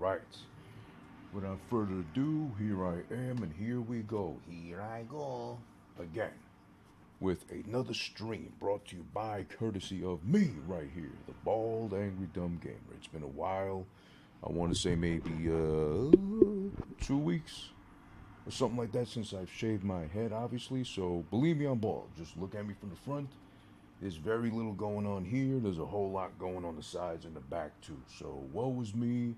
right. Without further ado, here I am, and here we go. Here I go again with another stream brought to you by courtesy of me right here, the Bald Angry Dumb Gamer. It's been a while. I want to say maybe 2 weeks or something like that since I've shaved my head, obviously. So believe me, I'm bald. Just look at me from the front. There's very little going on here. There's a whole lot going on the sides and the back too. So woe is me.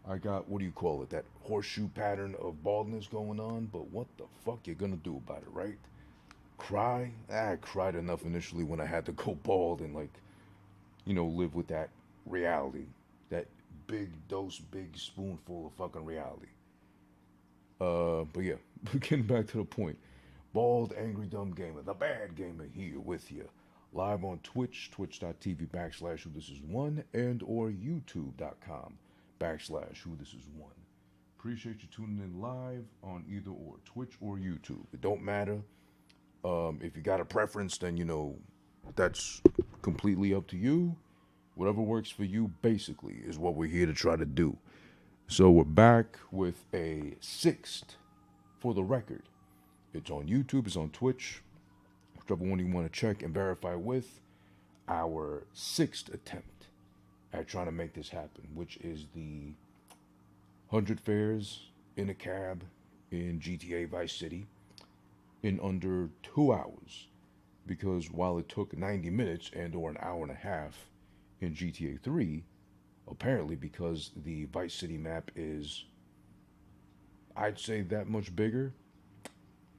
I got, what do you call it, that horseshoe pattern of baldness going on. But what the fuck you gonna do about it, right? Cry? I cried enough initially when I had to go bald and like, live with that reality. That big dose, big spoonful of fucking reality. But yeah, getting back to the point. Bald, angry, dumb gamer, the bad gamer here with you. Live on Twitch, twitch.tv/who this is one, and or youtube.com/who this is one. Appreciate you tuning in live on either or, Twitch or YouTube. It don't matter. If you got a preference, then that's completely up to you. Whatever works for you, basically, is what we're here to try to do. So we're back with a sixth for the record. It's on YouTube, it's on Twitch, whichever one you want to check and verify with. Our sixth attempt at trying to make this happen, which is the 100 fares in a cab in GTA Vice City in under 2 hours. Because while it took 90 minutes and or an hour and a half in GTA 3, apparently because the Vice City map is, I'd say, that much bigger,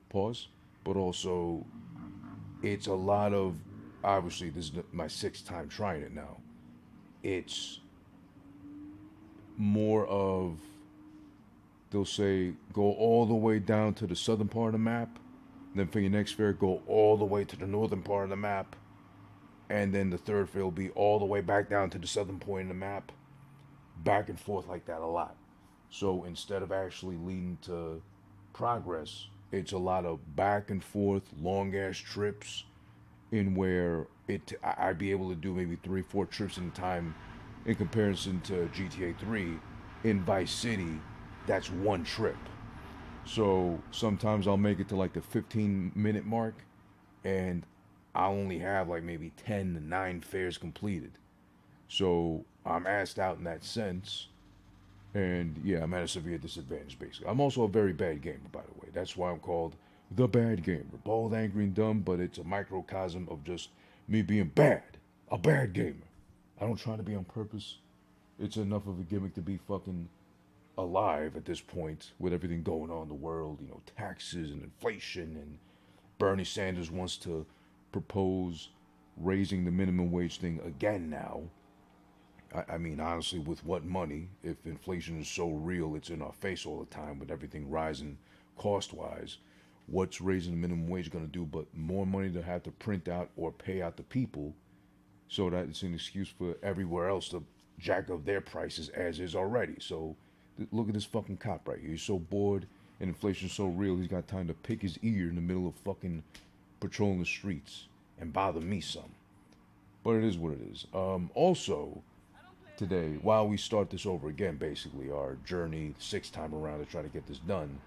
pause, but also it's a lot of, obviously this is my sixth time trying it now. It's more of, they'll say go all the way down to the southern part of the map, then for your next fair go all the way to the northern part of the map, and then the third fair will be all the way back down to the southern point of the map, back and forth like that a lot. So instead of actually leading to progress, it's a lot of back and forth, long ass trips, in where I'd be able to do maybe 3-4 trips in time, in comparison to GTA 3 in Vice City. That's one trip. So sometimes I'll make it to like the 15-minute mark, and I'll only have like maybe 10 to 9 fares completed. So I'm asked out in that sense. And yeah, I'm at a severe disadvantage, basically. I'm also a very bad gamer, by the way. That's why I'm called the bad gamer. Bald, angry, and dumb, but it's a microcosm of just me being bad. A bad gamer. I don't try to be on purpose. It's enough of a gimmick to be fucking alive at this point with everything going on in the world. Taxes and inflation, and Bernie Sanders wants to propose raising the minimum wage thing again now. I mean, honestly, with what money? If inflation is so real, it's in our face all the time with everything rising cost wise. What's raising the minimum wage going to do but more money to have to print out or pay out to people, so that it's an excuse for everywhere else to jack up their prices as is already. So look at this fucking cop right here. He's so bored and inflation's so real, he's got time to pick his ear in the middle of fucking patrolling the streets and bother me some. But it is what it is. Also, today, while we start this over again, basically our journey, sixth time around to try to get this done,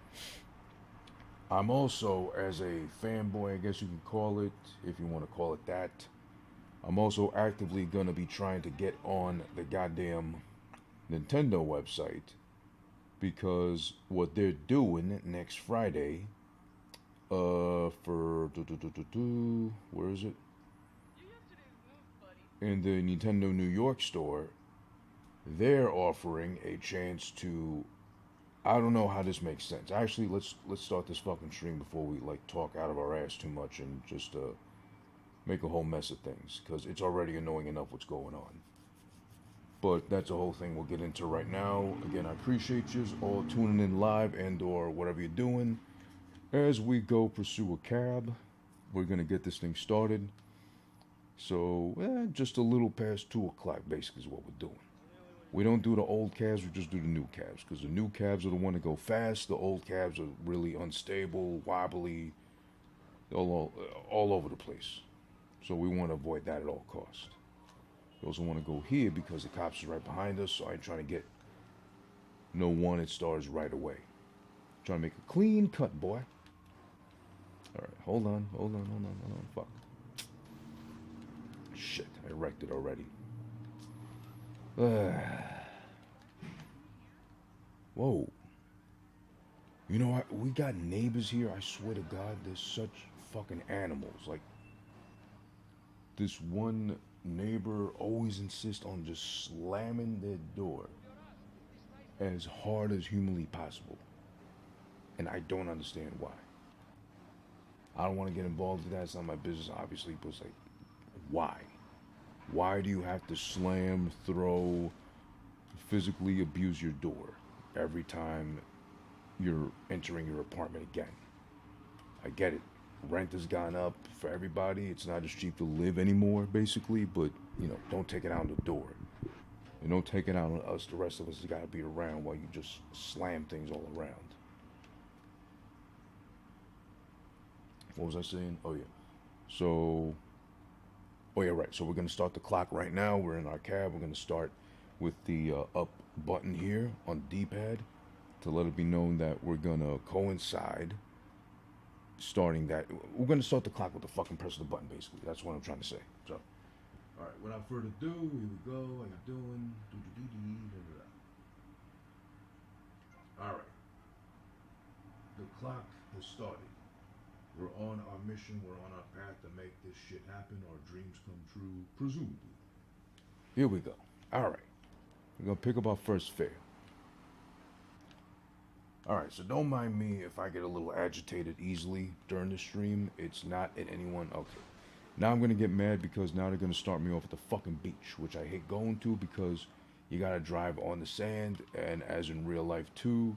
I'm also, as a fanboy, I guess you can call it, if you want to call it that, I'm also actively going to be trying to get on the goddamn Nintendo website, because what they're doing next Friday, where is it? In the Nintendo New York store, they're offering a chance to, I don't know how this makes sense. Actually, let's start this fucking stream before we like talk out of our ass too much and just make a whole mess of things, because it's already annoying enough what's going on. But that's a whole thing we'll get into right now. Again, I appreciate you all tuning in live and or whatever you're doing. As we go pursue a cab, we're gonna get this thing started. So just a little past 2 o'clock basically is what we're doing. We don't do the old cabs, we just do the new cabs, because the new cabs are the one that go fast. The old cabs are really unstable, wobbly, all over the place. So we want to avoid that at all costs. We also want to go here because the cops are right behind us, so I ain't trying to get No wanted stars right away. Trying to make a clean cut, boy. All right, hold on. Fuck. Shit, I wrecked it already. Whoa. You know what? We got neighbors here. I swear to God, they're such fucking animals. Like, this one neighbor always insists on just slamming their door as hard as humanly possible. And I don't understand why. I don't want to get involved in that. It's not my business, obviously, but it's like, why? Why do you have to slam, throw, physically abuse your door every time you're entering your apartment again? I get it. Rent has gone up for everybody. It's not as cheap to live anymore, basically, but, don't take it out on the door. And don't take it out on us. The rest of us got to be around while you just slam things all around. What was I saying? Oh, yeah. So, oh, yeah, right. So we're going to start the clock right now. We're in our cab. We're going to start with the up button here on the D-pad to let it be known that we're going to coincide starting that. We're going to start the clock with the fucking press of the button, basically. That's what I'm trying to say. So, all right, without further ado, here we go. How you doing? All right. The clock has started. We're on our mission. We're on our path to make this shit happen. Our dreams come true, presumably. Here we go. All right. We're going to pick up our first fare. All right, so don't mind me if I get a little agitated easily during the stream. It's not at anyone. Okay. Now I'm going to get mad because now they're going to start me off at the fucking beach, which I hate going to because you got to drive on the sand. And as in real life too,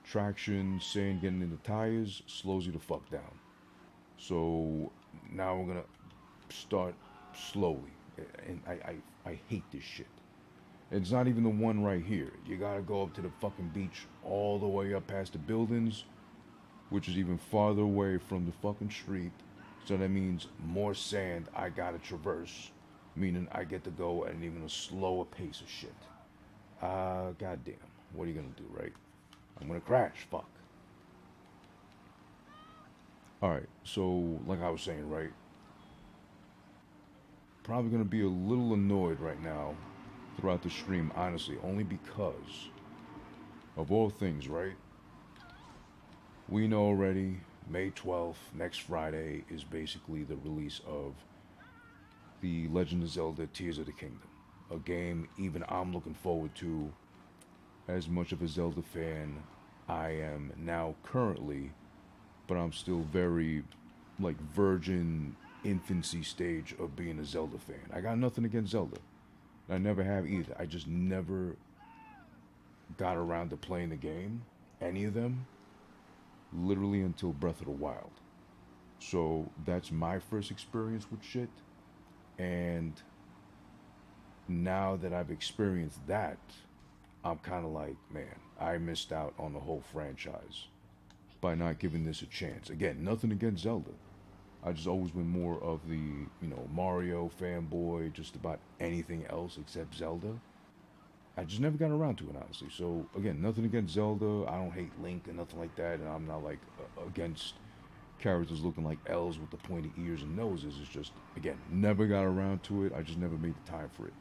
traction, sand getting in the tires slows you the fuck down. So now we're going to start slowly. And I hate this shit. It's not even the one right here. You gotta go up to the fucking beach all the way up past the buildings, which is even farther away from the fucking street. So that means more sand I gotta traverse, meaning I get to go at an even a slower pace of shit. Goddamn. What are you gonna do, right? I'm gonna crash. Fuck. Alright, so like I was saying, right? Probably gonna be a little annoyed right now throughout the stream, honestly, only because of all things, right? We know already May 12th, next Friday, is basically the release of The Legend of Zelda Tears of the Kingdom, a game even I'm looking forward to. As much of a Zelda fan I am now currently, but I'm still very like virgin infancy stage of being a Zelda fan. I got nothing against Zelda. I never have either. I just never got around to playing the game, any of them, literally until Breath of the Wild. So that's my first experience with shit. And now that I've experienced that, I'm kind of like, man, I missed out on the whole franchise by not giving this a chance. Again, nothing against Zelda. I just always been more of the, Mario fanboy, just about anything else except Zelda. I just never got around to it, honestly. So, again, nothing against Zelda. I don't hate Link or nothing like that. And I'm not, like, against characters looking like elves with the pointy ears and noses. It's just, again, never got around to it. I just never made the time for it.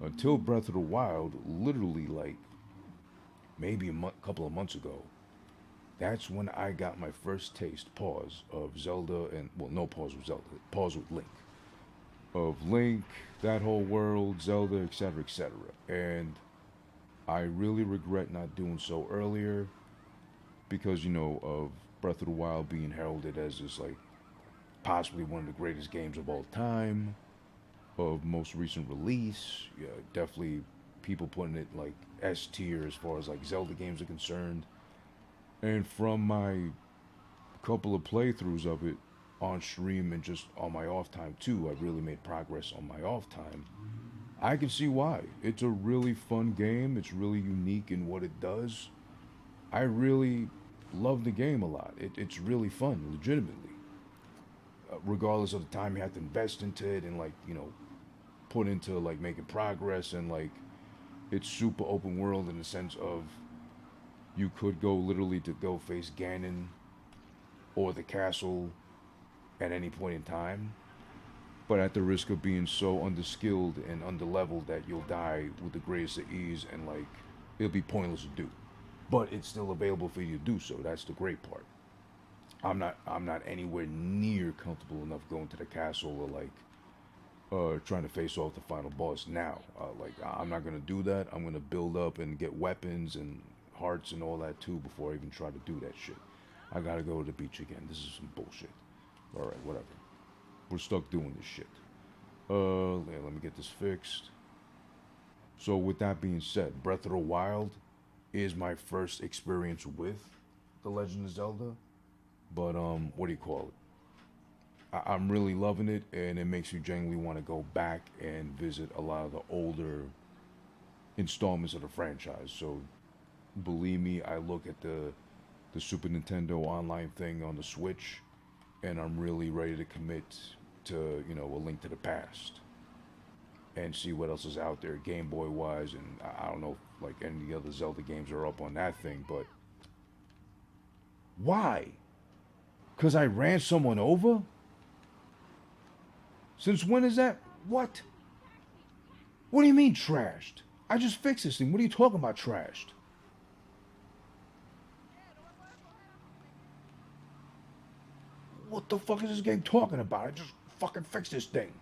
Until Breath of the Wild, literally, like, maybe couple of months ago, that's when I got my first taste, pause, of Zelda and, well, no pause with Zelda, pause with Link. Of Link, that whole world, Zelda, etc., etc. And I really regret not doing so earlier because, of Breath of the Wild being heralded as this, like, possibly one of the greatest games of all time, of most recent release. Yeah, definitely people putting it, like, S tier as far as, like, Zelda games are concerned. And from my couple of playthroughs of it on stream and just on my off time too, I really made progress on my off time. I can see why. It's a really fun game. It's really unique in what it does. I really love the game a lot. It's really fun, legitimately. Regardless of the time you have to invest into it and, like, put into, like, making progress, and, like, it's super open world in the sense of You could go literally to go face Ganon or the castle at any point in time, but at the risk of being so underskilled and underleveled that you'll die with the greatest of ease and like it'll be pointless to do. But it's still available for you to do so. That's the great part. I'm not anywhere near comfortable enough going to the castle or like trying to face off the final boss now. Like I'm not gonna do that. I'm gonna build up and get weapons and hearts and all that too before I even try to do that shit. I gotta go to the beach again. This is some bullshit. All right, whatever. We're stuck doing this shit. Yeah, let me get this fixed. So with that being said, Breath of the Wild is my first experience with The Legend of Zelda. But what do you call it? I'm really loving it, and it makes me genuinely want to go back and visit a lot of the older installments of the franchise. So believe me, I look at the Super Nintendo online thing on the Switch, and I'm really ready to commit to A Link to the Past and see what else is out there Game Boy wise. And I don't know if like any of the other Zelda games are up on that thing, but why? Because I ran someone over? Since when is that? What? What do you mean trashed? I just fixed this thing. What are you talking about trashed? What the fuck is this game talking about? I just fucking fixed this thing.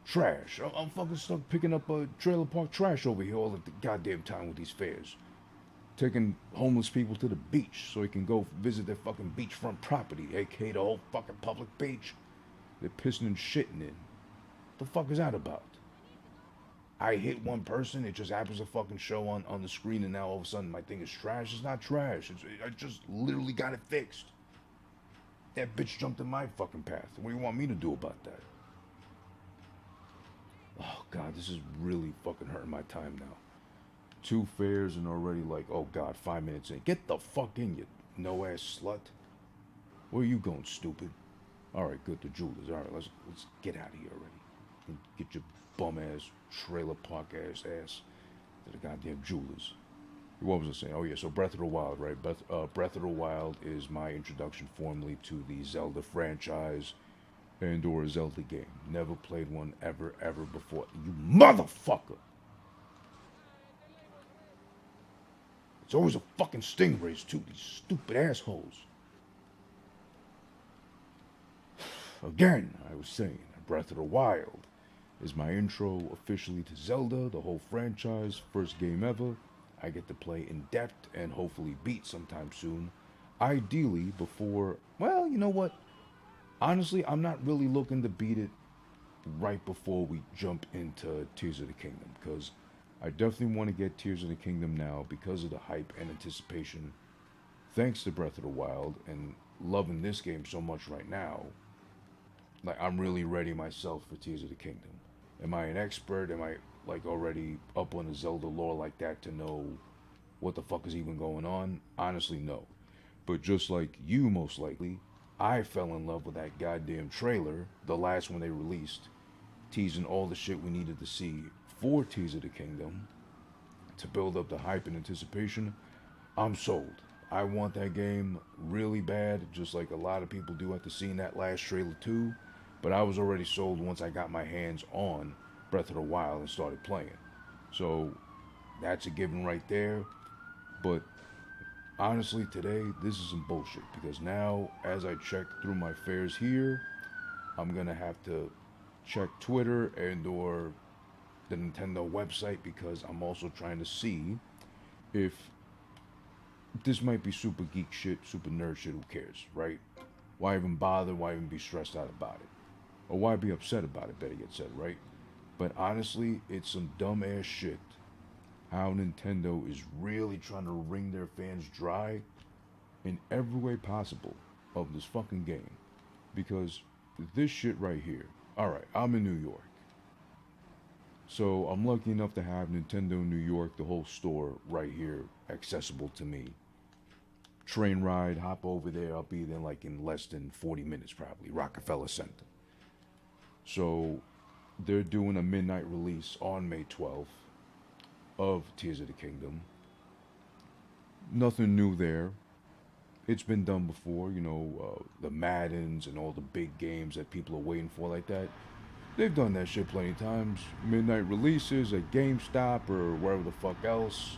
Trash. I'm fucking stuck picking up a trailer park trash over here all the goddamn time with these fairs. Taking homeless people to the beach so they can go visit their fucking beachfront property, aka the whole fucking public beach. They're pissing and shitting in. What the fuck is that about? I hit one person, it just happens to fucking show on the screen, and now all of a sudden my thing is trash. It's not trash. I just literally got it fixed. That bitch jumped in my fucking path. What do you want me to do about that? Oh god, this is really fucking hurting my time now. Two fairs and already like, oh god, 5 minutes in. Get the fuck in, you no-ass slut. Where are you going, stupid? Alright, good, the jewelers. Alright, let's get out of here already. And get your bum-ass, trailer park-ass ass to the goddamn jewelers. What was I saying? Oh yeah, so Breath of the Wild, right? Breath of the Wild is my introduction formally to the Zelda franchise and or a Zelda game. Never played one ever before. You motherfucker! It's always a fucking stingrays too, these stupid assholes. Again, I was saying, Breath of the Wild is my intro officially to Zelda, the whole franchise, first game ever. I get to play in depth and hopefully beat sometime soon. Ideally before, well, you know what? Honestly, I'm not really looking to beat it right before we jump into Tears of the Kingdom, because I definitely want to get Tears of the Kingdom now because of the hype and anticipation. Thanks to Breath of the Wild and loving this game so much right now, like I'm really ready myself for Tears of the Kingdom. Am I an expert? Am I like already up on the Zelda lore like that to know what the fuck is even going on? Honestly, no. But just like you, most likely, I fell in love with that goddamn trailer, the last one they released, teasing all the shit we needed to see for Tears of the Kingdom to build up the hype and anticipation. I'm sold. I want that game really bad, just like a lot of people do after seeing that last trailer too. But I was already sold once I got my hands on Breath of the Wild and started playing. So that's a given right there. But honestly, today, this is some bullshit, because now, as I check through my fares here, I'm gonna have to check Twitter and or the Nintendo website, because I'm also trying to see if this might be super geek shit, super nerd shit. Who cares, right? Why even bother? Why even be stressed out about it? Or why be upset about it, better get said, right? But honestly, it's some dumb ass shit how Nintendo is really trying to wring their fans dry in every way possible of this fucking game. Because this shit right here, alright, I'm in New York. So I'm lucky enough to have Nintendo New York, the whole store right here, accessible to me. Train ride, hop over there, I'll be there like in less than 40 minutes probably, Rockefeller Center. So they're doing a midnight release on May 12th. of Tears of the Kingdom. Nothing new there. It's been done before, the Maddens and all the big games that people are waiting for like that. They've done that shit plenty of times. Midnight releases at GameStop or wherever the fuck else.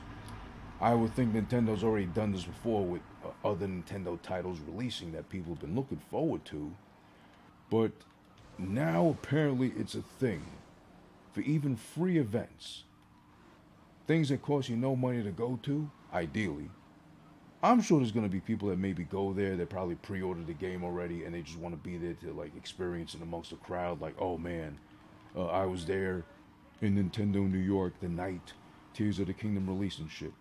I would think Nintendo's already done this before with other Nintendo titles releasing that people have been looking forward to. But now apparently it's a thing for even free events. Things that cost you no money to go to, ideally. I'm sure there's gonna be people that maybe go there that probably pre-ordered the game already and they just want to be there to like experience it amongst the crowd. Like, oh man, I was there in Nintendo New York the night Tears of the Kingdom released and shit.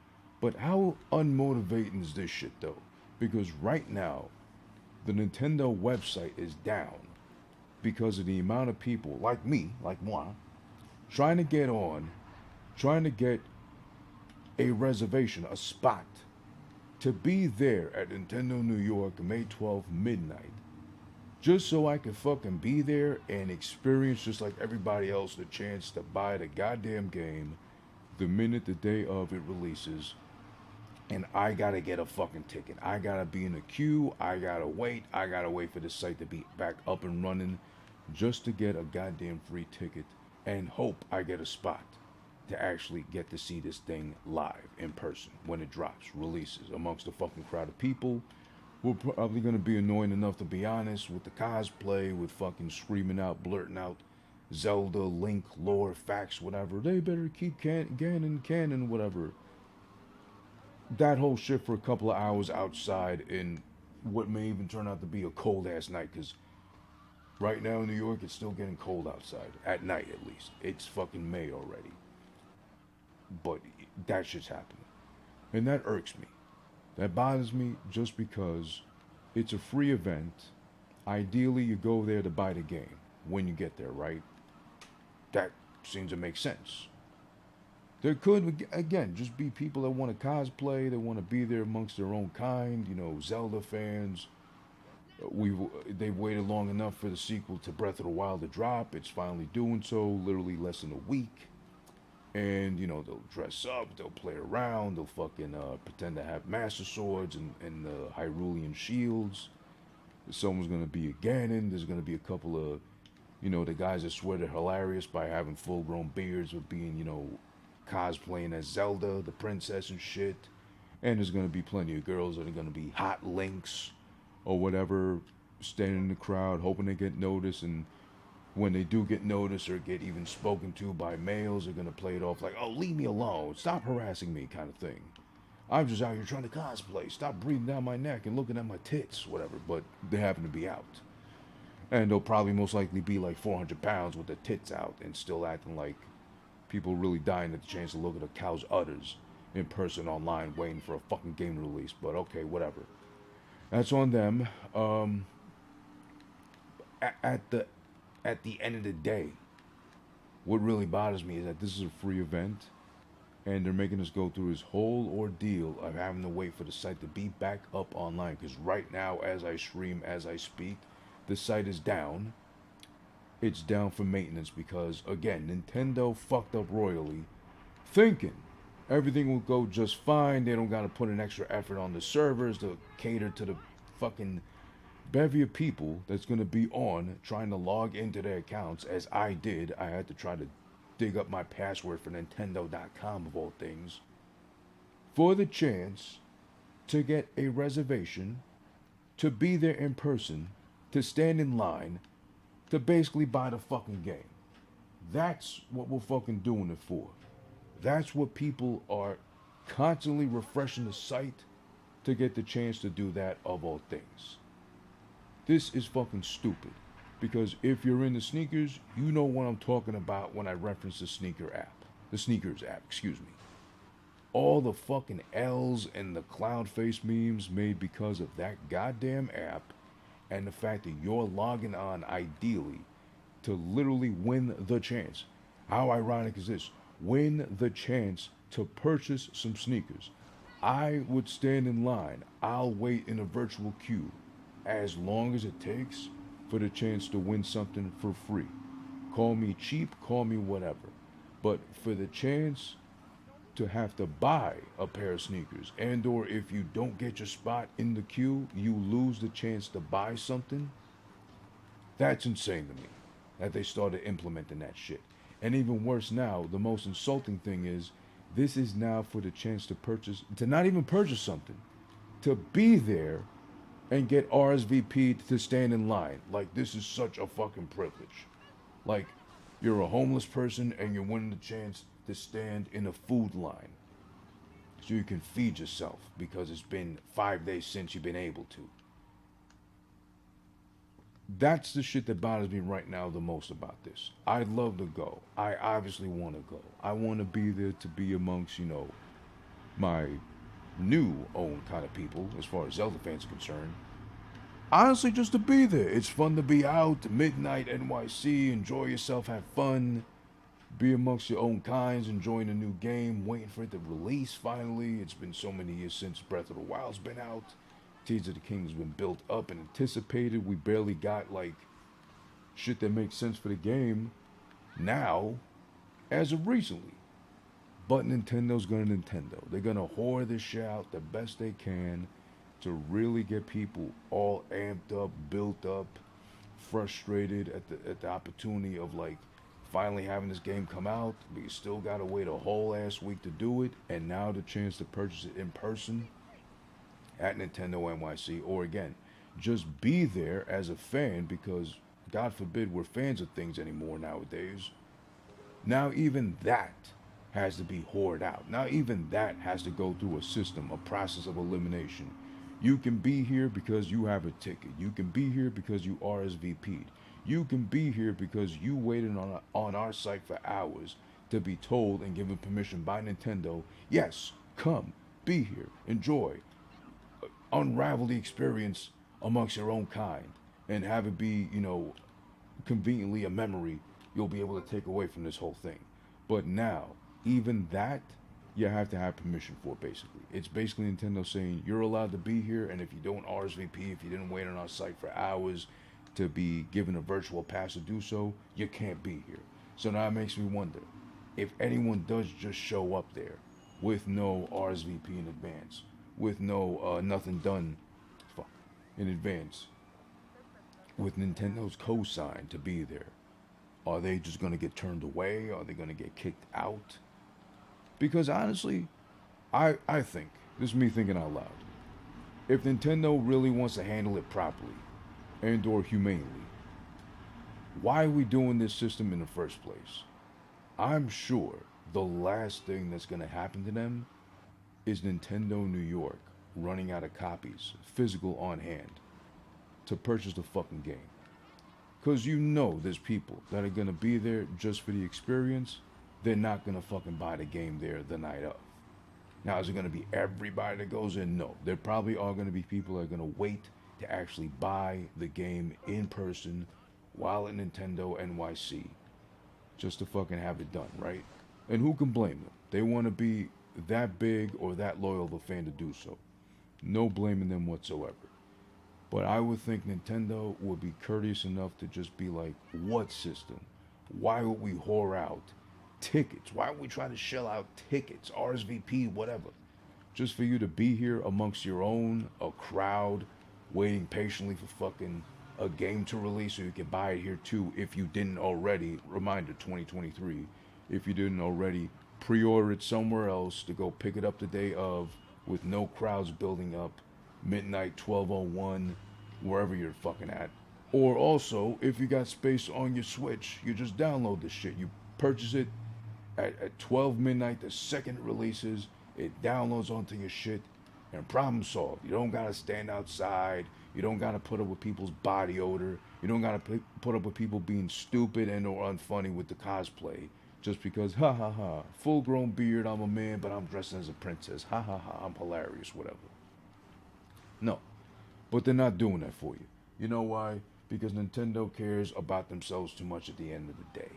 But how unmotivating is this shit though? Because right now, the Nintendo website is down because of the amount of people like me, like moi, trying to get on, trying to get a reservation, a spot to be there at Nintendo New York May 12th midnight just so I could fucking be there and experience just like everybody else the chance to buy the goddamn game the minute the day of it releases. And I gotta get a fucking ticket. I gotta be in a queue. I gotta wait. I gotta wait for the site to be back up and running just to get a goddamn free ticket and hope I get a spot to actually get to see this thing live in person when it drops, releases amongst a fucking crowd of people. We're probably gonna be annoying enough to be honest with the cosplay, with fucking screaming out, blurting out Zelda, Link, lore, facts, whatever. They better keep canon, whatever. That whole shit for a couple of hours outside in what may even turn out to be a cold ass night because right now in New York it's still getting cold outside at night at least. It's fucking May already, but that shit's happening, and that irks me. That bothers me just because it's a free event. Ideally, you go there to buy the game when you get there, right? That seems to make sense. There could, again, just be people that want to cosplay, that want to be there amongst their own kind, Zelda fans. They've waited long enough for the sequel to Breath of the Wild to drop. It's finally doing so, literally less than a week. And, they'll dress up, they'll play around, they'll fucking pretend to have Master Swords and Hyrulean shields. Someone's going to be a Ganon. There's going to be a couple of, the guys that swear they're hilarious by having full grown beards or being, cosplaying as Zelda, the princess and shit. And there's gonna be plenty of girls that are gonna be hot links or whatever, standing in the crowd, hoping they get noticed. And when they do get noticed or get even spoken to by males, they're gonna play it off like, "Oh, leave me alone, stop harassing me," kind of thing. I'm just out here trying to cosplay. Stop breathing down my neck and looking at my tits, whatever. But they happen to be out, and they'll probably most likely be like 400 pounds with their tits out and still acting like people really dying at the chance to look at a cow's udders in person online waiting for a fucking game to release. But okay, whatever. That's on them. At the end of the day, what really bothers me is that this is a free event and they're making us go through this whole ordeal of having to wait for the site to be back up online. Because right now, as I stream, as I speak, the site is down. It's down for maintenance because, again, Nintendo fucked up royally, thinking everything will go just fine. They don't got to put an extra effort on the servers to cater to the fucking bevy of people that's going to be on trying to log into their accounts, as I did. I had to try to dig up my password for Nintendo.com, of all things, for the chance to get a reservation, to be there in person, to stand in line, to basically buy the fucking game. That's what we're fucking doing it for. That's what people are constantly refreshing the site to get the chance to do that, of all things. This is fucking stupid. Because if you're into sneakers, you know what I'm talking about when I reference the sneaker app. The sneakers app, excuse me. All the fucking L's and the clown face memes made because of that goddamn app, and the fact that you're logging on ideally to literally win the chance. How ironic is this? Win the chance to purchase some sneakers. I would stand in line. I'll wait in a virtual queue as long as it takes for the chance to win something for free. Call me cheap, call me whatever. But for the chance to have to buy a pair of sneakers, and or if you don't get your spot in the queue, you lose the chance to buy something. That's insane to me that they started implementing that shit. And even worse now, the most insulting thing is this is now for the chance to purchase, to not even purchase something, to be there and get RSVP to stand in line. Like, this is such a fucking privilege. Like, you're a homeless person and you're winning the chance to stand in a food line so you can feed yourself because it's been 5 days since you've been able to. That's the shit that bothers me right now the most about this. I'd love to go. I obviously want to go. I want to be there to be amongst, my new own kind of people as far as Zelda fans are concerned. Honestly, just to be there. It's fun to be out, midnight NYC, enjoy yourself, have fun, be amongst your own kinds, enjoying a new game, waiting for it to release finally. It's been so many years since Breath of the Wild's been out. Tears of the Kingdom's been built up and anticipated. We barely got like shit that makes sense for the game now as of recently. But Nintendo's gonna Nintendo. They're gonna whore this shit out the best they can to really get people all amped up, built up, frustrated at the opportunity of like finally having this game come out. But you still gotta wait a whole ass week to do it, and now the chance to purchase it in person at Nintendo NYC, or again, just be there as a fan because God forbid we're fans of things anymore nowadays. Now even that has to be whored out. Now even that has to go through a system, a process of elimination. You can be here because you have a ticket. You can be here because you RSVP'd. You can be here because you waited on our site for hours to be told and given permission by Nintendo. Yes, come, be here, enjoy, unravel the experience amongst your own kind, and have it be, conveniently a memory you'll be able to take away from this whole thing. But now, even that, you have to have permission for, basically. It's basically Nintendo saying you're allowed to be here, and if you don't RSVP, if you didn't wait on our site for hours to be given a virtual pass to do so, you can't be here. So now it makes me wonder if anyone does just show up there with no RSVP in advance, with no nothing done in advance, with Nintendo's cosign to be there, are they just going to get turned away? Are they going to get kicked out? Because honestly, I think, this is me thinking out loud, if Nintendo really wants to handle it properly and or humanely, why are we doing this system in the first place? I'm sure the last thing that's going to happen to them is Nintendo New York running out of copies, physical on hand, to purchase the fucking game. Because there's people that are going to be there just for the experience. They're not going to fucking buy the game there the night of. Now, is it going to be everybody that goes in? No. There probably are going to be people that are going to wait to actually buy the game in person while at Nintendo NYC just to fucking have it done, right? And who can blame them? They want to be that big or that loyal of a fan to do so. No blaming them whatsoever. But I would think Nintendo would be courteous enough to just be like, what system? Why would we whore out tickets? Why would we try to shell out tickets, RSVP, whatever? Just for you to be here amongst your own, a crowd, waiting patiently for fucking a game to release so you can buy it here too if you didn't already, reminder 2023, if you didn't already pre-order it somewhere else to go pick it up the day of with no crowds building up, midnight 12:01, wherever you're fucking at. Or also, if you got space on your Switch, you just download this shit. You purchase it at 12 midnight, the second it releases, it downloads onto your shit, and problem solved. You don't gotta stand outside. You don't gotta put up with people's body odor. You don't gotta put up with people being stupid and or unfunny with the cosplay. Just because, ha ha ha, full grown beard, I'm a man, but I'm dressing as a princess. Ha ha ha, I'm hilarious, whatever. No, but they're not doing that for you. You know why? Because Nintendo cares about themselves too much at the end of the day.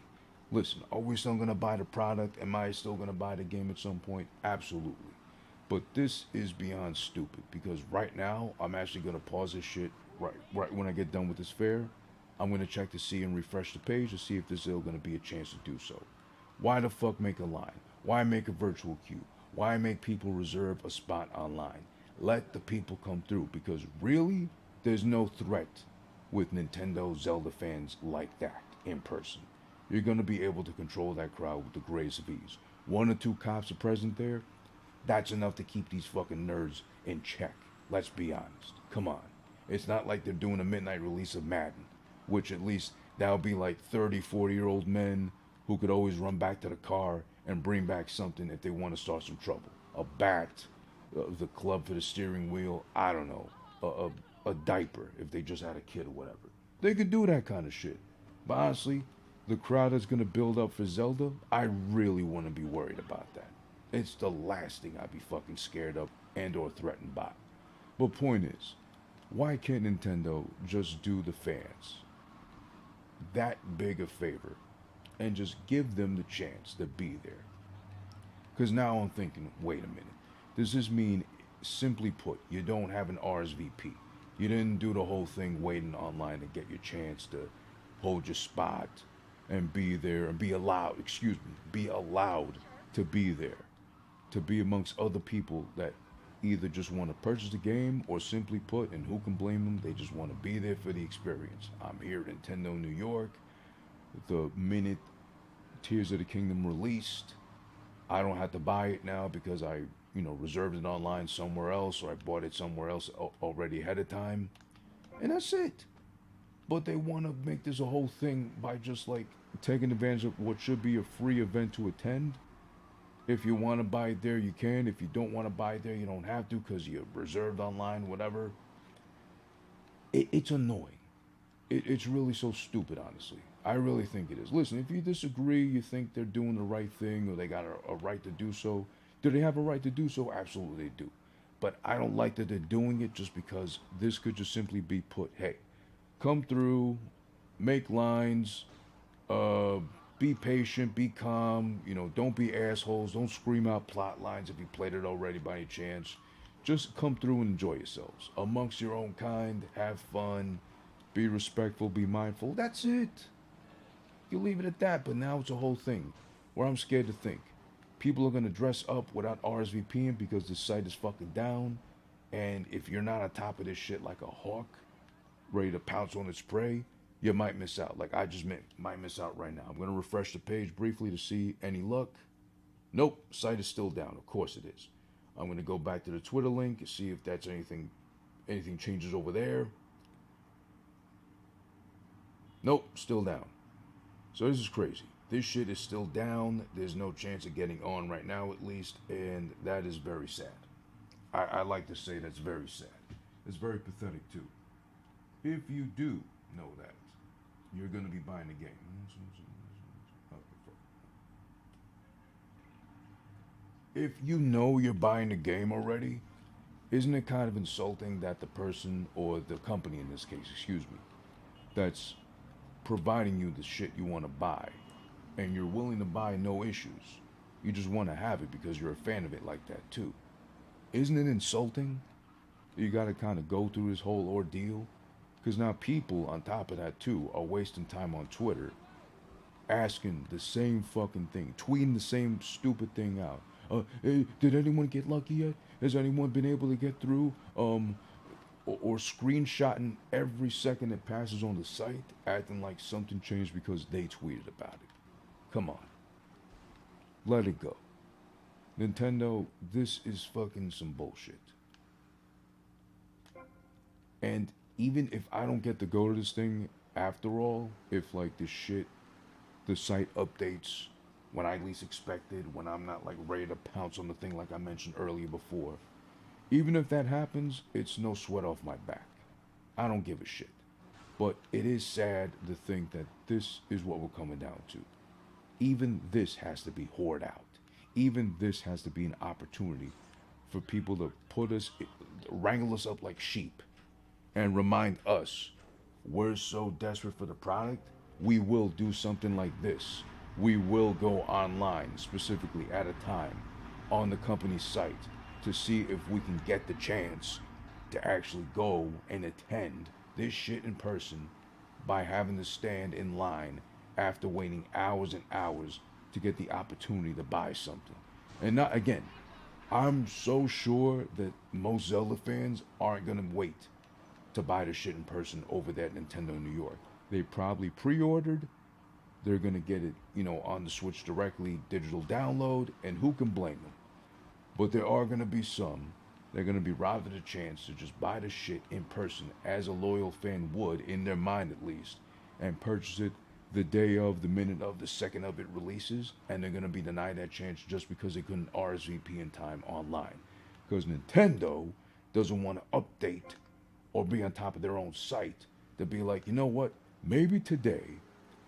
Listen, are we still going to buy the product? Am I still going to buy the game at some point? Absolutely. But this is beyond stupid because right now, I'm actually going to pause this shit right when I get done with this fair. I'm going to check to see and refresh the page to see if there's still going to be a chance to do so. Why the fuck make a line? Why make a virtual queue? Why make people reserve a spot online? Let the people come through because really, there's no threat with Nintendo Zelda fans like that in person. You're going to be able to control that crowd with the greatest of ease. One or two cops are present there. That's enough to keep these fucking nerds in check. Let's be honest. Come on. It's not like they're doing a midnight release of Madden, which at least that'll be like 30, 40-year-old men who could always run back to the car and bring back something if they want to start some trouble. A bat, the club for the steering wheel, I don't know, a diaper if they just had a kid or whatever. They could do that kind of shit. But honestly, the crowd that's going to build up for Zelda, I really want to be worried about that. It's the last thing I'd be fucking scared of and or threatened by. But point is, why can't Nintendo just do the fans that big a favor and just give them the chance to be there? Because now I'm thinking, wait a minute. Does this mean, simply put, you don't have an RSVP? You didn't do the whole thing waiting online to get your chance to hold your spot and be there and be allowed, be allowed to be there, to be amongst other people that either just want to purchase the game or simply put, and who can blame them, they just want to be there for the experience. I'm here at Nintendo New York. The minute Tears of the Kingdom released, I don't have to buy it now because I, reserved it online somewhere else or I bought it somewhere else already ahead of time. And that's it. But they want to make this a whole thing by just like taking advantage of what should be a free event to attend. If you want to buy it there, you can. If you don't want to buy it there, you don't have to because you're reserved online, whatever. It's annoying. It's really so stupid, honestly. I really think it is. Listen, if you disagree, you think they're doing the right thing or they got a right to do so, do they have a right to do so? Absolutely they do. But I don't like that they're doing it just because this could just simply be put, hey, come through, make lines, uh, be patient, be calm, don't be assholes, don't scream out plot lines if you played it already by any chance. Just come through and enjoy yourselves. Amongst your own kind, have fun, be respectful, be mindful. That's it. You leave it at that, but now it's a whole thing where I'm scared to think. People are going to dress up without RSVPing because the site is fucking down. And if you're not on top of this shit like a hawk, ready to pounce on its prey, you might miss out. Like I just might miss out right now. I'm going to refresh the page briefly to see any luck. Nope, site is still down. Of course it is. I'm going to go back to the Twitter link and see if that's anything changes over there. Nope, still down. So this is crazy. This shit is still down. There's no chance of getting on right now, at least, and that is very sad. I like to say that's very sad. It's very pathetic, too. If you do know that, you're going to be buying the game. If you know you're buying the game already, isn't it kind of insulting that the person, or the company in this case, that's providing you the shit you want to buy, and you're willing to buy no issues. You just want to have it because you're a fan of it like that too. Isn't it insulting? You got to kind of go through this whole ordeal because now people on top of that too are wasting time on Twitter asking the same fucking thing, tweeting the same stupid thing out. Hey, did anyone get lucky yet? Has anyone been able to get through? Or screenshotting every second that passes on the site, acting like something changed because they tweeted about it. Come on. Let it go. Nintendo, this is fucking some bullshit. And even if I don't get to go to this thing after all, if like the site updates when I least expected, when I'm not like ready to pounce on the thing like I mentioned earlier before, even if that happens, it's no sweat off my back. I don't give a shit. But it is sad to think that this is what we're coming down to. Even this has to be whored out. Even this has to be an opportunity for people to wrangle us up like sheep and remind us we're so desperate for the product, we will do something like this. We will go online, specifically at a time, on the company's site to see if we can get the chance to actually go and attend this shit in person by having to stand in line after waiting hours and hours to get the opportunity to buy something. And not, again, I'm so sure that most Zelda fans aren't gonna wait to buy the shit in person over there at Nintendo New York. They probably pre-ordered. They're gonna get it, on the Switch directly, digital download, and who can blame them? But there are gonna be some. They're gonna be robbed of the chance to just buy the shit in person, as a loyal fan would, in their mind at least, and purchase it the day of, the minute of, the second of it releases, and they're gonna be denied that chance just because they couldn't RSVP in time online. Because Nintendo doesn't want to update or be on top of their own site to be like, you know what? Maybe today,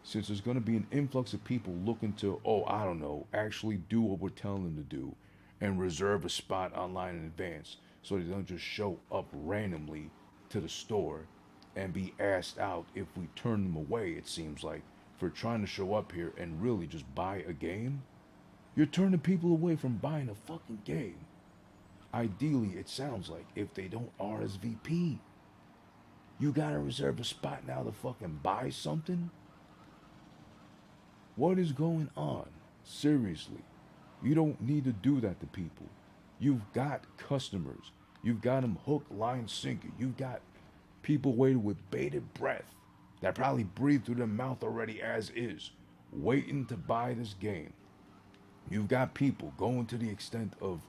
since there's going to be an influx of people looking to, oh, I don't know, actually do what we're telling them to do and reserve a spot online in advance so they don't just show up randomly to the store and be asked out if we turn them away, it seems like, for trying to show up here and really just buy a game. You're turning people away from buying a fucking game. Ideally, it sounds like, if they don't RSVP. You gotta reserve a spot now to fucking buy something? What is going on? Seriously. You don't need to do that to people. You've got customers. You've got them hook, line, sinker. You've got people waiting with bated breath that probably breathe through their mouth already as is, waiting to buy this game. You've got people going to the extent of,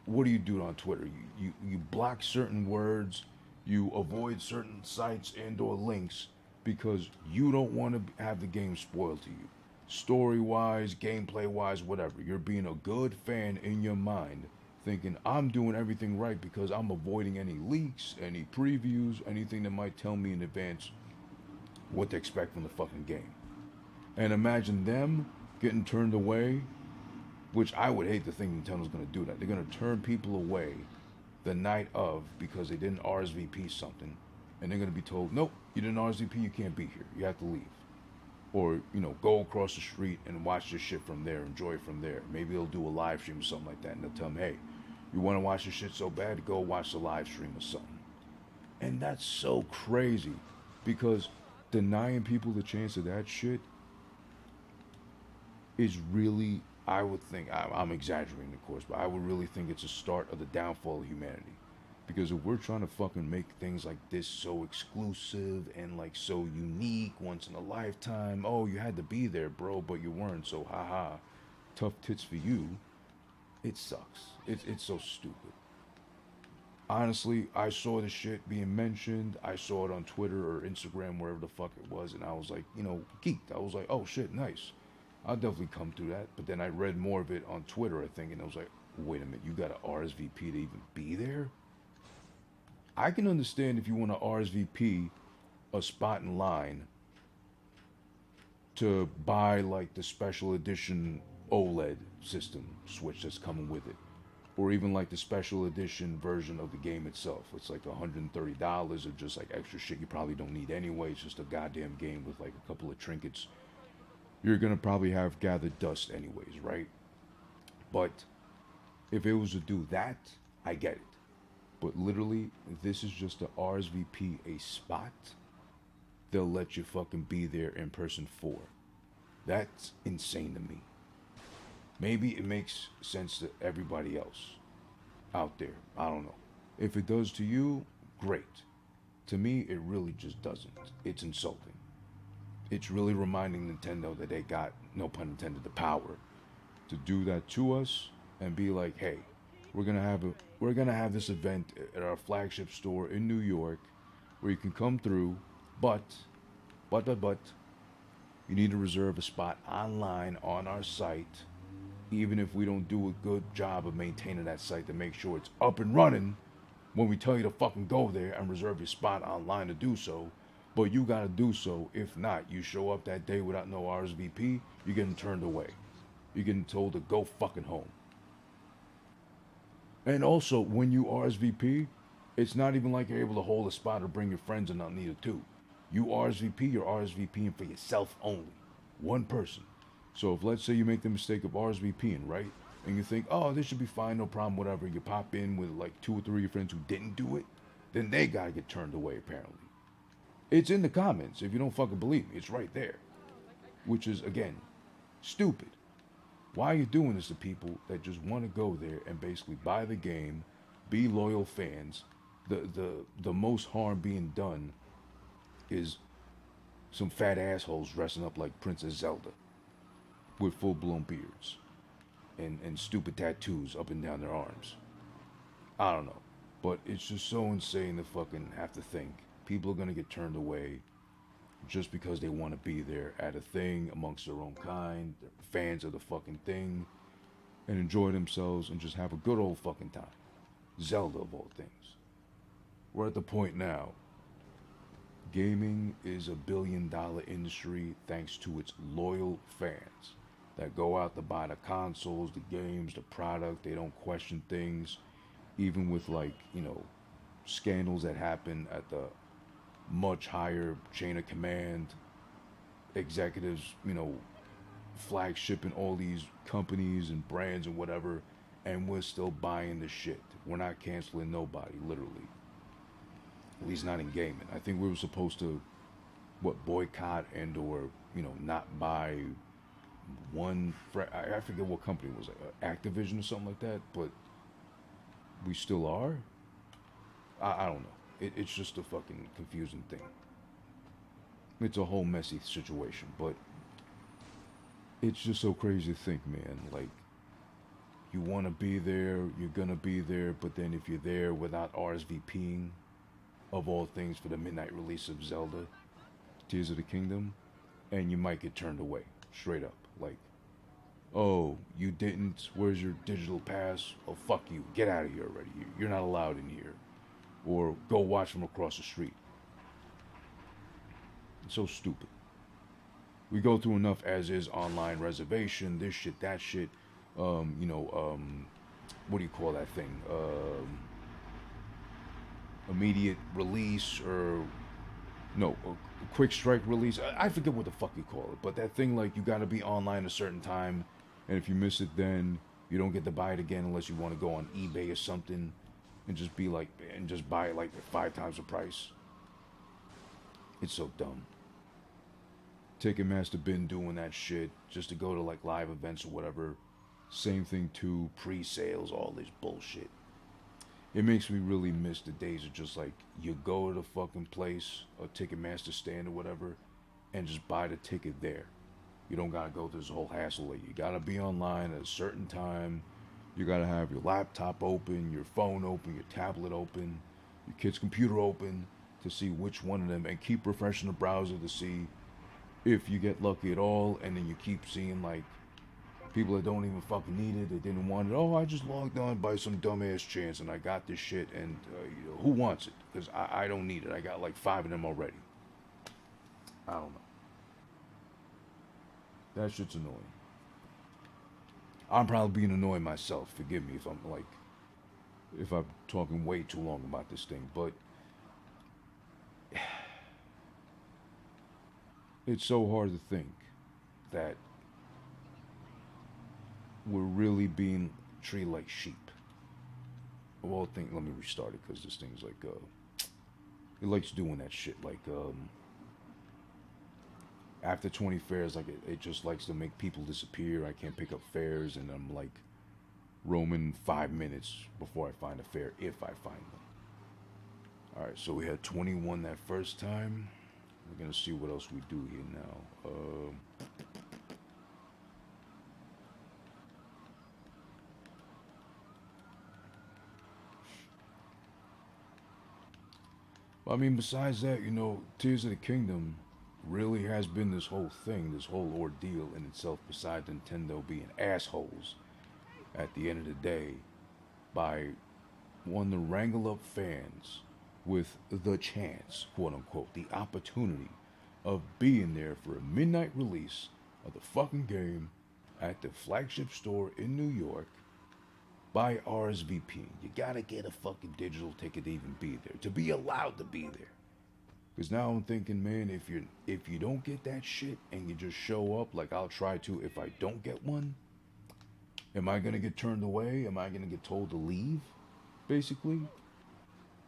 what do you do on Twitter? You block certain words, you avoid certain sites and or links because you don't want to have the game spoiled to you. Story wise, gameplay wise, whatever. You're being a good fan in your mind, thinking I'm doing everything right because I'm avoiding any leaks, any previews, anything that might tell me in advance what to expect from the fucking game. And imagine them getting turned away, which I would hate to think Nintendo's going to do that. They're going to turn people away the night of because they didn't RSVP something, and they're going to be told, nope, you didn't RSVP, you can't be here. You have to leave. Or, go across the street and watch this shit from there, enjoy it from there. Maybe they'll do a live stream or something like that, and they'll tell them, hey, you want to watch this shit so bad, go watch the live stream or something. And that's so crazy because denying people the chance of that shit is really, I would think, I'm exaggerating, of course, but I would really think it's a start of the downfall of humanity. Because if we're trying to fucking make things like this so exclusive and like so unique, once in a lifetime, oh, you had to be there, bro, but you weren't, so haha, tough tits for you. It sucks. It's so stupid. Honestly, I saw the shit being mentioned. I saw it on Twitter or Instagram, wherever the fuck it was, and I was like, geeked. I was like, oh shit, nice. I'll definitely come through that. But then I read more of it on Twitter, I think, and I was like, wait a minute, you got to RSVP to even be there? I can understand if you want to RSVP a spot in line to buy like the special edition OLED system Switch that's coming with it, or even like the special edition version of the game itself. It's like $130 of just like extra shit you probably don't need anyway. It's just a goddamn game with like a couple of trinkets. You're gonna probably have gathered dust anyways, right? But if it was to do that, I get it. But literally, this is just to RSVP a spot they'll let you fucking be there in person for. That's insane to me. Maybe it makes sense to everybody else out there. I don't know. If it does to you, great. To me, it really just doesn't. It's insulting. It's really reminding Nintendo that they got, no pun intended, the power to do that to us and be like, hey, we're gonna have this event at our flagship store in New York where you can come through, but you need to reserve a spot online on our site, even if we don't do a good job of maintaining that site to make sure it's up and running when we tell you to fucking go there and reserve your spot online to do so. But you gotta do so. If not, you show up that day without no RSVP, you're getting turned away. You're getting told to go fucking home. And also, when you RSVP, it's not even like you're able to hold a spot or bring your friends and not neither too. You RSVP, you're RSVPing for yourself only. One person. So if let's say you make the mistake of RSVPing, right? And you think, oh, this should be fine, no problem, whatever. You pop in with like 2 or 3 of your friends who didn't do it, then they gotta get turned away apparently. It's in the comments. If you don't fucking believe me, it's right there. Which is, again, stupid. Why are you doing this to people that just want to go there and basically buy the game, be loyal fans? The most harm being done is some fat assholes dressing up like Princess Zelda with full blown beards and stupid tattoos up and down their arms. I don't know. But it's just so insane to fucking have to think. People are gonna get turned away just because they want to be there at a thing amongst their own kind. They're fans of the fucking thing and enjoy themselves and just have a good old fucking time. Zelda of all things. We're at the point now. Gaming is $1 billion industry thanks to its loyal fans that go out to buy the consoles, the games, the product. They don't question things, even with like, scandals that happen at the much higher chain of command, executives, flagship in all these companies and brands and whatever, and we're still buying the shit. We're not canceling nobody, literally. At least not in gaming. I think we were supposed to, boycott and or, not buy one, I forget what company it was, Activision or something like that, but we still are? I don't know. It's just a fucking confusing thing. It's a whole messy situation, but it's just so crazy to think, man. Like, you want to be there, you're gonna be there, but then if you're there without RSVPing, of all things, for the midnight release of Zelda, Tears of the Kingdom, and you might get turned away, straight up. Like, oh, you didn't, where's your digital pass? Oh, fuck you, get out of here already. You're not allowed in here. Or go watch from across the street. It's so stupid. We go through enough as is online reservation, this shit, that shit. What do you call that thing? Immediate release or no, a quick strike release. I forget what the fuck you call it, but that thing like you got to be online a certain time, and if you miss it, then you don't get to buy it again unless you want to go on eBay or something, and just be like and just buy it like 5 times the price. It's so dumb. Ticketmaster been doing that shit just to go to like live events or whatever. Same thing too, pre-sales, all this bullshit. It makes me really miss the days of just like you go to the fucking place, a Ticketmaster stand or whatever, and just buy the ticket there. You don't gotta go through this whole hassle. Like you gotta be online at a certain time. You gotta have your laptop open, your phone open, your tablet open, your kid's computer open to see which one of them, and keep refreshing the browser to see if you get lucky at all. And then you keep seeing like people that don't even fucking need it, they didn't want it. Oh, I just logged on by some dumbass chance and I got this shit, and who wants it? Because I don't need it. I got like 5 of them already. I don't know. That shit's annoying. I'm probably being annoying myself. Forgive me if I'm talking way too long about this thing, but it's so hard to think that we're really being treated like sheep. Of all things, let me restart it because this thing's like, it likes doing that shit. Like, after 20 fares, like it just likes to make people disappear. I can't pick up fares, and I'm like roaming 5 minutes before I find a fare, if I find one. All right, so we had 21 that first time. We're gonna see what else we do here now. I mean, besides that, Tears of the Kingdom really has been this whole thing, this whole ordeal in itself, besides Nintendo being assholes at the end of the day by wanting to wrangle up fans with the chance, quote unquote, the opportunity of being there for a midnight release of the fucking game at the flagship store in New York by RSVP. You gotta get a fucking digital ticket to even be there, to be allowed to be there. Because now I'm thinking, man, if you don't get that shit and you just show up, like I'll try to, if I don't get one, am I gonna get turned away? Am I gonna get told to leave, basically?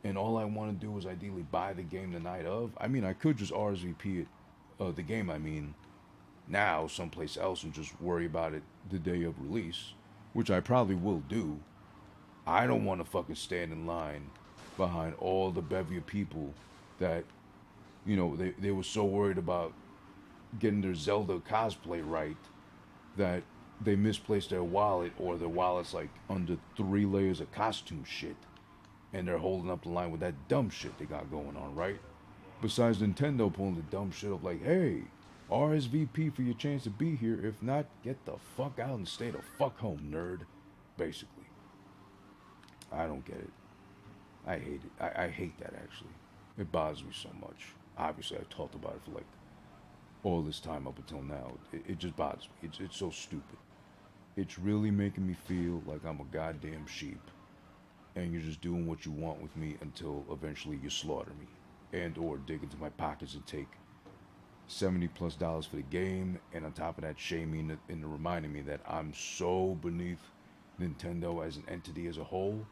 And all I want to do is ideally buy the game the night of. I mean, I could just RSVP it, the game, I mean, now someplace else and just worry about it the day of release, which I probably will do. I don't want to fucking stand in line behind all the bevy of people that, they were so worried about getting their Zelda cosplay right that they misplaced their wallet, or their wallet's like under 3 layers of costume shit, and they're holding up the line with that dumb shit they got going on, right? Besides Nintendo pulling the dumb shit of like, hey, RSVP for your chance to be here. If not, get the fuck out and stay the fuck home, nerd. Basically. I don't get it. I hate it. I hate that actually. It bothers me so much. Obviously, I've talked about it for like all this time up until now. It just bothers me. It's so stupid. It's really making me feel like I'm a goddamn sheep, and you're just doing what you want with me until eventually you slaughter me, and or dig into my pockets and take $70+ for the game, and on top of that, shaming it and reminding me that I'm so beneath Nintendo as an entity as a whole.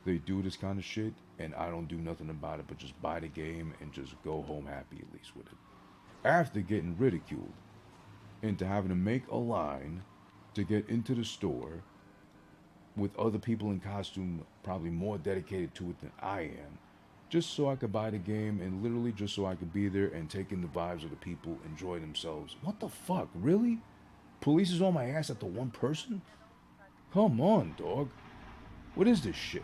They do this kind of shit, and I don't do nothing about it but just buy the game and just go home happy at least with it. After getting ridiculed into having to make a line to get into the store with other people in costume probably more dedicated to it than I am, just so I could buy the game, and literally just so I could be there and take in the vibes of the people, enjoy themselves. What the fuck, really? Police is on my ass after one person? Come on, dog. What is this shit?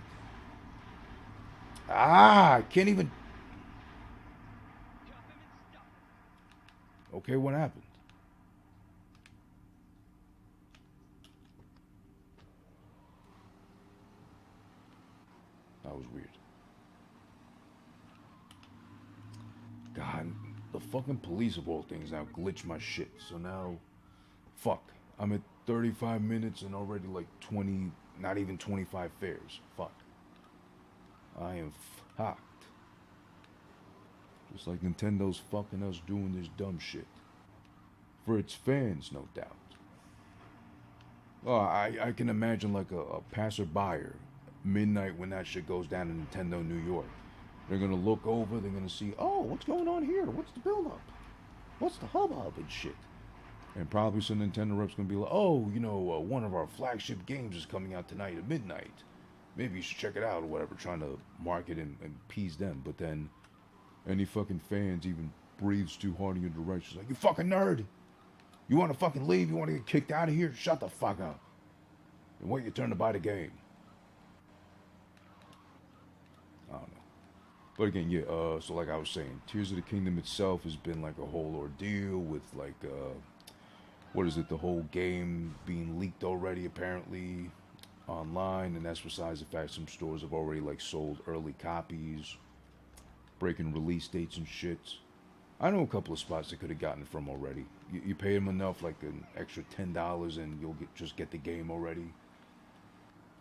I can't even... Okay, what happened? That was weird. God, the fucking police of all things now glitch my shit. So now, fuck. I'm at 35 minutes and already like 20, not even 25 fares. Fuck. I am fucked. Just like Nintendo's fucking us doing this dumb shit. For its fans, no doubt. Oh, I can imagine like a passerby midnight when that shit goes down in Nintendo New York. They're gonna look over, they're gonna see, oh, what's going on here? What's the build up? What's the hubbub and shit? And probably some Nintendo reps gonna be like, oh, one of our flagship games is coming out tonight at midnight. Maybe you should check it out or whatever, trying to market and appease them. But then any fucking fans even breathes too hard in your direction. Like, you fucking nerd. You want to fucking leave? You want to get kicked out of here? Shut the fuck up. And wait your turn to buy the game. I don't know. But again, yeah, so like I was saying, Tears of the Kingdom itself has been like a whole ordeal with like, what is it, the whole game being leaked already apparently online, and that's besides the fact some stores have already like sold early copies, breaking release dates and shit. I know a couple of spots they could have gotten it from already. You pay them enough, like an extra $10, and you'll just get the game already.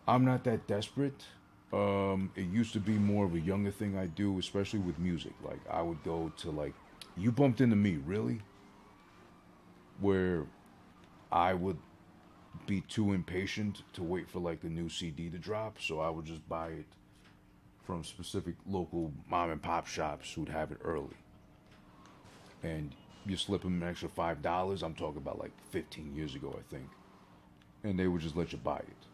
I'm not that desperate. It used to be more of a younger thing I do, especially with music. Like I would go to like, you bumped into me, really? Where I would be too impatient to wait for like a new CD to drop, so I would just buy it from specific local mom and pop shops who'd have it early. And you slip them an extra $5. I'm talking about like 15 years ago, I think, and they would just let you buy it.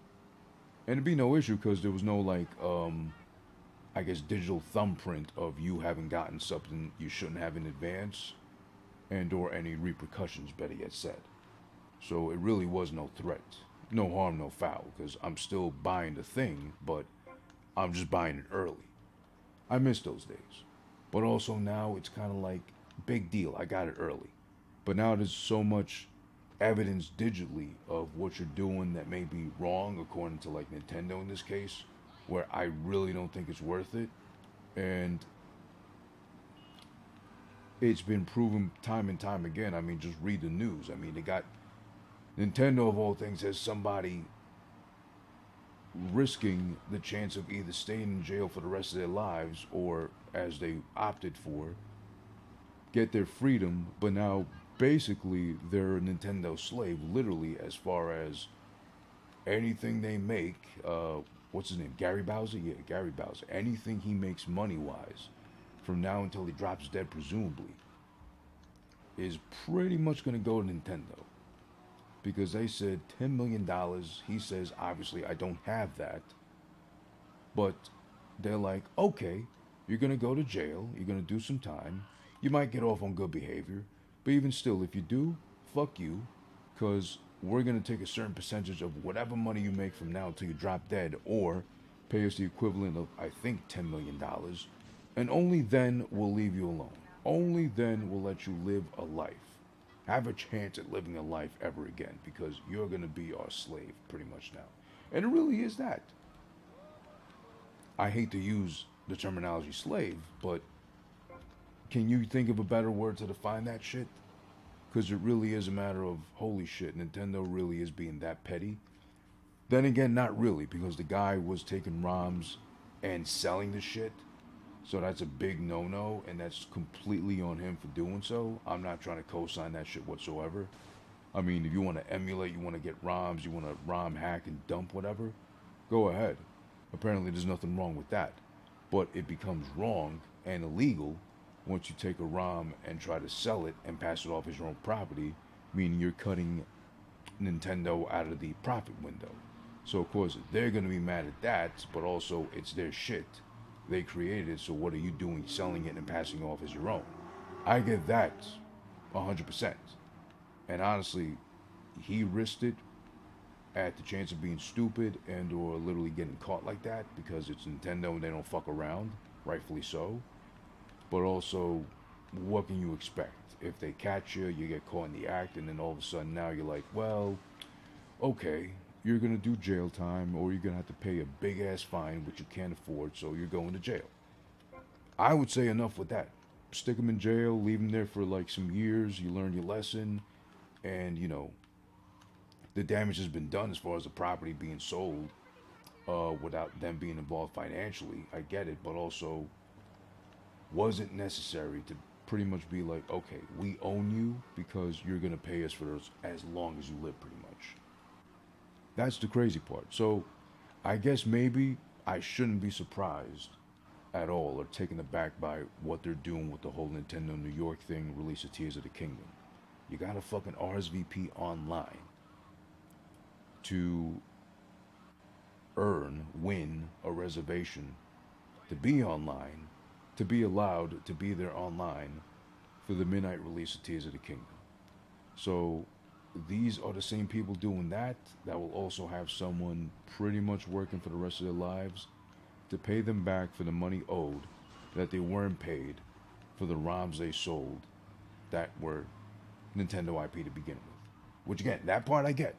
And it'd be no issue because there was no like, I guess, digital thumbprint of you having gotten something you shouldn't have in advance, and or any repercussions, better yet said. So it really was no threat, no harm, no foul, because I'm still buying the thing, but I'm just buying it early. I miss those days. But also now it's kind of like, big deal, I got it early. But now there's so much evidence digitally of what you're doing that may be wrong, according to like Nintendo in this case, where I really don't think it's worth it. And it's been proven time and time again. I mean, just read the news. I mean, they got Nintendo of all things has somebody risking the chance of either staying in jail for the rest of their lives, or as they opted for, get their freedom, but now basically they're a Nintendo slave, literally, as far as anything they make. What's his name? Gary Bowser? Yeah, Gary Bowser. Anything he makes money wise, from now until he drops dead, presumably, is pretty much going to go to Nintendo because they said $10 million. He says, obviously, I don't have that, but they're like, okay, you're going to go to jail, you're going to do some time, you might get off on good behavior, but even still, if you do, fuck you, because we're going to take a certain percentage of whatever money you make from now until you drop dead, or pay us the equivalent of, I think, $10 million, and only then we'll leave you alone. Only then we'll let you live a life. Have a chance at living a life ever again, because you're going to be our slave pretty much now. And it really is that. I hate to use the terminology slave, but can you think of a better word to define that shit? Because it really is a matter of, holy shit, Nintendo really is being that petty. Then again, not really, because the guy was taking ROMs and selling the shit. So that's a big no-no, and that's completely on him for doing so. I'm not trying to co-sign that shit whatsoever. I mean, if you want to emulate, you want to get ROMs, you want to ROM hack and dump whatever, go ahead. Apparently, there's nothing wrong with that. But it becomes wrong and illegal once you take a ROM and try to sell it and pass it off as your own property, meaning you're cutting Nintendo out of the profit window. So, of course, they're going to be mad at that, but also it's their shit. They created it, so what are you doing selling it and passing it off as your own? I get that 100%. And honestly, he risked it at the chance of being stupid and or literally getting caught like that because it's Nintendo and they don't fuck around, rightfully so. But also, what can you expect? If they catch you, you get caught in the act, and then all of a sudden now you're like, well, okay, you're gonna do jail time, or you're gonna have to pay a big ass fine, which you can't afford, so you're going to jail. I would say enough with that. Stick them in jail, leave them there for like some years, you learn your lesson, and the damage has been done as far as the property being sold without them being involved financially. I get it, but also wasn't necessary to pretty much be like, okay, we own you because you're going to pay us for those as long as you live, pretty much. That's the crazy part. So I guess maybe I shouldn't be surprised at all or taken aback by what they're doing with the whole Nintendo New York thing, release of Tears of the Kingdom. You got to fucking RSVP online to win a reservation to be online, to be allowed to be there online for the midnight release of Tears of the Kingdom. So these are the same people doing that will also have someone pretty much working for the rest of their lives to pay them back for the money owed that they weren't paid for the ROMs they sold that were Nintendo IP to begin with. Which again, that part I get.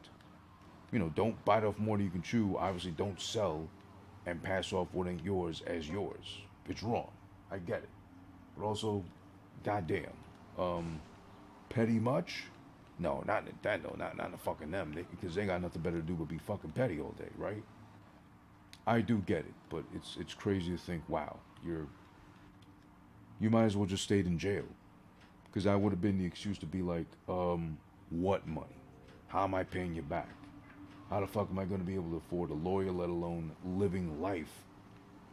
Don't bite off more than you can chew. Obviously, don't sell and pass off what ain't yours as yours. It's wrong. I get it. But also, goddamn, petty much? No, not Nintendo, not the fucking them, because they got nothing better to do but be fucking petty all day, right? I do get it, but it's crazy to think, wow, you might as well just stayed in jail, because that would have been the excuse to be like, what money? How am I paying you back? How the fuck am I going to be able to afford a lawyer, let alone living life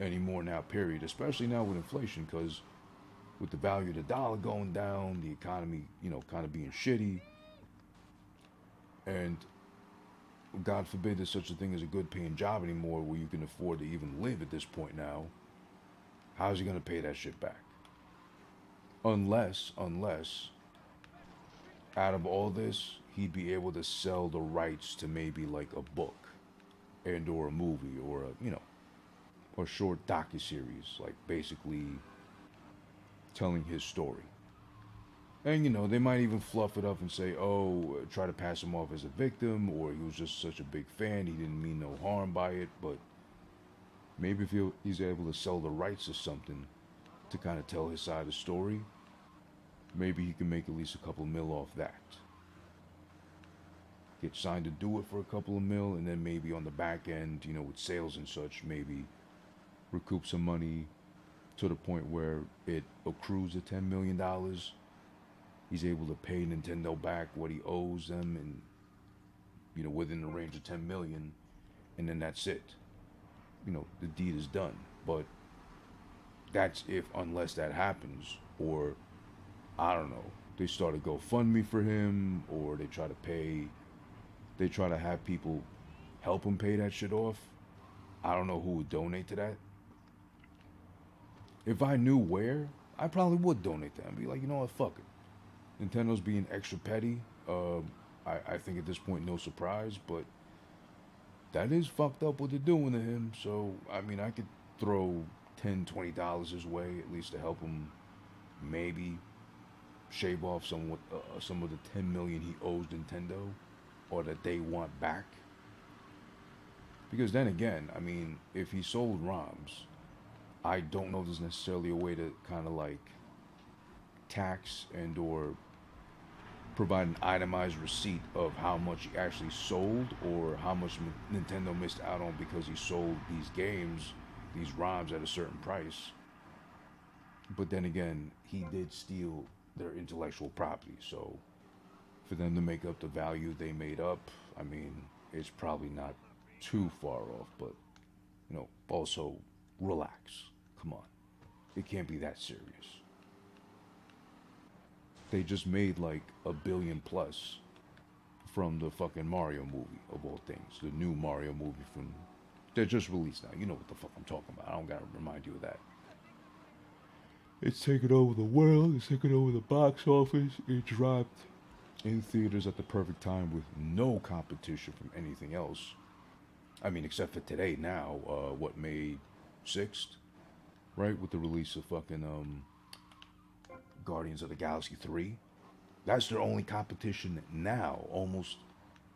anymore now, period? Especially now with inflation, because with the value of the dollar going down, the economy, kind of being shitty, and God forbid there's such a thing as a good paying job anymore where you can afford to even live at this point now, how's he going to pay that shit back? Unless, out of all this, he'd be able to sell the rights to maybe like a book and or a movie or a short docuseries, like basically telling his story. And they might even fluff it up and say, oh, try to pass him off as a victim, or he was just such a big fan, he didn't mean no harm by it. But maybe if he's able to sell the rights to something to kind of tell his side of the story, maybe he can make at least a couple of mil off that. Get signed to do it for a couple of mil, and then maybe on the back end, with sales and such, maybe recoup some money to the point where it accrues to $10 million. He's able to pay Nintendo back what he owes them, and within the range of 10 million, and then that's it. The deed is done. But that's unless that happens, or I don't know, They start a GoFundMe for him, or they try to pay. They try to have people help him pay that shit off. I don't know who would donate to that. If I knew where, I probably would donate to them. Be like, you know what, fuck it. Nintendo's being extra petty. I think at this point, no surprise, but that is fucked up what they're doing to him. So, I mean, I could throw $10, $20 his way, at least to help him maybe shave off some of the 10 million he owes Nintendo, or that they want back. Because then again, I mean, if he sold ROMs, I don't know if there's necessarily a way to kind of like tax and or provide an itemized receipt of how much he actually sold, or how much Nintendo missed out on because he sold these games, these ROMs at a certain price. But then again, he did steal their intellectual property, so for them to make up the value they made up, I mean, it's probably not too far off, but also relax. Come on. It can't be that serious. They just made like a billion plus from the fucking Mario movie, of all things. The new Mario movie from that just released now. You know what the fuck I'm talking about. I don't gotta remind you of that. It's taken over the world. It's taken over the box office. It dropped in theaters at the perfect time with no competition from anything else. I mean, except for today now, May 6th, right? With the release of fucking Guardians of the Galaxy 3. That's their only competition now, almost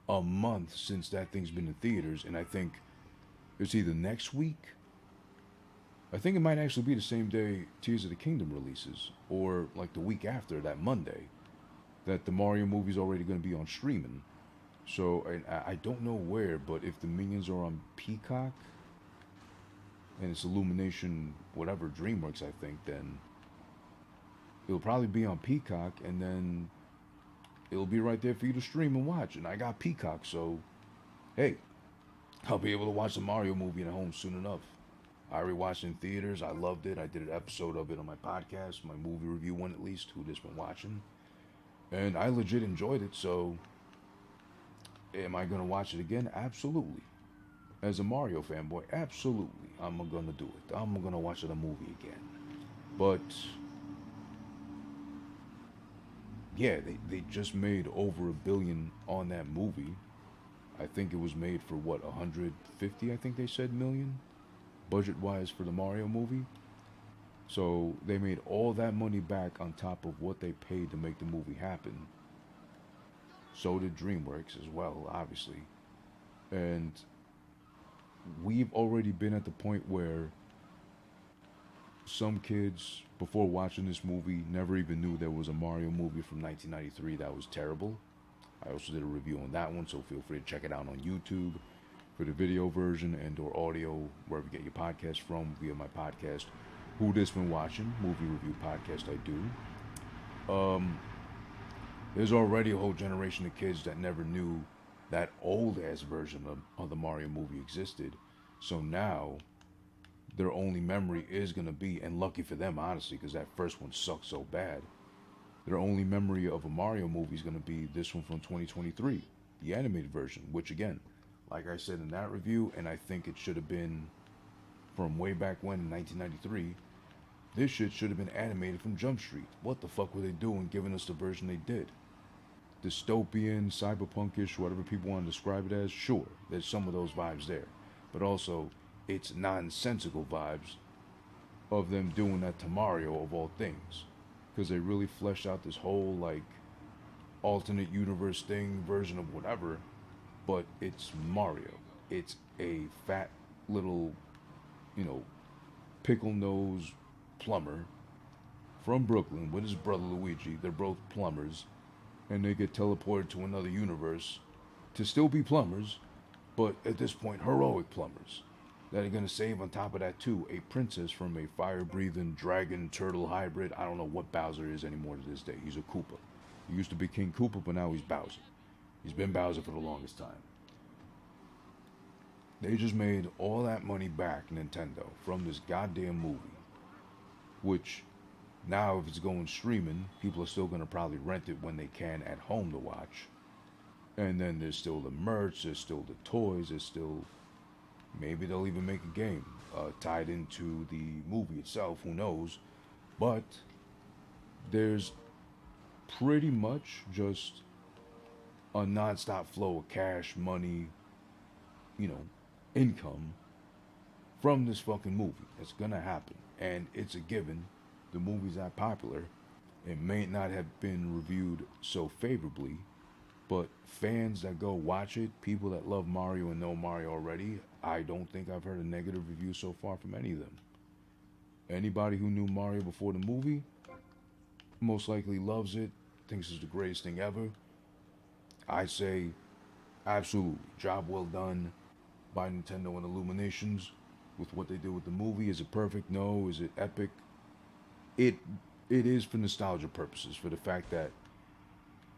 a month since that thing's been in theaters, and I think it's either next week. I think it might actually be the same day Tears of the Kingdom releases, or like the week after, that Monday, that the Mario movie's already going to be on streaming. So I don't know where, but if the Minions are on Peacock, and it's Illumination, whatever, DreamWorks, I think, then it'll probably be on Peacock, and then it'll be right there for you to stream and watch. And I got Peacock, so hey, I'll be able to watch the Mario movie at home soon enough. I already watched it in theaters. I loved it. I did an episode of it on my podcast, my movie review one at least, who just been watching. And I legit enjoyed it, so am I going to watch it again? Absolutely. As a Mario fanboy, absolutely. I'm going to do it. I'm going to watch the movie again. But yeah, they just made over $1 billion on that movie. I think it was made for what, 150, I think they said, million? Budget wise for the Mario movie. So they made all that money back on top of what they paid to make the movie happen. So did DreamWorks as well, obviously. And we've already been at the point where some kids, before watching this movie, never even knew there was a Mario movie from 1993 that was terrible. I also did a review on that one, so feel free to check it out on YouTube for the video version and or audio, wherever you get your podcast from, via my podcast, Who This Been Watching, movie review podcast I do. There's already a whole generation of kids that never knew that old-ass version of the Mario movie existed. So now, their only memory is going to be, and lucky for them, honestly, because that first one sucked so bad, their only memory of a Mario movie is going to be this one from 2023, the animated version, which again, like I said in that review, and I think it should have been from way back when in 1993, this shit should have been animated from Jump Street. What the fuck were they doing giving us the version they did? Dystopian, cyberpunkish, whatever people want to describe it as, sure, there's some of those vibes there. But also, it's nonsensical vibes of them doing that to Mario, of all things. Because they really fleshed out this whole, like, alternate universe thing, version of whatever, but it's Mario. It's a fat little, pickle nose plumber from Brooklyn with his brother Luigi. They're both plumbers, and they get teleported to another universe to still be plumbers, but at this point, heroic plumbers that are going to save, on top of that too, a princess from a fire-breathing dragon turtle hybrid. I don't know what Bowser is anymore to this day. He's a Koopa. He used to be King Koopa, but now he's Bowser. He's been Bowser for the longest time. They just made all that money back, Nintendo, from this goddamn movie, which Now, if it's going streaming, people are still going to probably rent it when they can at home to watch. And then there's still the merch, there's still the toys, there's still, maybe they'll even make a game tied into the movie itself, who knows. But there's pretty much just a nonstop flow of cash, money, you know, income from this fucking movie. It's gonna happen. And it's a given. The movie's that popular. It may not have been reviewed so favorably, but fans that go watch it, people that love Mario and know Mario already, I don't think I've heard a negative review so far from any of them. Anybody who knew Mario before the movie most likely loves it, thinks it's the greatest thing ever. I say, absolutely, job well done by Nintendo and Illuminations with what they did with the movie. Is it perfect? No. Is it epic? It it is for nostalgia purposes, for the fact that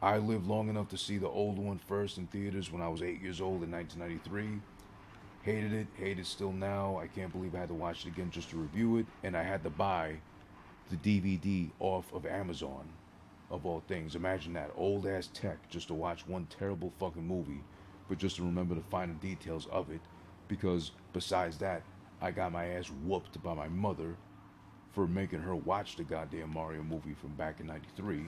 I lived long enough to see the old one first in theaters when I was 8 years old in 1993. Hated it, hate it still now. I can't believe I had to watch it again just to review it, and I had to buy the DVD off of Amazon, of all things. Imagine that old ass tech just to watch one terrible fucking movie, but just to remember the finer details of it. Because besides that, I got my ass whooped by my mother for making her watch the goddamn Mario movie from back in '93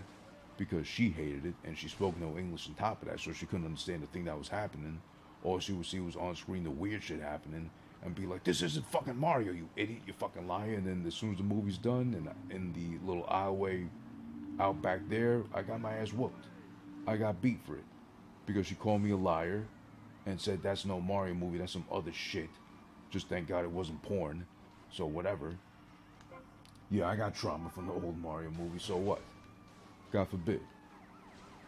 because she hated it and she spoke no English on top of that, so she couldn't understand the thing that was happening. All she would see was on screen the weird shit happening and be like, "This isn't fucking Mario, you idiot, you fucking liar." And then as soon as the movie's done and in the little aisleway out back there, I got my ass whooped. I got beat for it because she called me a liar and said that's no Mario movie, that's some other shit. Just thank God it wasn't porn. So whatever. Yeah, I got trauma from the old Mario movie. So what? God forbid.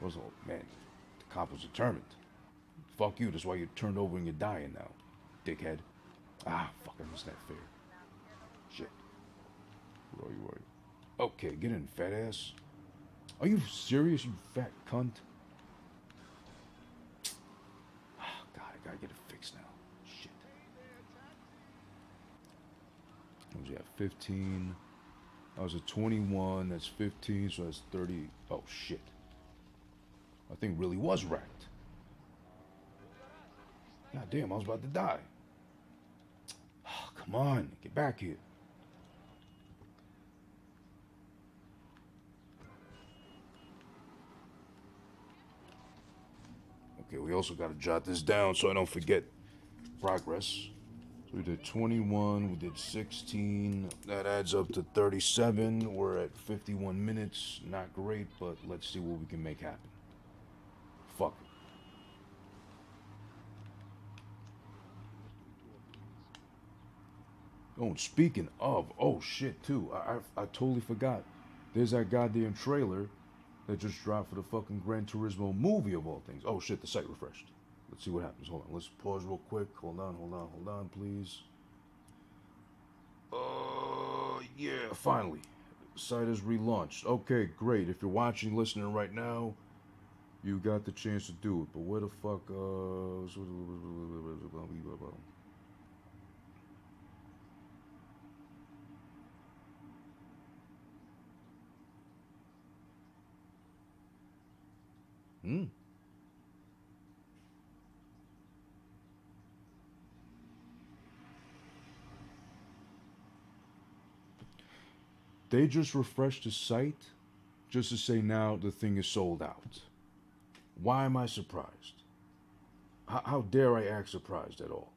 I was all, man, the cop was determined. Fuck you. That's why you're turned over and you're dying now, dickhead. Ah, fuck, I missed that fair. Shit. Roy, Roy. Okay, get in, fat ass. Are you serious, you fat cunt? Oh, God, I gotta get it fixed now. Shit. What was that, 15? I was at 21, that's 15, so that's 30. Oh, shit. I think really was wrecked. God damn, I was about to die. Oh, come on, get back here. Okay, we also got to jot this down so I don't forget progress. So we did 21, we did 16. That adds up to 37. We're at 51 minutes. Not great, but let's see what we can make happen. Fuck it. Oh, and speaking of, oh shit, too. I totally forgot. There's that goddamn trailer that just dropped for the fucking Gran Turismo movie of all things. Oh shit, the site refreshed. Let's see what happens. Hold on. Let's pause real quick. Hold on, hold on, hold on, please. Yeah, finally. The site is relaunched. Okay, great. If you're watching, listening right now, you got the chance to do it. But where the fuck, hmm? They just refreshed the site just to say now the thing is sold out. Why am I surprised? How dare I act surprised at all?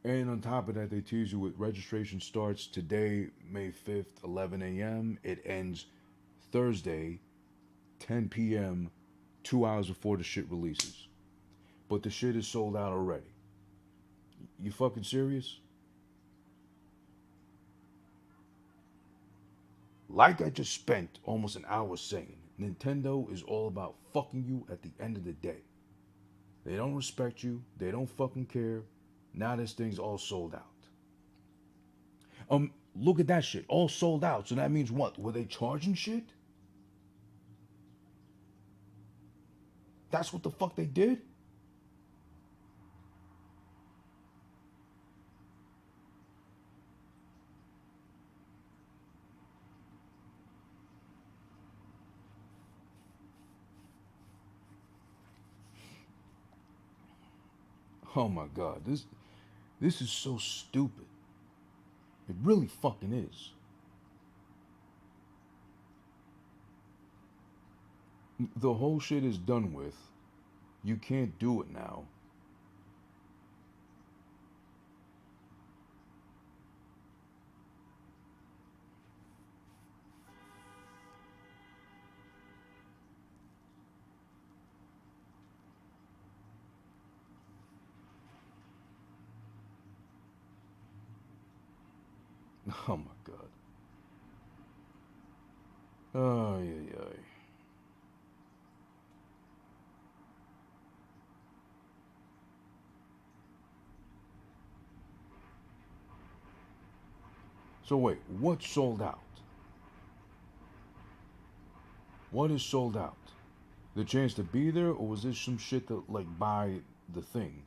And on top of that, they tease you with registration starts today, May 5th, 11 a.m. It ends Thursday, 10 p.m., 2 hours before the shit releases. But the shit is sold out already. You fucking serious? Like I just spent almost an hour saying, Nintendo is all about fucking you at the end of the day. They don't respect you. They don't fucking care. Now this thing's all sold out. Look at that shit. All sold out. So that means what? Were they charging shit? That's what the fuck they did? Oh my god, this is so stupid. It really fucking is. The whole shit is done with. You can't do it now. Oh my god. Ay, ay, ay. So wait, what's sold out? What is sold out? The chance to be there, or was this some shit to like buy the thing?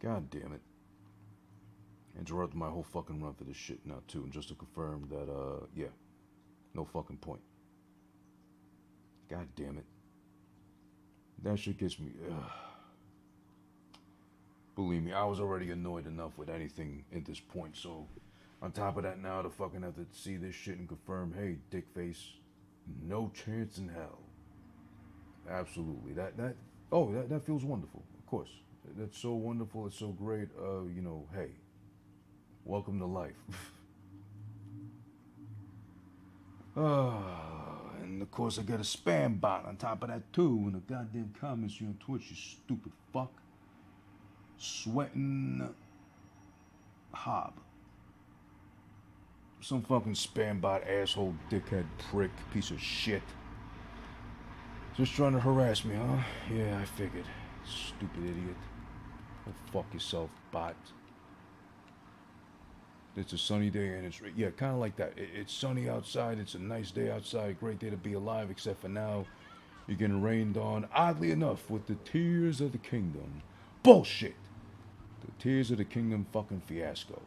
God damn it. Interrupted my whole fucking run for this shit now too, and just to confirm that yeah, no fucking point. God damn it. That shit gets me believe me, I was already annoyed enough with anything at this point, so on top of that now to fucking have to see this shit and confirm, hey, dick face, no chance in hell. Absolutely. That feels wonderful, of course. That's so wonderful, it's so great. Hey, welcome to life. And of course I got a spam bot on top of that too, and the goddamn comments here on Twitch, you stupid fuck. Sweating Hob. Some fucking spam bot asshole dickhead prick piece of shit. Just trying to harass me, huh? Yeah, I figured. Stupid idiot. Go fuck yourself, bot. It's a sunny day and it's yeah, kind of like that. It's sunny outside. It's a nice day outside. Great day to be alive. Except for now, you're getting rained on. Oddly enough, with the tears of the kingdom. Bullshit. The tears of the kingdom fucking fiasco.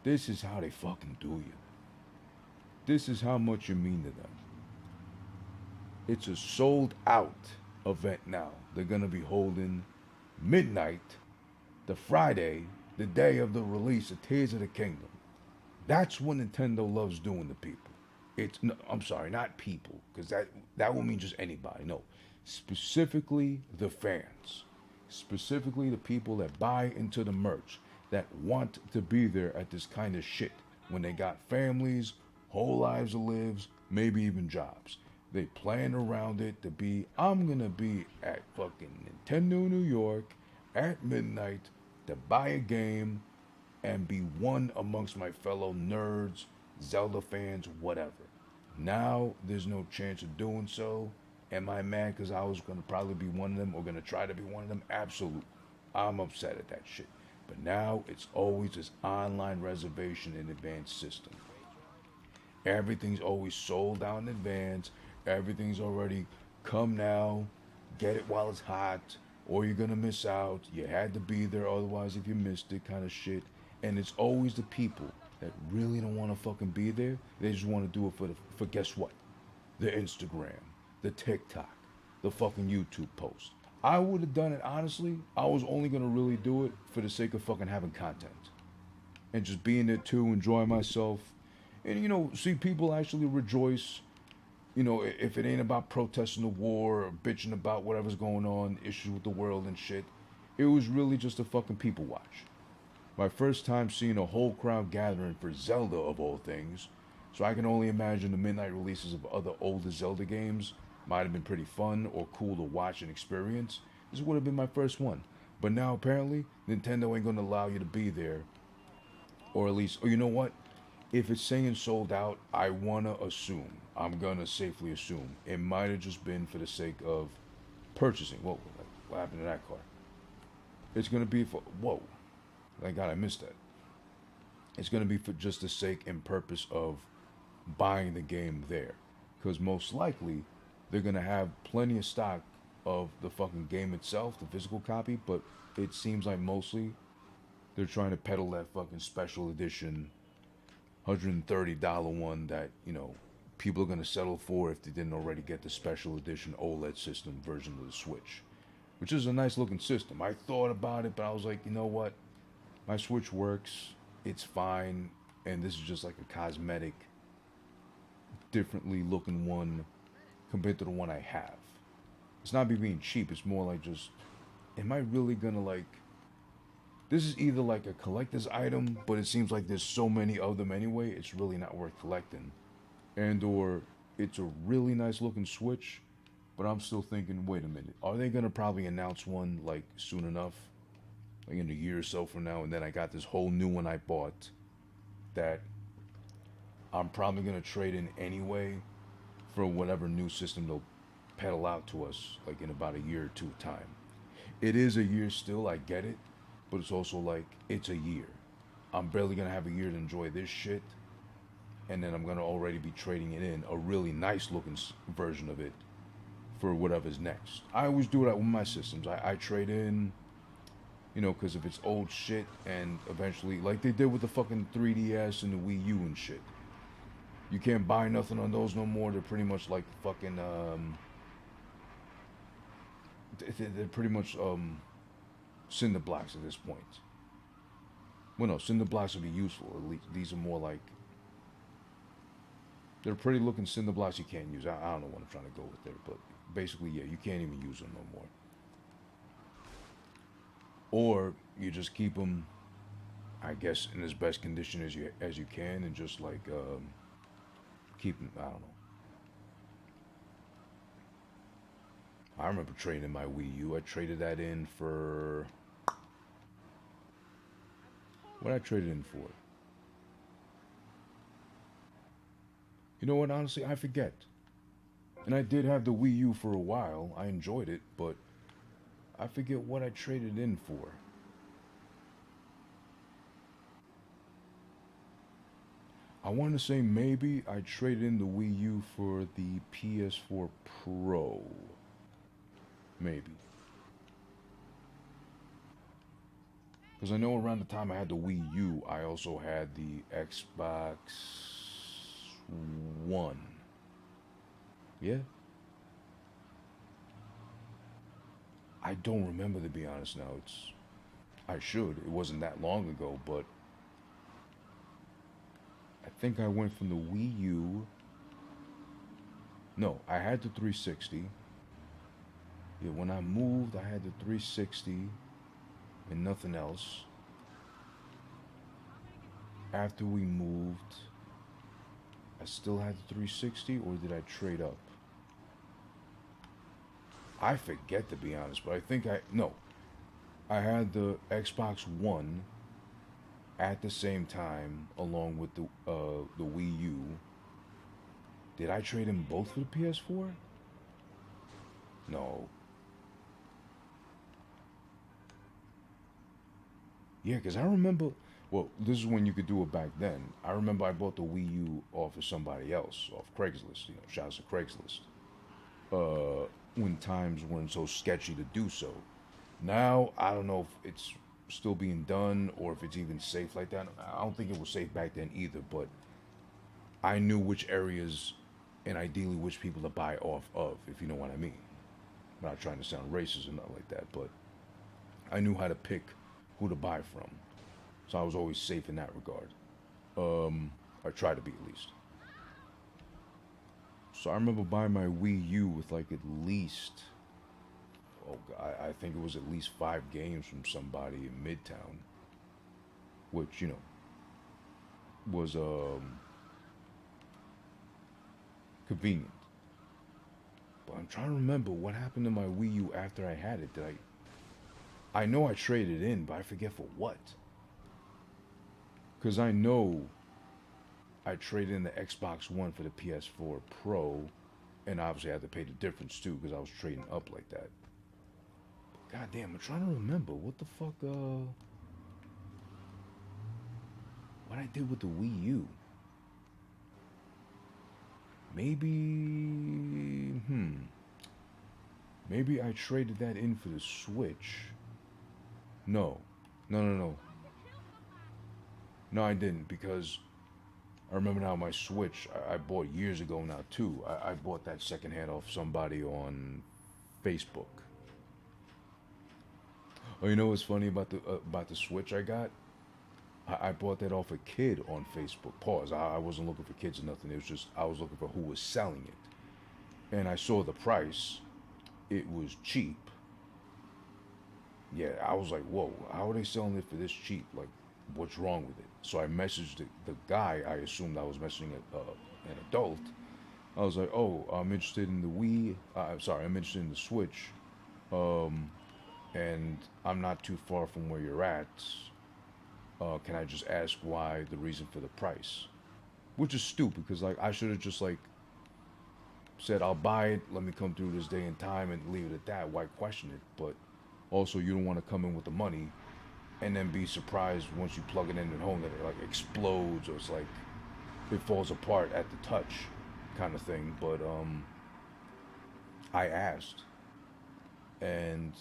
This is how they fucking do you. This is how much you mean to them. It's a sold out event now. They're gonna be holding midnight, the Friday, the day of the release of Tears of the Kingdom. That's what Nintendo loves doing to people. It's no, I'm sorry, not people, because that will mean just anybody. No, specifically the fans, specifically the people that buy into the merch, that want to be there at this kind of shit when they got families, whole lives to live, maybe even jobs. They plan around it to be, I'm gonna be at fucking Nintendo New York at midnight to buy a game and be one amongst my fellow nerds, Zelda fans, whatever. Now there's no chance of doing so. Am I mad because I was gonna probably be one of them or gonna try to be one of them? Absolutely. I'm upset at that shit. But now it's always this online reservation in advance system. Everything's always sold out in advance. Everything's already come now, get it while it's hot, or you're gonna miss out. You had to be there, otherwise if you missed it, kind of shit. And it's always the people that really don't want to fucking be there. They just want to do it for guess what? The Instagram, the TikTok, the fucking YouTube post. I would have done it honestly. I was only gonna really do it for the sake of fucking having content and just being there too, enjoying myself, and see people actually rejoice. If it ain't about protesting the war or bitching about whatever's going on, issues with the world and shit, it was really just a fucking people watch. My first time seeing a whole crowd gathering for Zelda of all things, so I can only imagine the midnight releases of other older Zelda games might have been pretty fun or cool to watch and experience. This would have been my first one. But now apparently, Nintendo ain't gonna allow you to be there. Or at least, or you know what? If it's saying sold out, I wanna assume, I'm gonna safely assume, it might have just been for the sake of purchasing. Whoa, what happened to that car? It's gonna be for, whoa, thank God I missed that. It's gonna be for just the sake and purpose of buying the game there. Because most likely, they're gonna have plenty of stock of the fucking game itself, the physical copy, but it seems like mostly They're trying to peddle that fucking special edition $130 one that, people are going to settle for if they didn't already get the special edition OLED system version of the Switch, which is a nice looking system. I thought about it, but I was like, you know what? My Switch works, it's fine, and this is just like a cosmetic, differently looking one compared to the one I have. It's not me being cheap, it's more like just, am I really gonna like. This is either like a collector's item, but it seems like there's so many of them anyway, it's really not worth collecting. And or it's a really nice looking Switch, but I'm still thinking, wait a minute, are they gonna probably announce one like soon enough? Like in a year or so from now, and then I got this whole new one I bought that I'm probably gonna trade in anyway for whatever new system they'll peddle out to us, like in about a year or two time. It is a year still, I get it, but it's also like it's a year. I'm barely gonna have a year to enjoy this shit, and then I'm gonna already be trading it in a really nice looking version of it for whatever's next. I always do that with my systems. I trade in, because if it's old shit, and eventually, like they did with the fucking 3DS and the Wii U and shit, you can't buy nothing on those no more. They're pretty much like fucking, they're pretty much cinder blocks at this point. Well, no, cinder blocks would be useful. At least these are more like, they're pretty looking cinder blocks you can't use. I don't know what I'm trying to go with there, but basically, yeah, you can't even use them no more. Or you just keep them, I guess, in as best condition as you can, and just like keep them. I don't know. I remember trading in my Wii U. I traded that in for, what I traded in for. You know what? Honestly, I forget. And I did have the Wii U for a while. I enjoyed it, but I forget what I traded in for. I want to say maybe I traded in the Wii U for the PS4 Pro. Maybe. Because I know around the time I had the Wii U, I also had the Xbox One. Yeah? I don't remember, to be honest now. I should. It wasn't that long ago, but I think I went from the Wii U. No, I had the 360. Yeah, when I moved, I had the 360 and nothing else. After we moved, I still had the 360, or did I trade up? I forget, to be honest, but I think no. I had the Xbox One at the same time, along with the Wii U. Did I trade in both for the PS4? No. Yeah, because I remember. Well, this is when you could do it back then. I remember I bought the Wii U off of somebody else, off Craigslist. Shout out to Craigslist. When times weren't so sketchy to do so. Now, I don't know if it's still being done or if it's even safe like that. I don't think it was safe back then either, but I knew which areas and ideally which people to buy off of, if you know what I mean. I'm not trying to sound racist or nothing like that, but I knew how to pick who to buy from. So I was always safe in that regard. I try to be, at least. So I remember buying my Wii U with like at least, I think it was at least 5 games from somebody in Midtown, which, was convenient. But I'm trying to remember what happened to my Wii U after I had it. I know I traded it in, but I forget for what. Because I know I traded in the Xbox One for the PS4 Pro, and obviously I had to pay the difference too because I was trading up like that. But goddamn, I'm trying to remember what the fuck, what I did with the Wii U. Maybe I traded that in for the Switch. No. No, I didn't because I remember now my Switch I bought years ago now too. I bought that secondhand off somebody on Facebook. Oh, you know what's funny about the Switch I got? I bought that off a kid on Facebook. Pause. I wasn't looking for kids or nothing. It was just I was looking for who was selling it, and I saw the price. It was cheap. Yeah, I was like, whoa, how are they selling it for this cheap? Like, what's wrong with it? So I messaged the guy. I assumed I was messaging an adult. I was like, oh, I'm interested in the Wii. I'm sorry, I'm interested in the Switch. Um, and I'm not too far from where you're at. Can I just ask why the reason for the price? Which is stupid because like I should have just like said I'll buy it. Let me come through this day and time and leave it at that. Why question it? But also you don't want to come in with the money and then be surprised once you plug it in at home that it like explodes or it's like it falls apart at the touch kind of thing. But I asked and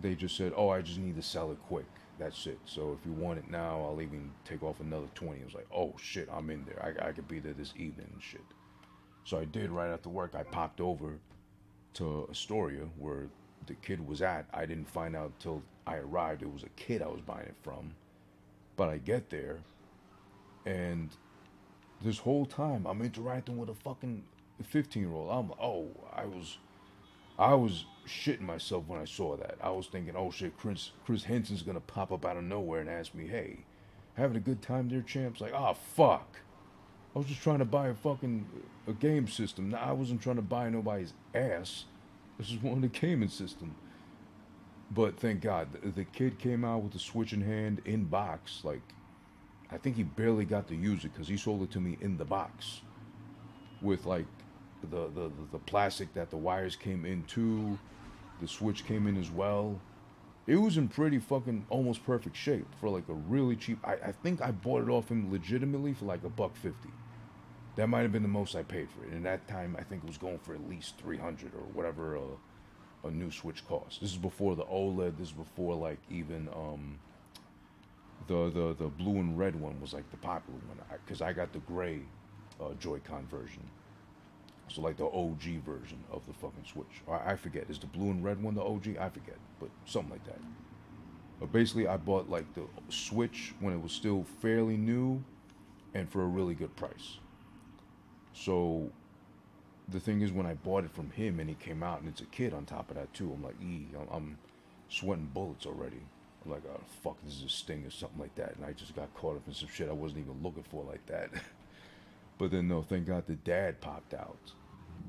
they just said, "Oh, I just need to sell it quick. That's it. So if you want it now, I'll even take off another 20." I was like, "Oh shit, I'm in there. I could be there this evening and shit." So I did right after work. I popped over to Astoria where the kid was at. I didn't find out till I arrived. It was a kid I was buying it from. But I get there and this whole time I'm interacting with a fucking 15-year-old. I'm like, oh, I was shitting myself when I saw that. I was thinking, oh shit, Chris Henson's gonna pop up out of nowhere and ask me, hey, having a good time there, champs? Like, oh fuck. I was just trying to buy a game system. Nah, I wasn't trying to buy nobody's ass. This is one of the gaming system. But thank God, the kid came out with the Switch in hand in box. Like, I think he barely got to use it because he sold it to me in the box with like the plastic that the wires came into. The Switch came in as well. It was in pretty fucking almost perfect shape for like a really cheap. I think I bought it off him legitimately for like a buck 50. That might have been the most I paid for it. And at that time, I think it was going for at least 300 or whatever a new Switch cost. This is before the OLED. This is before like even the blue and red one was like the popular one because I got the gray Joy-Con version. So like the OG version of the fucking Switch. Or I forget. Is the blue and red one the OG? I forget, but something like that. But basically, I bought like the Switch when it was still fairly new, and for a really good price. So the thing is, when I bought it from him and he came out and it's a kid on top of that too, I'm like, I'm sweating bullets already. I'm like, oh fuck, this is a sting or something like that, and I just got caught up in some shit I wasn't even looking for like that. But then no, thank God the dad popped out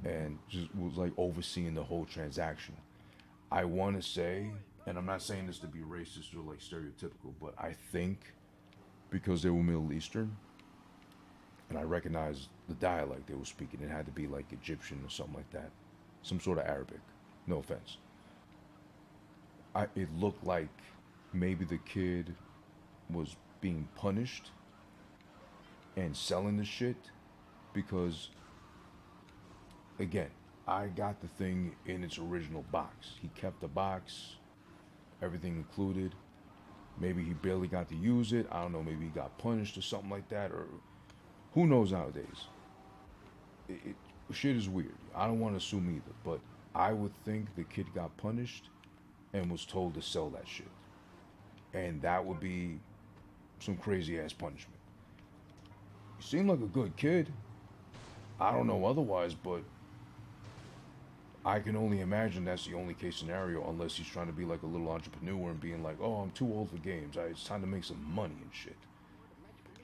and just was like overseeing the whole transaction. I want to say, and I'm not saying this to be racist or like stereotypical, but I think because they were Middle Eastern and I recognized the dialect they were speaking, it had to be like Egyptian or something like that, some sort of Arabic. No offense. It looked like maybe the kid was being punished and selling the shit because again, I got the thing in its original box. He kept the box, everything included. Maybe he barely got to use it. I don't know. Maybe he got punished or something like that, or who knows nowadays. Shit is weird. I don't want to assume either, but I would think the kid got punished and was told to sell that shit, and that would be some crazy ass punishment. He seemed like a good kid. I don't know otherwise, but I can only imagine that's the only case scenario unless he's trying to be like a little entrepreneur and being like, oh, I'm too old for games. It's time to make some money and shit.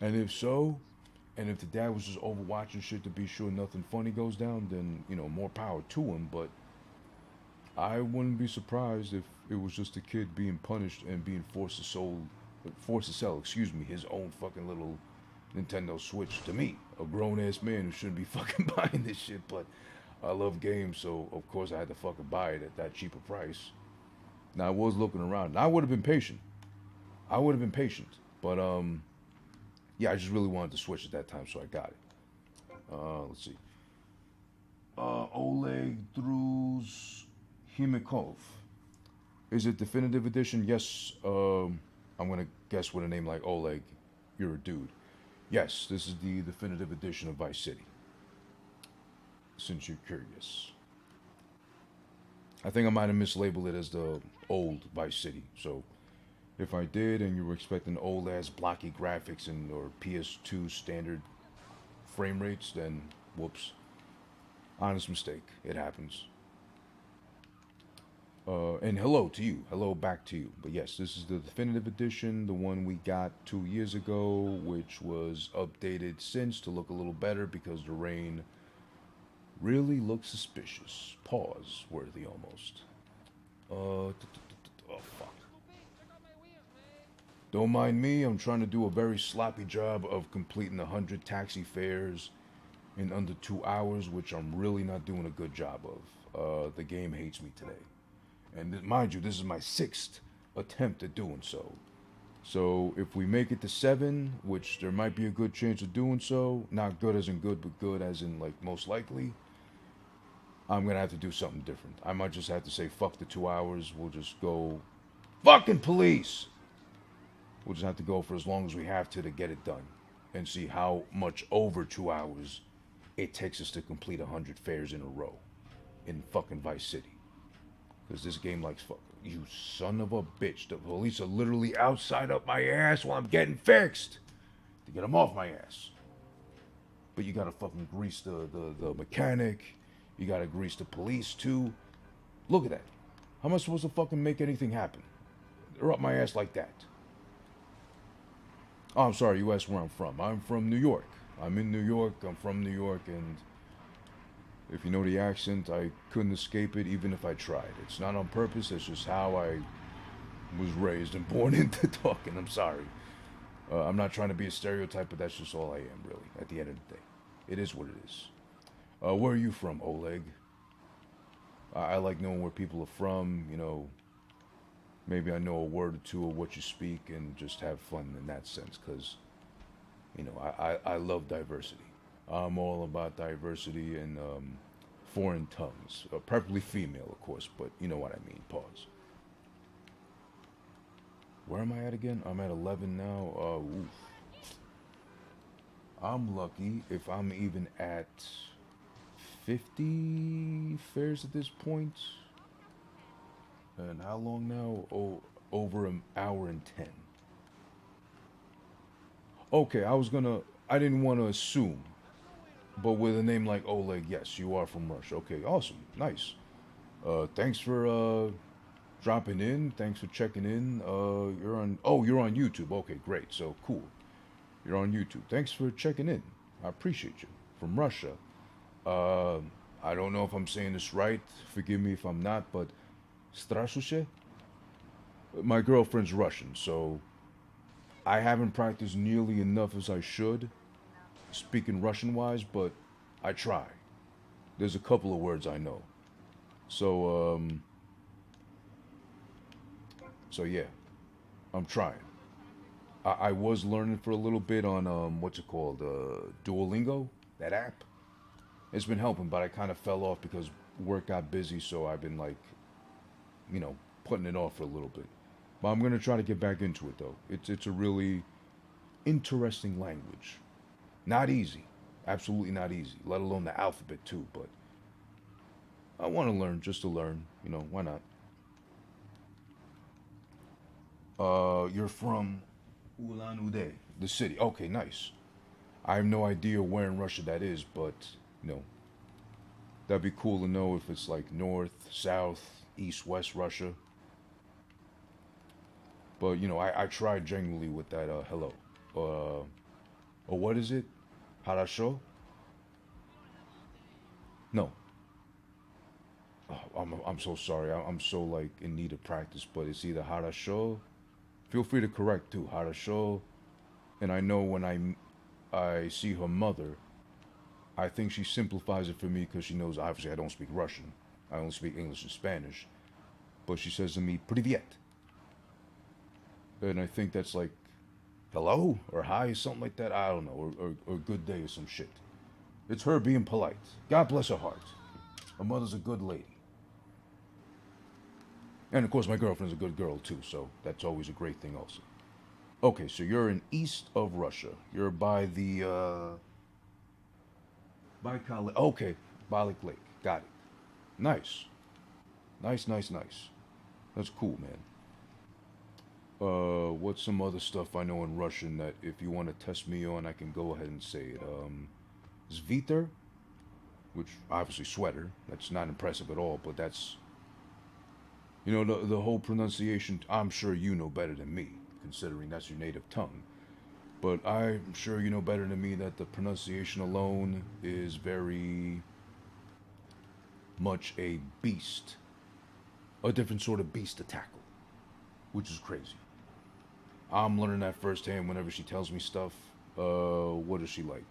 And if so, and if the dad was just overwatching shit to be sure nothing funny goes down, then, more power to him. But I wouldn't be surprised if it was just a kid being punished and being forced to sell, excuse me, his own fucking little Nintendo Switch to me, a grown ass man who shouldn't be fucking buying this shit. But I love games, so of course I had to fucking buy it at that cheaper price. Now I was looking around. And I would have been patient. I would have been patient, but yeah, I just really wanted to Switch at that time, so I got it. Let's see. Oleg Druz Himikov. Is it definitive edition? Yes. I'm gonna guess with a name like Oleg. you're a dude. Yes, this is the definitive edition of Vice City. Since you're curious, I think I might have mislabeled it as the old Vice City. So if I did, and you were expecting old ass blocky graphics and or PS2 standard frame rates, then whoops. Honest mistake. It happens. And hello to you. Hello back to you. But yes, this is the definitive edition, the one we got 2 years ago, which was updated since to look a little better because the rain really looks suspicious. Pause worthy almost. Oh, fuck. Don't mind me, I'm trying to do a very sloppy job of completing 100 taxi fares in under 2 hours, which I'm really not doing a good job of. The game hates me today. And mind you, this is my sixth attempt at doing so. So if we make it to 7, which there might be a good chance of doing so, not good as in good, but good as in like most likely, I'm gonna have to do something different. I might just have to say fuck the 2 hours. We'll just go fucking police. We'll just have to go for as long as we have to get it done, and see how much over 2 hours it takes us to complete 100 fares in a row in fucking Vice City. Because this game likes fuck. You son of a bitch. The police are literally outside up my ass while I'm getting fixed to get them off my ass. But you gotta fucking grease the mechanic. You gotta grease the police too. Look at that. How am I supposed to fucking make anything happen? They're up my ass like that. Oh, I'm sorry, you asked where I'm from. I'm from New York. I'm in New York. I'm from New York, and if you know the accent, I couldn't escape it even if I tried. It's not on purpose. It's just how I was raised and born into talking. I'm sorry. I'm not trying to be a stereotype, but that's just all I am, really, at the end of the day. It is what it is. Where are you from, Oleg? I like knowing where people are from, you know. Maybe I know a word or two of what you speak and just have fun in that sense, because, you know, I love diversity. I'm all about diversity and foreign tongues. Preferably female, of course, but you know what I mean. Pause. Where am I at again? I'm at 11 now. Oof. I'm lucky if I'm even at 50 fares at this point. And how long now? Oh, over an hour and 10. Okay, I didn't want to assume, but with a name like Oleg, yes, you are from Russia. Okay, awesome, nice. Thanks for dropping in. Thanks for checking in. You're on YouTube. Okay, great. So cool. You're on YouTube. Thanks for checking in. I appreciate you. From Russia. Uh, I don't know if I'm saying this right. Forgive me if I'm not, but Strashuche? My girlfriend's Russian, so I haven't practiced nearly enough as I should, speaking Russian wise, but I try. There's a couple of words I know. So, so yeah, I'm trying. I was learning for a little bit on, what's it called? Duolingo, that app. It's been helping, but I kind of fell off because work got busy, so I've been like, you know, putting it off for a little bit. But I'm gonna try to get back into it though. It's a really interesting language. Not easy, absolutely not easy. Let alone the alphabet too. But I want to learn just to learn. You know, why not? You're from Ulan Ude, the city. Okay, nice. I have no idea where in Russia that is, but you know, that'd be cool to know if it's like north, south, east, west Russia. But you know, I tried genuinely with that hello. Or what is it? Harasho? No. Oh, I'm so sorry. I'm so like in need of practice, but it's either harasho. Feel free to correct too. Harasho. And I know when I see her mother, I think she simplifies it for me because she knows obviously I don't speak Russian. I only speak English and Spanish. But she says to me, "Privyet." And I think that's like hello or hi, something like that. I don't know, or good day or some shit. It's her being polite. God bless her heart. My mother's a good lady. And of course, my girlfriend's a good girl too, so that's always a great thing also. Okay, so you're in east of Russia. You're by the Baikal. Okay, Balik Lake. Got it. Nice, nice, nice, nice. That's cool, man. What's some other stuff I know in Russian that if you want to test me on, I can go ahead and say it. Sviter, which obviously sweater. That's not impressive at all, but that's the whole pronunciation. I'm sure you know better than me, considering that's your native tongue. But I'm sure you know better than me that the pronunciation alone is very much a beast, a different sort of beast to tackle, which is crazy. I'm learning that firsthand whenever she tells me stuff. What is she like?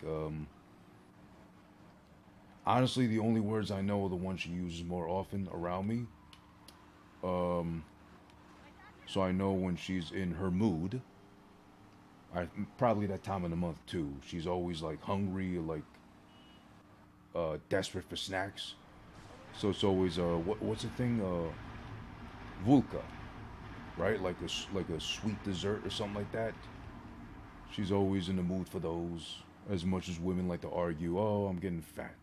Honestly, the only words I know are the ones she uses more often around me. Um, so I know when she's in her mood. I probably that time of the month too. She's always like hungry, or like desperate for snacks. So it's always what's the thing? Vulka, right? Like like a sweet dessert or something like that. She's always in the mood for those. As much as women like to argue, oh, I'm getting fat.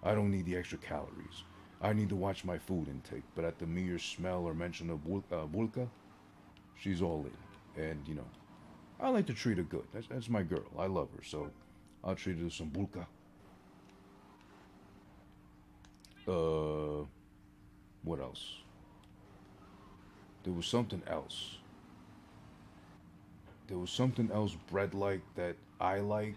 I don't need the extra calories. I need to watch my food intake. But at the mere smell or mention of bulka, she's all in. And, I like to treat her good. That's my girl. I love her. So I'll treat her to some bulka. Uh, what else? There was something else. There was something else bread like that I like,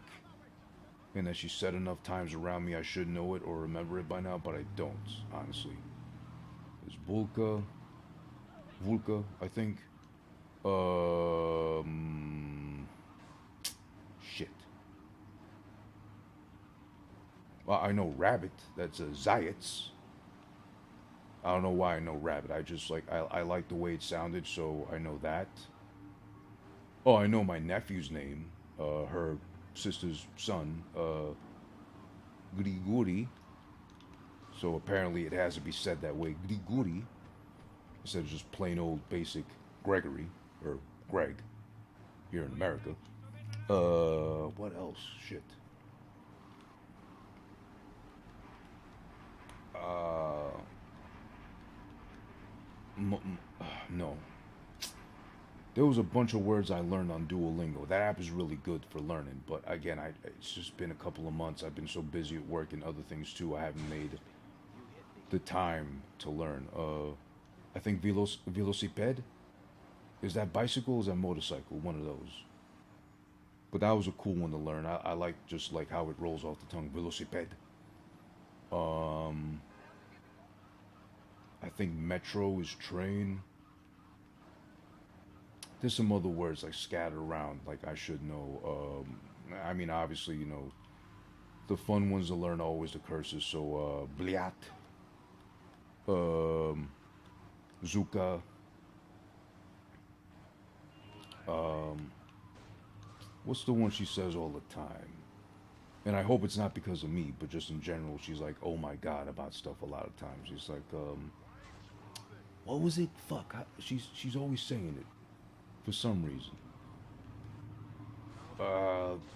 and that she said enough times around me I should know it or remember it by now, but I don't, honestly. It's Bulka, Vulka, I think. Um, shit. Well, I know rabbit. That's a Zayats. I don't know why I know rabbit. I just I like the way it sounded, so I know that. Oh, I know my nephew's name. Her sister's son, Grigori. So apparently it has to be said that way, Grigori, instead of just plain old basic Gregory or Greg here in America. What else? Shit. Uh, no. There was a bunch of words I learned on Duolingo. That app is really good for learning, but again, it's just been a couple of months. I've been so busy at work and other things too. I haven't made the time to learn. I think velocipede, is that bicycle? Or is that motorcycle? One of those. But that was a cool one to learn. I like just like how it rolls off the tongue. Velocipede. Um, I think metro is train. There's some other words like scattered around, like I should know. I mean, obviously, the fun ones to learn are always the curses. So, bliat, um, zuka, um, what's the one she says all the time? And I hope it's not because of me, but just in general, she's like, "Oh my god," about stuff a lot of times. She's like, "What was it? Fuck." She's always saying it for some reason. God,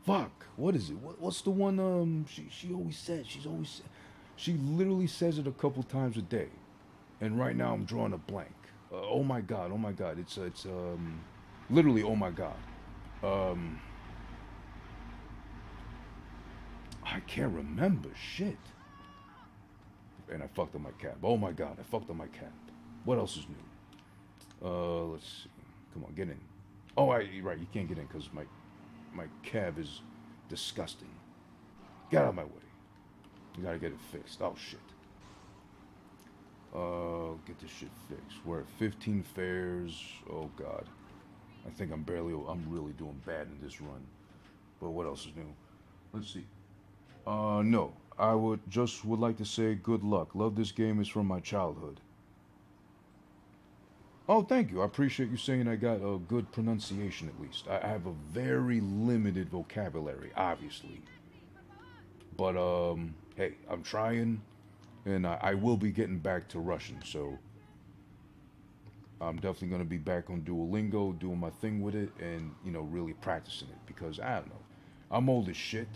fuck. What is it? What's the one? She always says. She literally says it a couple times a day. And right now I'm drawing a blank. Oh my god. Oh my god. It's literally oh my god. Um, I can't remember shit. And I fucked up my cap. Oh my god. I fucked up my cap. What else is new? Let's see. Come on, get in. Oh, right. You can't get in because my cab is disgusting. Get out of my way. You gotta get it fixed. Oh shit. Get this shit fixed. We're at 15 fares. Oh god. I think I'm really doing bad in this run. But what else is new? Let's see. No. I would like to say good luck. Love this game is from my childhood. Oh, thank you. I appreciate you saying I got a good pronunciation at least. I have a very limited vocabulary, obviously. But hey, I'm trying, and I will be getting back to Russian. So I'm definitely gonna be back on Duolingo, doing my thing with it, and really practicing it because I don't know. I'm old as shit.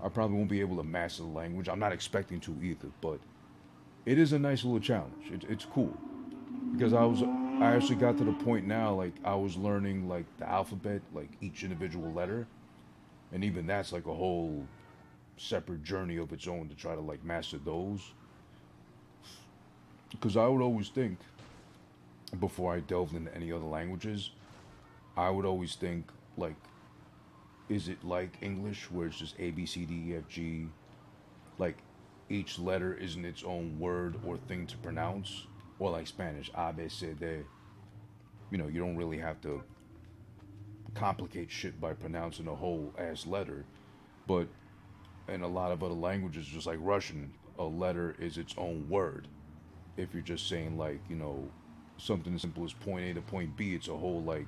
I probably won't be able to master the language. I'm not expecting to either, but it is a nice little challenge. It's cool because I actually got to the point now like I was learning like the alphabet, like each individual letter, and even that's like a whole separate journey of its own to try to like master those. Because I would always think before I delved into any other languages, I would always think like, is it like English where it's just A B C D E F G, like each letter isn't its own word or thing to pronounce, or like Spanish A B C D. You don't really have to complicate shit by pronouncing a whole ass letter, but in a lot of other languages, just like Russian, a letter is its own word. If you're just saying like something as simple as point A to point B, it's a whole like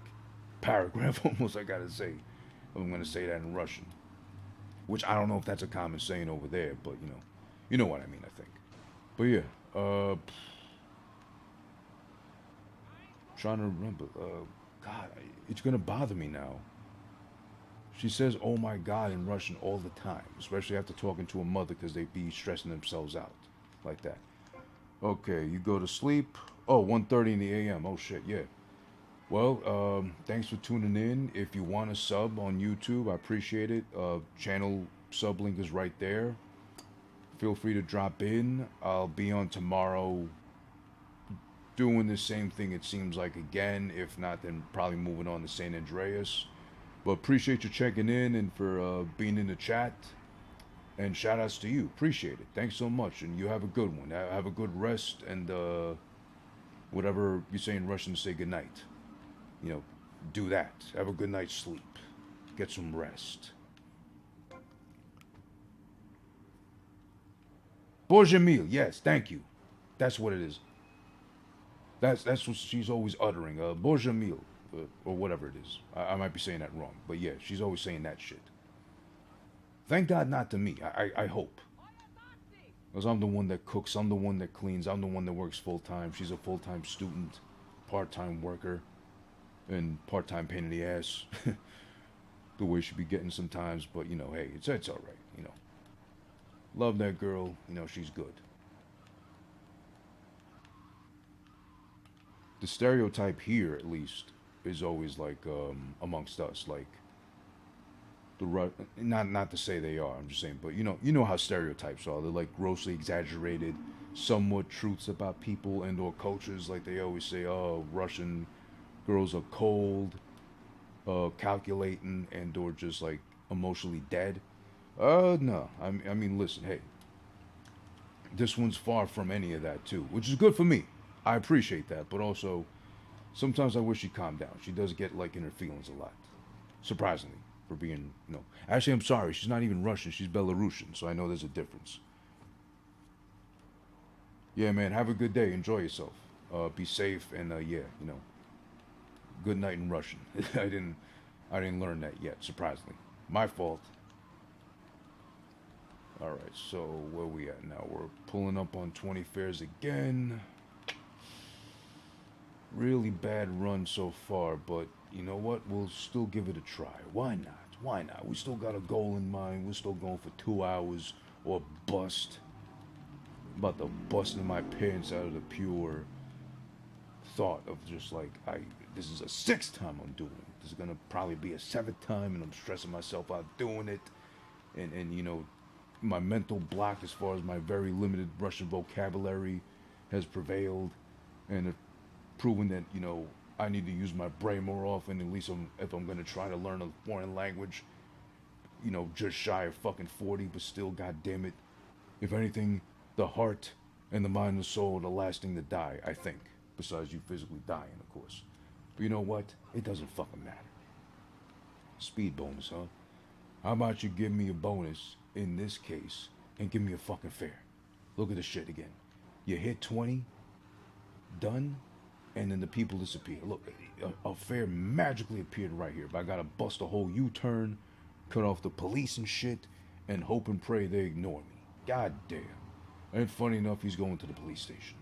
paragraph almost. I gotta say, I'm gonna say that in Russian, which I don't know if that's a common saying over there, but you know what I mean. I think. But yeah, trying to remember. God, it's gonna bother me now. She says "Oh my God" in Russian all the time, especially after talking to a mother because they be stressing themselves out like that. Okay, you go to sleep. Oh, 1:30 in the a.m. Oh shit, yeah. Well, thanks for tuning in. If you want to sub on YouTube, I appreciate it. Channel sub link is right there. Feel free to drop in. I'll be on tomorrow doing the same thing, it seems like, again. If not, then probably moving on to St. Andreas. But appreciate you checking in and for being in the chat. And shout outs to you. Appreciate it. Thanks so much. And you have a good one. Have a good rest and whatever you say in Russian, say good night. You know, do that. Have a good night's sleep. Get some rest. Bozhe mil. Yes, thank you. That's what it is. That's what she's always uttering. Bozhe mil. Or whatever it is. I might be saying that wrong. But yeah, she's always saying that shit. Thank God not to me. I hope. Because I'm the one that cooks, I'm the one that cleans, I'm the one that works full time. She's a full time student, part time worker, and part time pain in the ass. The way she be getting sometimes, but hey, it's all right. Love that girl. She's good. The stereotype here, at least, is always like amongst us, like not to say they are. I'm just saying, but you know how stereotypes are. They're like grossly exaggerated, somewhat truths about people and or cultures. Like they always say, oh, Russian girls are cold, calculating, and or just like emotionally dead. No. I mean, listen, hey, this one's far from any of that too, which is good for me. I appreciate that, but also sometimes I wish she'd calm down. She does get like in her feelings a lot, surprisingly, for being. Actually, I'm sorry. She's not even Russian. She's Belarusian, so I know there's a difference. Yeah, man. Have a good day. Enjoy yourself. Be safe, and yeah, good night in Russian. I didn't learn that yet. Surprisingly, my fault. All right, so where we at now? We're pulling up on 20 fares again. Really bad run so far, but you know what? We'll still give it a try. Why not? Why not? We still got a goal in mind. We're still going for 2 hours or bust. I'm about to busting my pants out of the pure thought of just like this is a sixth time I'm doing it. This is gonna probably be a seventh time, and I'm stressing myself out doing it. And my mental block as far as my very limited Russian vocabulary has prevailed, and proven that I need to use my brain more often. At least if I'm gonna try to learn a foreign language, just shy of fucking 40, but still, god damn it. If anything, the heart and the mind and the soul are the last thing to die, I think. Besides you physically dying, of course. But you know what? It doesn't fucking matter. Speed bonus, huh? How about you give me a bonus in this case and give me a fucking fare? Look at the shit again. You hit 20, done, and then the people disappear. Look, a fare magically appeared right here. But I gotta bust a whole U-turn, cut off the police and shit, and hope and pray they ignore me. God damn. And funny enough, he's going to the police station.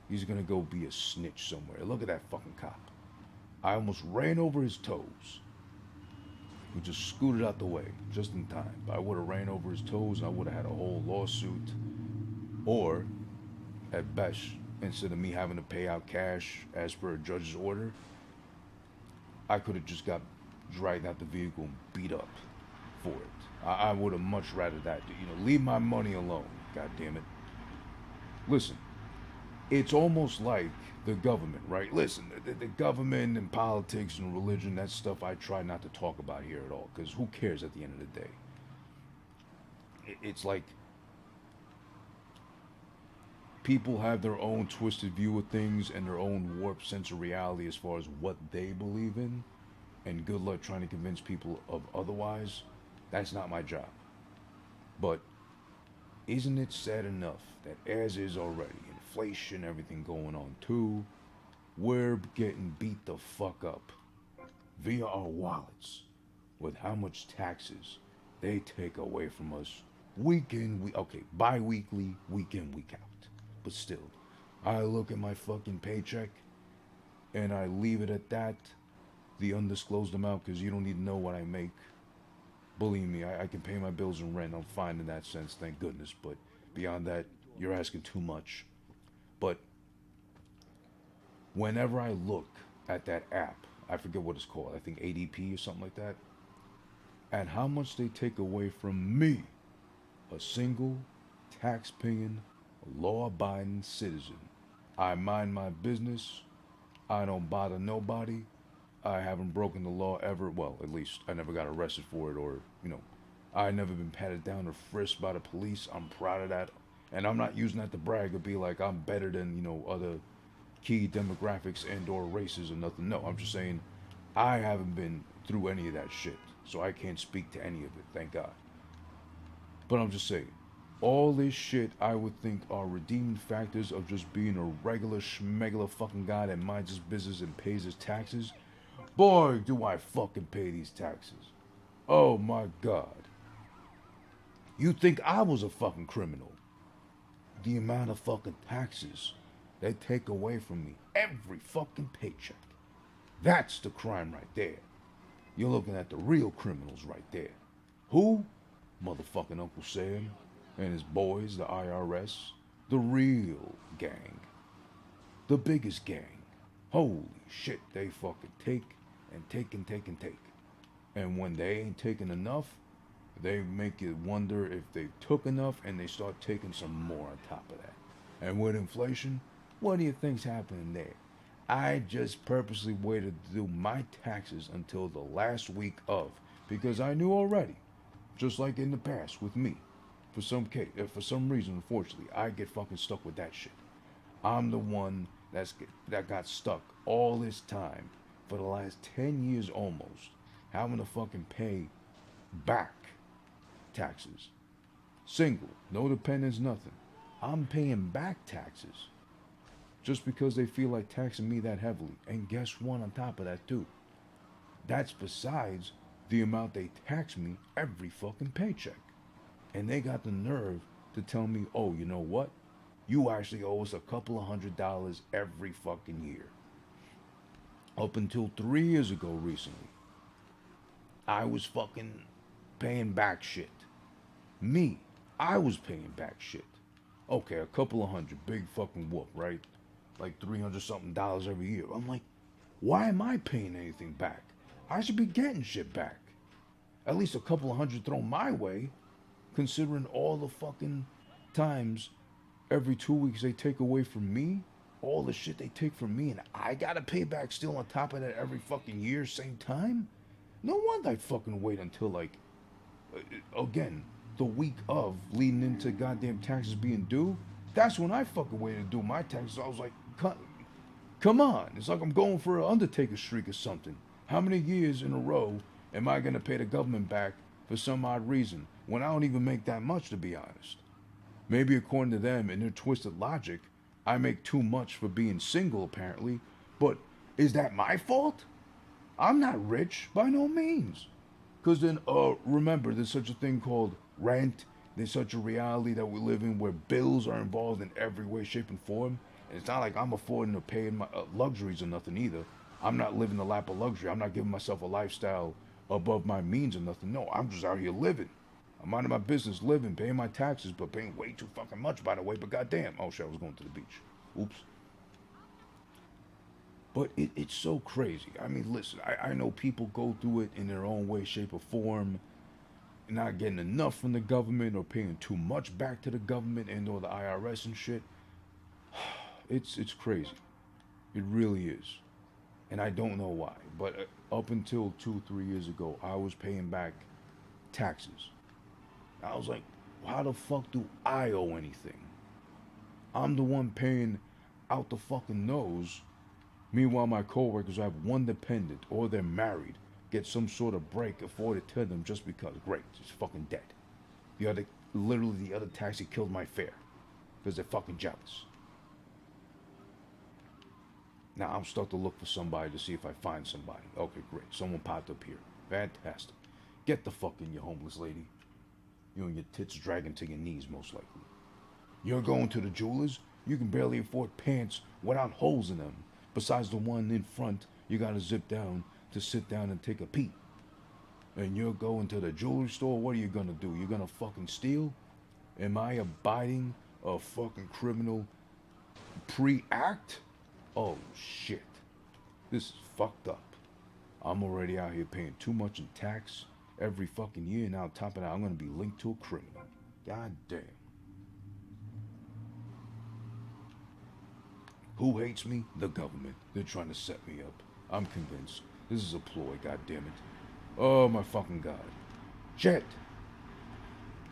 He's gonna go be a snitch somewhere. Look at that fucking cop. I almost ran over his toes. We just scooted out the way just in time. I would have ran over his toes and I would have had a whole lawsuit. Or, at best, instead of me having to pay out cash as per a judge's order, I could have just got dragged out the vehicle and beat up for it. I would have much rather that. Leave my money alone. God damn it. Listen, it's almost like the government, right? Listen, the government and politics and religion, that stuff I try not to talk about here at all, because who cares at the end of the day? It's like people have their own twisted view of things and their own warped sense of reality as far as what they believe in, and good luck trying to convince people of otherwise. That's not my job. But isn't it sad enough that as is already, inflation, everything going on too, we're getting beat the fuck up via our wallets with how much taxes they take away from us week in, bi-weekly, week in, week out. But still, I look at my fucking paycheck and I leave it at that, the undisclosed amount, because you don't need to know what I make. Believe me, I can pay my bills and rent. I'm fine in that sense, thank goodness. But beyond that, you're asking too much. But whenever I look at that app, I forget what it's called, I think ADP or something like that, and how much they take away from me, a single, tax-paying, law-abiding citizen. I mind my business. I don't bother nobody. I haven't broken the law ever. Well, at least I never got arrested for it, or, I never been patted down or frisked by the police. I'm proud of that. And I'm not using that to brag or be like I'm better than, other key demographics and or races or nothing. No, I'm just saying I haven't been through any of that shit. So I can't speak to any of it, thank God. But I'm just saying, all this shit I would think are redeeming factors of just being a regular schmegular fucking guy that minds his business and pays his taxes. Boy, do I fucking pay these taxes. Oh my God. You'd think I was a fucking criminal. The amount of fucking taxes they take away from me every fucking paycheck. That's the crime right there. You're looking at the real criminals right there. Who? Motherfucking Uncle Sam and his boys, the IRS. The real gang. The biggest gang. Holy shit, they fucking take and take and take and take. And when they ain't taking enough, they make you wonder if they took enough, and they start taking some more on top of that. And with inflation, what do you think's happening there? I just purposely waited to do my taxes until the last week of, because I knew already, just like in the past with me, for some reason, unfortunately, I get fucking stuck with that shit. I'm the one that got stuck all this time for the last 10 years almost, having to fucking pay back taxes. Single, no dependents, nothing. I'm paying back taxes just because they feel like taxing me that heavily. And guess what on top of that too? That's besides the amount they tax me every fucking paycheck. And they got the nerve to tell me, oh, you know what? You actually owe us a couple of $100 every fucking year. Up until 3 years ago recently, I was fucking paying back shit. Me, I was paying back shit. Okay, a couple of hundred, big fucking whoop, right? Like 300 something dollars every year. I'm like, why am I paying anything back? I should be getting shit back. At least a couple of hundred thrown my way, considering all the fucking times every 2 weeks they take away from me, all the shit they take from me, and I gotta pay back still on top of that every fucking year, same time? No wonder I fucking wait until, like, again, the week of, leading into goddamn taxes being due. That's when I fucking waited to do my taxes. I was like, come on. It's like I'm going for an Undertaker streak or something. How many years in a row am I gonna pay the government back for some odd reason when I don't even make that much, to be honest? Maybe according to them and their twisted logic, I make too much for being single, apparently. But is that my fault? I'm not rich, by no means. Because then, remember, there's such a thing called rent. There's such a reality that we live in where bills are involved in every way, shape, and form. And it's not like I'm affording or paying my luxuries or nothing either. I'm not living the lap of luxury. I'm not giving myself a lifestyle above my means or nothing. No, I'm just out here living. I'm minding my business, living, paying my taxes, but paying way too fucking much, by the way. But goddamn, oh shit, I was going to the beach. Oops. But it's so crazy. I mean, listen, I know people go through it in their own way, shape, or form, not getting enough from the government or paying too much back to the government and or the IRS and shit. It's crazy. It really is. And I don't know why. But up until 2, 3 years ago, I was paying back taxes. I was like, how the fuck do I owe anything? I'm the one paying out the fucking nose. Meanwhile, my coworkers have one dependent or they're married, get some sort of break afforded to them just because. Great, it's fucking dead. Literally the other taxi killed my fare because they're fucking jealous. Now I'm stuck to look for somebody to see if I find somebody. Okay, great. Someone popped up here. Fantastic. Get the fuck in, you homeless lady. You and your tits dragging to your knees, most likely. You're going to the jewelers? You can barely afford pants without holes in them. Besides the one in front, you gotta zip down to sit down and take a peek. And you're going to the jewelry store? What are you gonna do? You're gonna fucking steal? Am I abiding a fucking criminal pre-act? Oh shit. This is fucked up. I'm already out here paying too much in tax every fucking year. Now on top of that, I'm gonna be linked to a criminal. God damn. Who hates me? The government. They're trying to set me up. I'm convinced. This is a ploy, god damn it. Oh my fucking god. Jet!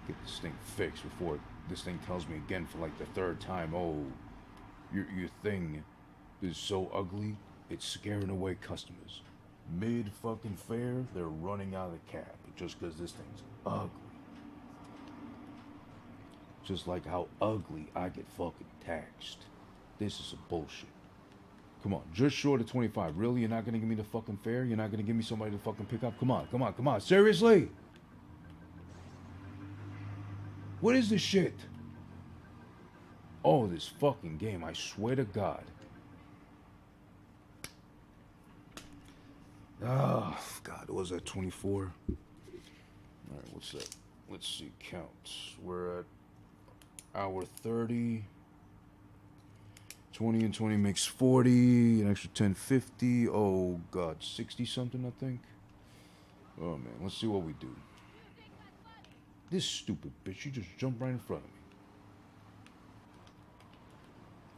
Get this thing fixed before this thing tells me again for like the third time, oh, your thing is so ugly, it's scaring away customers. Mid fucking fare, they're running out of the cab just because this thing's ugly. Just like how ugly I get fucking taxed. This is a bullshit. Come on, just short of 25. Really? You're not gonna give me the fucking fare? You're not gonna give me somebody to fucking pick up? Come on, come on, come on. Seriously? What is this shit? Oh, this fucking game, I swear to God. Oh, God, what was that, 24? Alright, what's that? Let's see, counts. We're at hour 30. 20 and 20 makes 40. An extra 10, 50. Oh, God, 60 something, I think. Oh, man, let's see what we do. This stupid bitch, she just jumped right in front of me.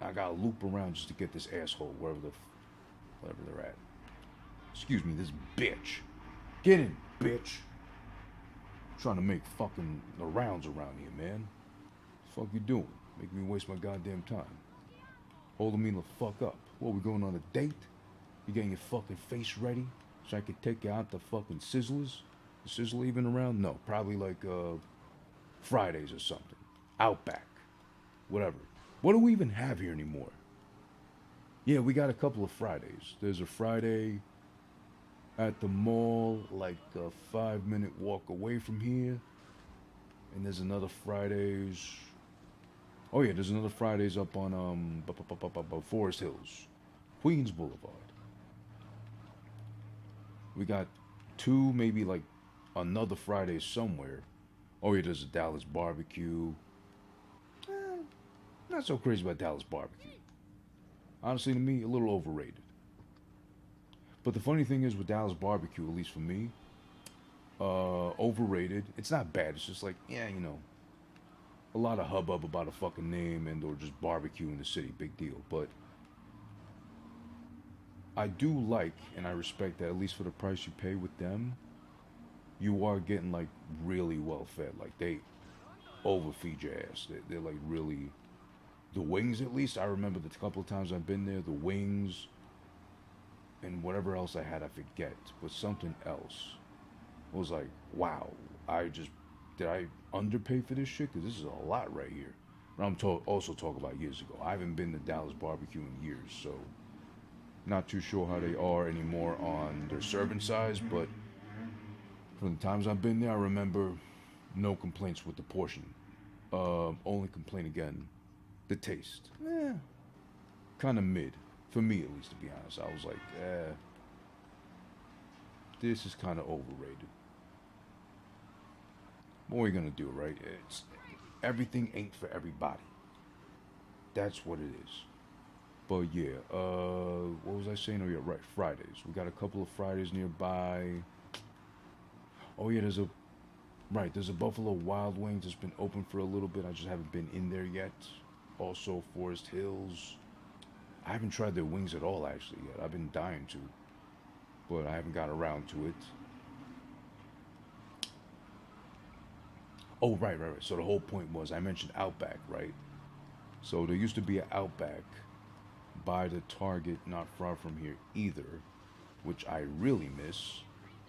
I gotta loop around just to get this asshole wherever they're at. Excuse me, this bitch. Get in, bitch. I'm trying to make fucking the rounds around here, man. What the fuck you doing? Making me waste my goddamn time. Holding me the fuck up. What, we going on a date? You getting your fucking face ready so I can take you out to fucking Sizzlers? Is Sizzler even around? No, probably like Fridays or something. Outback. Whatever. What do we even have here anymore? Yeah, we got a couple of Fridays. There's a Friday at the mall, like a 5-minute walk away from here. And there's another Fridays. Oh yeah, there's another Fridays up on Forest Hills, Queens Boulevard. We got 2, maybe like another Friday somewhere. Oh yeah, there's a Dallas barbecue. Not so crazy about Dallas barbecue. Honestly, to me, a little overrated. But the funny thing is with Dallas barbecue, at least for me, overrated. It's not bad. It's just like, yeah, you know, a lot of hubbub about a fucking name and or just barbecue in the city. Big deal. But I do like and I respect that at least for the price you pay with them, you are getting like really well fed. Like they overfeed your ass. They're like really, the wings at least, I remember the couple of times I've been there, the wings and whatever else I had, I forget, but something else was like, wow, did I underpay for this shit? Because this is a lot right here. And I'm also talking about years ago. I haven't been to Dallas barbecue in years, so not too sure how they are anymore on their serving size, but from the times I've been there, I remember no complaints with the portion. Only complaint again, the taste. kind of mid for me at least. To be honest, I was like, this is kind of overrated. What are you gonna do, right? It's everything ain't for everybody. That's what it is. But yeah, what was I saying? Oh yeah, right, Fridays. We got a couple of Fridays nearby. Oh yeah, there's a Buffalo Wild Wings that's been open for a little bit. I just haven't been in there yet. Also, Forest Hills. I haven't tried their wings at all actually yet. I've been dying to, but I haven't got around to it. Oh right. So the whole point was I mentioned Outback, right? So there used to be an Outback by the Target not far from here either, which I really miss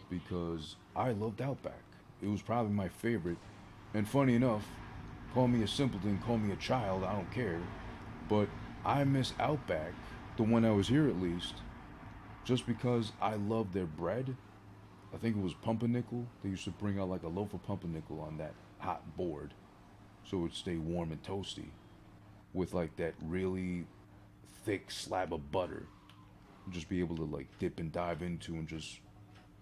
because I loved Outback. It was probably my favorite. And funny enough, call me a simpleton, call me a child, I don't care. But I miss Outback, the one that was here at least, just because I love their bread. I think it was pumpernickel. They used to bring out like a loaf of pumpernickel on that hot board so it would stay warm and toasty with like that really thick slab of butter. Just be able to like dip and dive into and just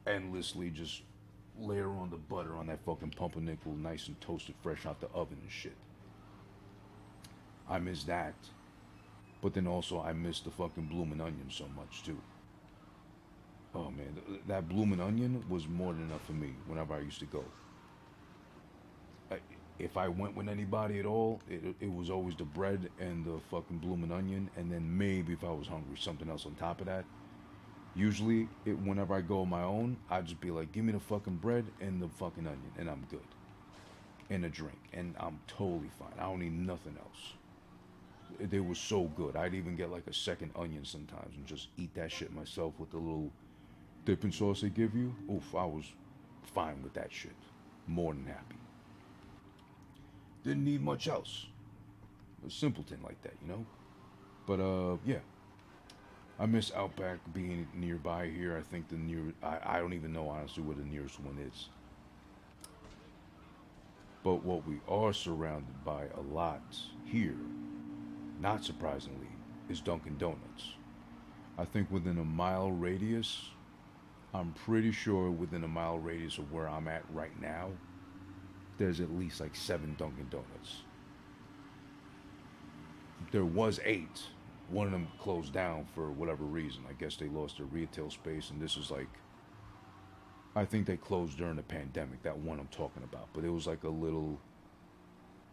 endlessly just layer on the butter on that fucking pumpernickel, nice and toasted, fresh out the oven and shit. I miss that, but then also I miss the fucking bloomin' onion so much too. Oh man, that bloomin' onion was more than enough for me whenever I used to go. I, if I went with anybody at all, it was always the bread and the fucking bloomin' onion, and then maybe if I was hungry, something else on top of that. Usually, whenever I go on my own, I just be like, give me the fucking bread and the fucking onion, and I'm good. And a drink, and I'm totally fine. I don't need nothing else. They were so good. I'd even get like a second onion sometimes and just eat that shit myself with the little dipping sauce they give you. Oof, I was fine with that shit. More than happy. Didn't need much else. A simpleton like that, you know? But yeah. I miss Outback being nearby here. I think I don't even know honestly where the nearest one is. But what we are surrounded by a lot here, not surprisingly, is Dunkin' Donuts. I think within a mile radius, I'm pretty sure within a mile radius of where I'm at right now, there's at least like seven Dunkin' Donuts. There was eight. One of them closed down for whatever reason. I guess they lost their retail space, and this is like, I think they closed during the pandemic. That one I'm talking about, but it was like a little,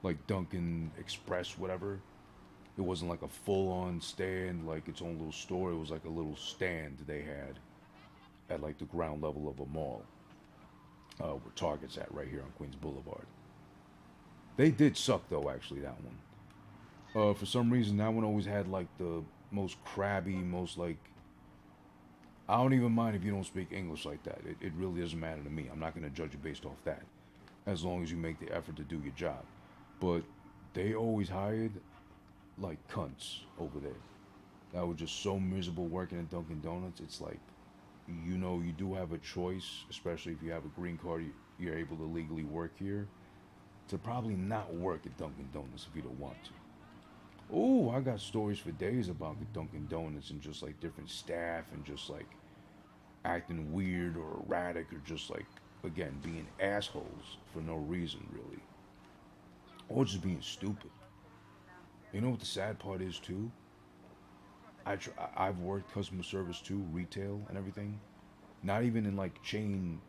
like Dunkin' Express, whatever. It wasn't like a full-on stand, like its own little store. It was like a little stand they had at like the ground level of a mall, where Target's at right here on Queens Boulevard. They did suck though, actually, that one. For some reason, that one always had like the most crabby, most like. I don't even mind if you don't speak English like that. It really doesn't matter to me. I'm not going to judge you based off that, as long as you make the effort to do your job. But they always hired like cunts over there that were just so miserable working at Dunkin' Donuts. It's like, you do have a choice, especially if you have a green card, you're able to legally work here, to probably not work at Dunkin' Donuts if you don't want to. Oh, I got stories for days about the Dunkin' Donuts and just like different staff and just like acting weird or erratic or just like, again, being assholes for no reason really, or just being stupid. You know what the sad part is too? I've worked customer service too, retail and everything. Not even in like chain,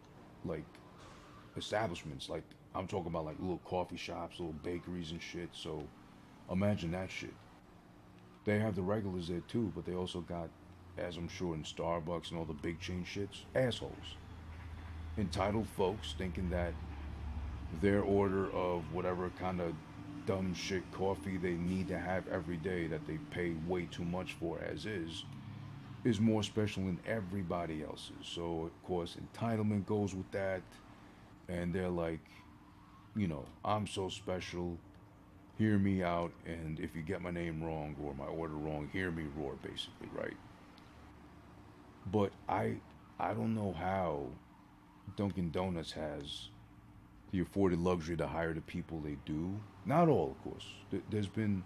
like establishments. Like I'm talking about like little coffee shops, little bakeries and shit. So imagine that shit. They have the regulars there too, but they also got, as I'm sure in Starbucks and all the big chain shits, assholes. Entitled folks thinking that their order of whatever kind of dumb shit coffee they need to have every day that they pay way too much for as is more special than everybody else's. So of course entitlement goes with that, and they're like, I'm so special. Hear me out, and if you get my name wrong or my order wrong, hear me roar, basically, right? But I don't know how Dunkin' Donuts has the afforded luxury to hire the people they do. Not all, of course. There's been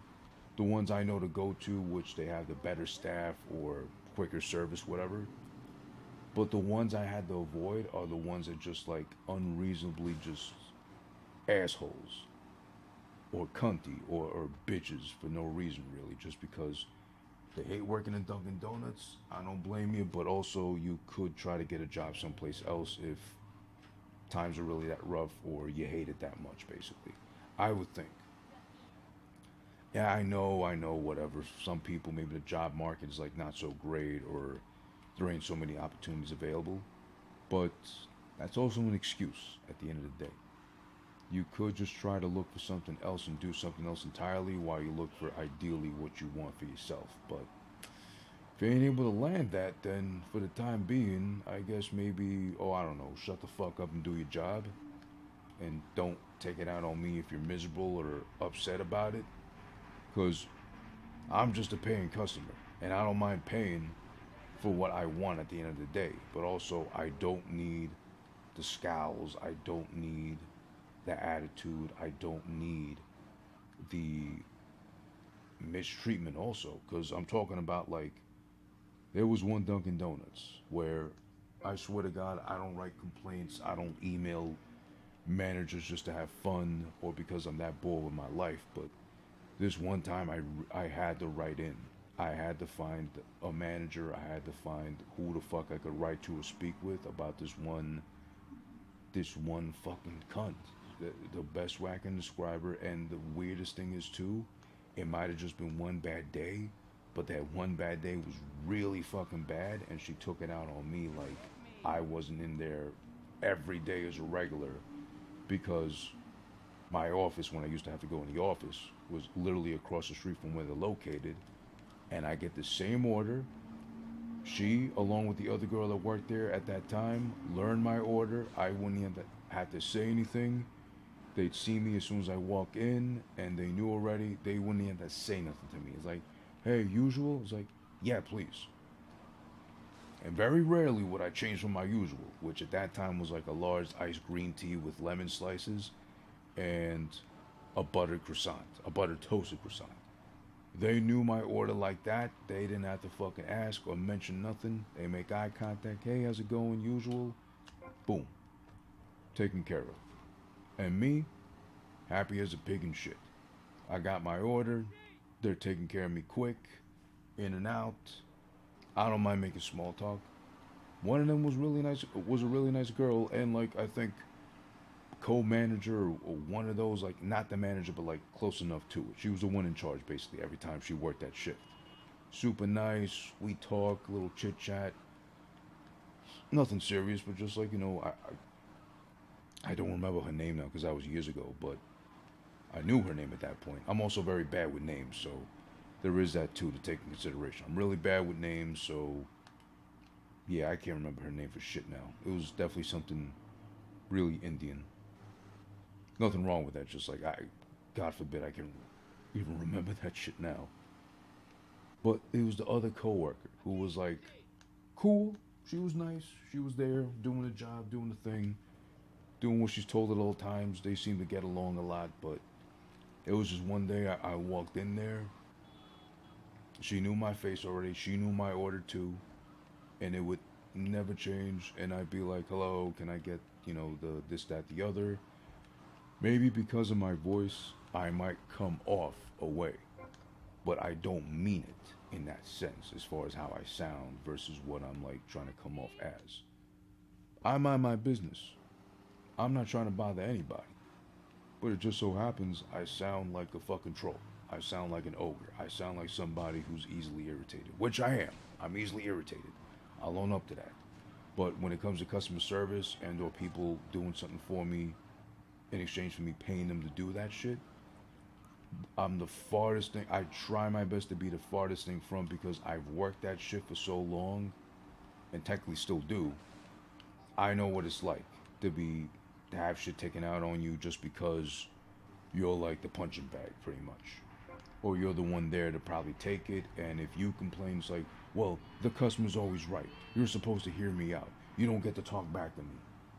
the ones I know to go to, which they have the better staff or quicker service, whatever. But the ones I had to avoid are the ones that just like unreasonably just assholes or cunty or bitches for no reason really, just because they hate working in Dunkin' Donuts. I don't blame you, but also you could try to get a job someplace else if times are really that rough or you hate it that much, basically. I would think. Yeah, I know, whatever. Some people, maybe the job market is like not so great or there ain't so many opportunities available, but that's also an excuse at the end of the day. You could just try to look for something else and do something else entirely while you look for ideally what you want for yourself. But if you ain't able to land that, then for the time being, I guess maybe, oh, I don't know, shut the fuck up and do your job and don't take it out on me if you're miserable or upset about it. Because I'm just a paying customer and I don't mind paying for what I want at the end of the day. But also, I don't need the scowls, I don't need the attitude, I don't need the mistreatment also. Because I'm talking about like, there was one Dunkin' Donuts where I swear to God, I don't write complaints, I don't email managers just to have fun or because I'm that bored with my life. But this one time, I had to write in. I had to find a manager. I had to find who the fuck I could write to or speak with about this one fucking cunt. The best way I can describe her. And the weirdest thing is too, it might have just been one bad day, but that one bad day was really fucking bad, and she took it out on me like I wasn't in there every day as a regular because my office, when I used to have to go in the office, was literally across the street from where they're located, and I get the same order. She, along with the other girl that worked there at that time, learned my order. I wouldn't even have to say anything. They'd see me as soon as I walk in, and they knew already. They wouldn't even have to say nothing to me. It's like, hey, usual? It's like, yeah, please. And very rarely would I change from my usual, which at that time was like a large iced green tea with lemon slices and a buttered croissant, a buttered toasted croissant. They knew my order like that. They didn't have to fucking ask or mention nothing. They make eye contact. Hey, how's it going? Usual. Boom. Taken care of. And me, happy as a pig and shit. I got my order. They're taking care of me quick. In and out. I don't mind making small talk. One of them was really nice. Was a really nice girl, and like I think co-manager or one of those, like not the manager, but like close enough to it. She was the one in charge basically every time she worked that shift. Super nice. We talk, little chit chat. Nothing serious, but just like I don't remember her name now because that was years ago, but I knew her name at that point. I'm also very bad with names, so there is that too to take in consideration. I'm really bad with names, so yeah, I can't remember her name for shit now. It was definitely something really Indian. Nothing wrong with that. Just like God forbid, I can even remember that shit now. But it was the other coworker who was like cool. She was nice. She was there doing the job, doing the thing, doing what she's told at all times. They seem to get along a lot. But it was just one day I walked in there. She knew my face already. She knew my order too, and it would never change. And I'd be like, "Hello, can I get the this, that, the other?" Maybe because of my voice, I might come off away, but I don't mean it in that sense as far as how I sound versus what I'm like trying to come off as. I mind my business. I'm not trying to bother anybody, but it just so happens I sound like a fucking troll. I sound like an ogre. I sound like somebody who's easily irritated, which I am. I'm easily irritated. I'll own up to that. But when it comes to customer service and or people doing something for me in exchange for me paying them to do that shit, I'm the farthest thing. I try my best to be the farthest thing from because I've worked that shit for so long and technically still do. I know what it's like to have shit taken out on you just because you're like the punching bag pretty much. Or you're the one there to probably take it, and if you complain, it's like, well, the customer's always right. You're supposed to hear me out. You don't get to talk back to me.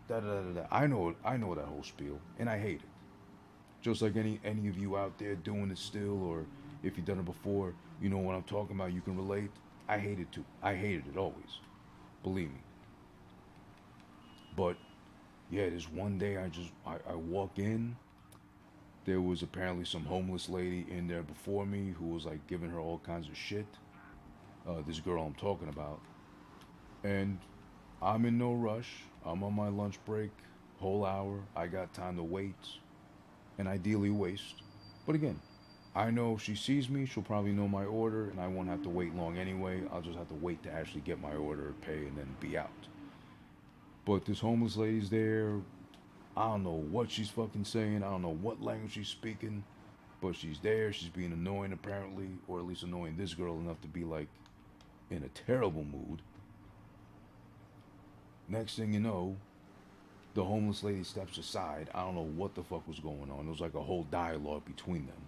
Da da da da. I know that whole spiel, and I hate it. Just like any of you out there doing it still, or If you've done it before, you know what I'm talking about. You can relate. I hate it too. I hated it always. Believe me. But yeah, this one day I walk in. There was apparently some homeless lady in there before me who was like giving her all kinds of shit. This girl I'm talking about. And I'm in no rush. I'm on my lunch break, whole hour. I got time to wait and ideally waste. But again, I know if she sees me, she'll probably know my order, and I won't have to wait long anyway. I'll just have to wait to actually get my order, pay, and then be out. But this homeless lady's there. I don't know what she's fucking saying. I don't know what language she's speaking. But she's there. She's being annoying, apparently, or at least annoying this girl enough to be like in a terrible mood. Next thing you know, the homeless lady steps aside. I don't know what the fuck was going on. It was like a whole dialogue between them.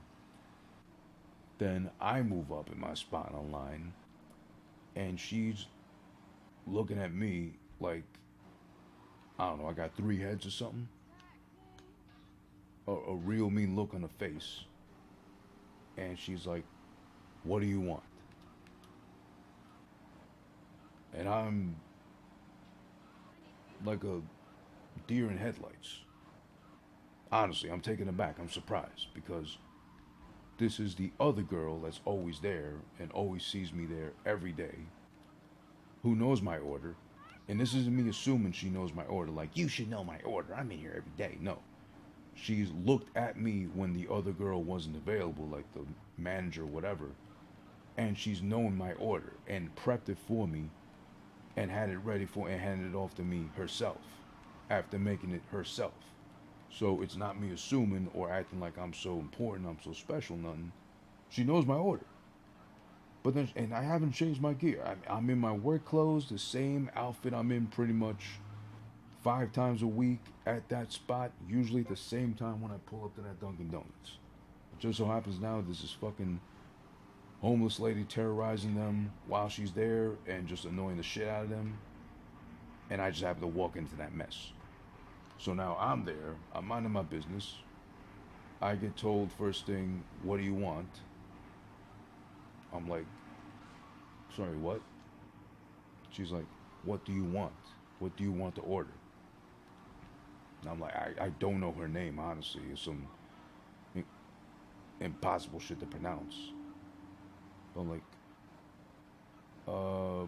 Then I move up in my spot online, and she's looking at me like, I don't know, I got three heads or something. A real mean look on her face. And she's like, "What do you want?" And I'm like a deer in headlights. Honestly, I'm taken aback. I'm surprised because this is the other girl that's always there and always sees me there every day, who knows my order. And this isn't me assuming she knows my order, like, you should know my order. I'm in here every day. No. She's looked at me when the other girl wasn't available, like the manager, whatever, and she's known my order and prepped it for me and had it ready for and handed it off to me herself after making it herself. So it's not me assuming or acting like I'm so important, I'm so special, nothing. She knows my order. But then, and I haven't changed my gear. I'm in my work clothes, the same outfit I'm in pretty much 5 times a week at that spot, usually at the same time when I pull up to that Dunkin' Donuts. It just so happens now there's this fucking homeless lady terrorizing them while she's there and just annoying the shit out of them. And I just happen to walk into that mess. So now I'm there, I'm minding my business. I get told first thing, "What do you want?" I'm like, "Sorry, what?" She's like, "What do you want? What do you want to order?" And I'm like, I don't know her name, honestly. It's some impossible shit to pronounce. But I'm like, uh,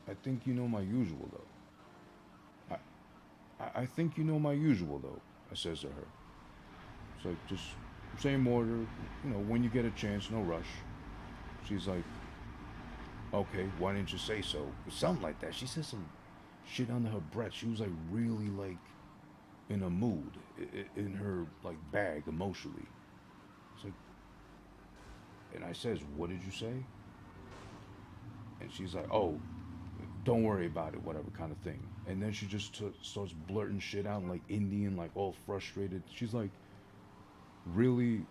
I think you know my usual, though. I think you know my usual, though, I says to her. It's like, just same order, when you get a chance, no rush. She's like, "Okay, why didn't you say so?" Something like that. She said some shit under her breath. She was like really like in a mood, in her like bag emotionally. It's like, and I says, "What did you say?" And she's like, "Oh, don't worry about it, whatever kind of thing." And then she just starts blurting shit out like Indian, like all frustrated. She's like really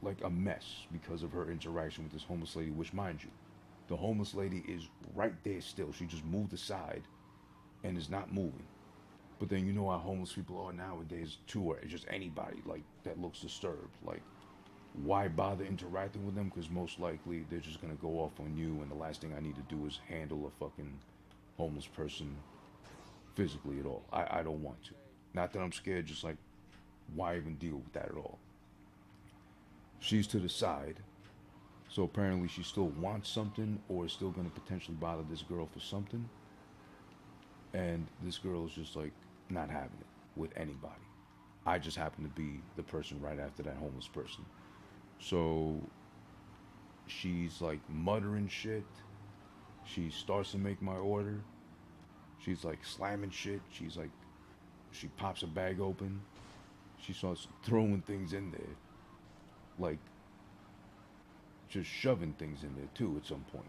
like a mess because of her interaction with this homeless lady, which, mind you, the homeless lady is right there still. She just moved aside and is not moving. But then you know how homeless people are nowadays too, or just anybody like that looks disturbed. Like, why bother interacting with them? Because most likely they're just gonna go off on you, and the last thing I need to do is handle a fucking homeless person physically at all. I don't want to. Not that I'm scared, just like, why even deal with that at all? She's to the side, so apparently she still wants something or is still going to potentially bother this girl for something. And this girl is just like not having it with anybody. I just happen to be the person right after that homeless person. So she's like muttering shit. She starts to make my order. She's like slamming shit. She pops a bag open. She starts throwing things in there. Like, just shoving things in there too at some point.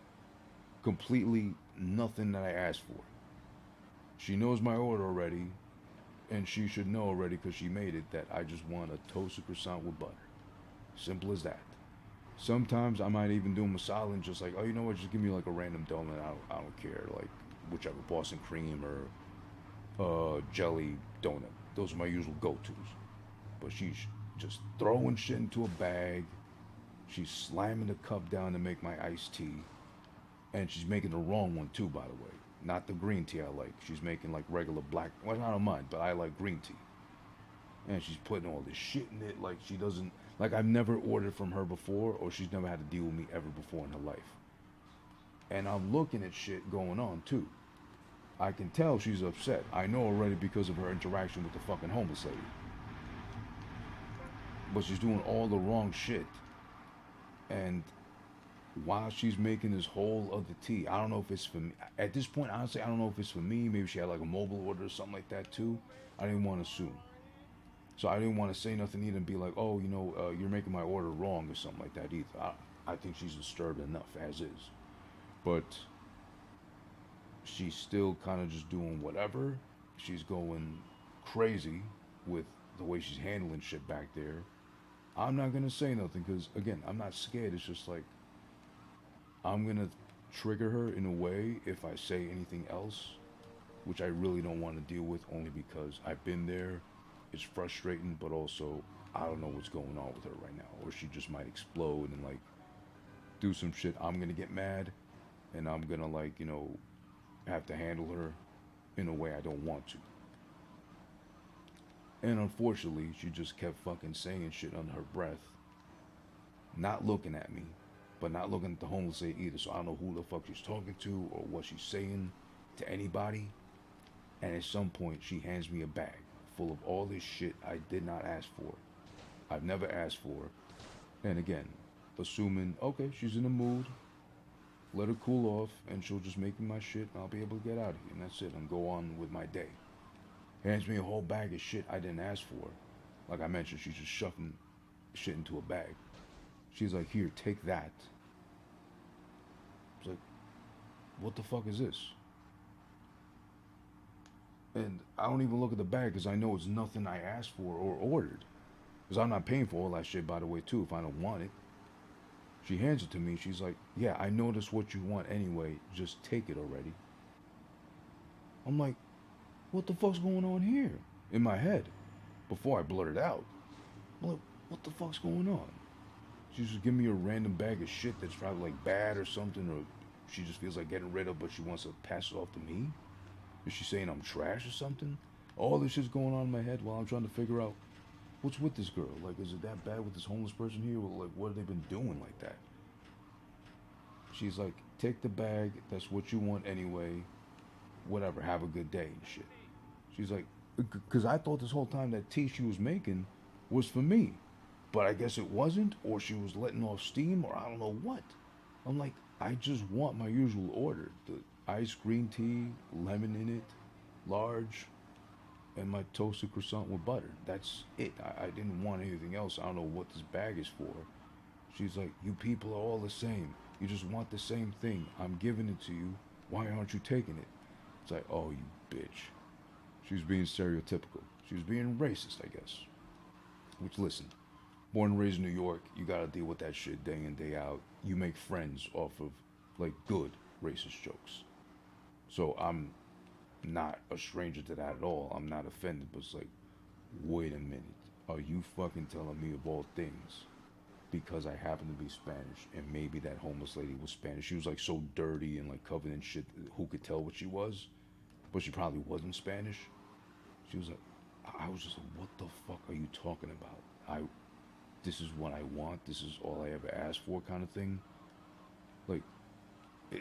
Completely nothing that I asked for. She knows my order already, and she should know already because she made it that I just want a toasted croissant with butter. Simple as that. Sometimes I might even do them a solid and just like, "Oh, you know what? Just give me like a random donut. I don't care. Like, whichever, Boston cream or jelly donut. Those are my usual go-tos." But she's just throwing shit into a bag, She's slamming the cup down to make my iced tea, and she's making the wrong one too, by the way. Not the green tea I like. She's making like regular black. Well, I don't mind, but I like green tea. And she's putting all this shit in it, like she doesn't. Like I've never ordered from her before, or she's never had to deal with me ever before in her life. And I'm looking at shit going on too. I can tell she's upset. I know already because of her interaction with the fucking homeless lady. But she's doing all the wrong shit. And while she's making this whole other tea, I don't know if it's for me. At this point, honestly, I don't know if it's for me. Maybe she had like a mobile order or something like that too. I didn't want to assume. So I didn't want to say nothing either and be like, oh, you're making my order wrong or something like that either. I think she's disturbed enough as is. But she's still kind of just doing whatever. She's going crazy with the way she's handling shit back there. I'm not gonna say nothing because again, I'm not scared. It's just like I'm gonna trigger her in a way if I say anything else, which I really don't want to deal with, only because I've been there. It's frustrating, but also I don't know what's going on with her right now, or she just might explode and like do some shit. I'm gonna get mad, and I'm gonna like have to handle her in a way I don't want to. And unfortunately, she just kept fucking saying shit under her breath, not looking at me, but not looking at the homeless lady either. So I don't know who the fuck she's talking to or what she's saying to anybody. And at some point, she hands me a bag full of all this shit I did not ask for. I've never asked for. And again, assuming, okay, she's in the mood, let her cool off, and she'll just make me my shit, and I'll be able to get out of here. And that's it, and go on with my day. Hands me a whole bag of shit I didn't ask for. Like I mentioned, she's just shoving shit into a bag. She's like, here, take that. It's like, what the fuck is this? And I don't even look at the bag because I know it's nothing I asked for or ordered. Because I'm not paying for all that shit, by the way, too, if I don't want it. She hands it to me. She's like, yeah, I know that's what you want anyway. Just take it already. I'm like, what the fuck's going on here? In my head. Before I blurt it out. I'm like, what the fuck's going on? She's just giving me a random bag of shit that's probably like bad or something, or she just feels like getting rid of, but she wants to pass it off to me. Is she saying I'm trash or something? All this shit's going on in my head while I'm trying to figure out what's with this girl. Like, is it that bad with this homeless person here? Or, like, what have they been doing like that? She's like, take the bag. That's what you want anyway. Whatever. Have a good day and shit. She's like, because I thought this whole time that tea she was making was for me. But I guess it wasn't, or she was letting off steam, or I don't know what. I'm like, I just want my usual order. The iced green tea, lemon in it, large, and my toasted croissant with butter. That's it. I didn't want anything else. I don't know what this bag is for. She's like, you people are all the same. You just want the same thing. I'm giving it to you. Why aren't you taking it? It's like, oh, you bitch. She was being stereotypical. She was being racist, I guess. Which, listen, born and raised in New York, you gotta deal with that shit day in, day out. You make friends off of, like, good racist jokes. So I'm not a stranger to that at all. I'm not offended, but it's like, wait a minute. Are you fucking telling me of all things? Because I happen to be Spanish, and maybe that homeless lady was Spanish. She was like so dirty and like covered in shit. Who could tell what she was? But she probably wasn't Spanish. She was like, I was just like, what the fuck are you talking about? This is what I want. This is all I ever asked for, kind of thing. Like,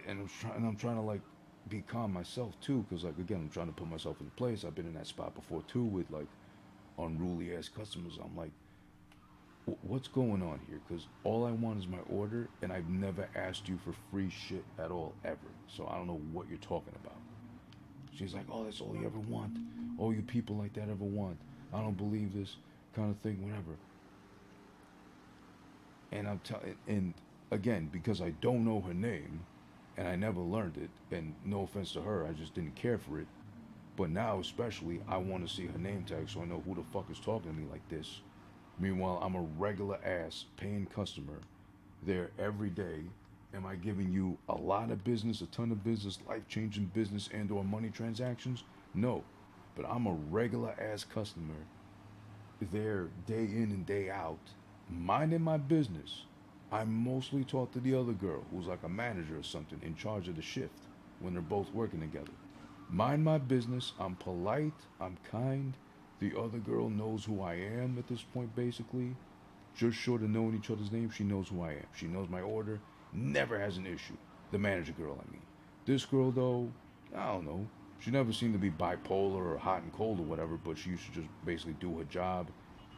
and I'm trying to like be calm myself too, because like again, I'm trying to put myself in place. I've been in that spot before too with like unruly ass customers. I'm like, what's going on here? Because all I want is my order, and I've never asked you for free shit at all ever. So I don't know what you're talking about. She's like, oh, that's all you ever want. All you people like that ever want. I don't believe this kind of thing, whatever. And I'm telling, and again, because I don't know her name, and I never learned it, and no offense to her, I just didn't care for it. But now, especially, I want to see her name tag so I know who the fuck is talking to me like this. Meanwhile, I'm a regular ass paying customer there every day. Am I giving you a lot of business, a ton of business, life-changing business and or money transactions? No. But I'm a regular ass customer there day in and day out, minding my business. I mostly talk to the other girl who's like a manager or something in charge of the shift when they're both working together. Mind my business. I'm polite. I'm kind. The other girl knows who I am at this point, basically. Just short of knowing each other's names, she knows who I am. She knows my order. Never has an issue. The manager girl, I mean. This girl, though, I don't know. She never seemed to be bipolar or hot and cold or whatever, but she used to just basically do her job.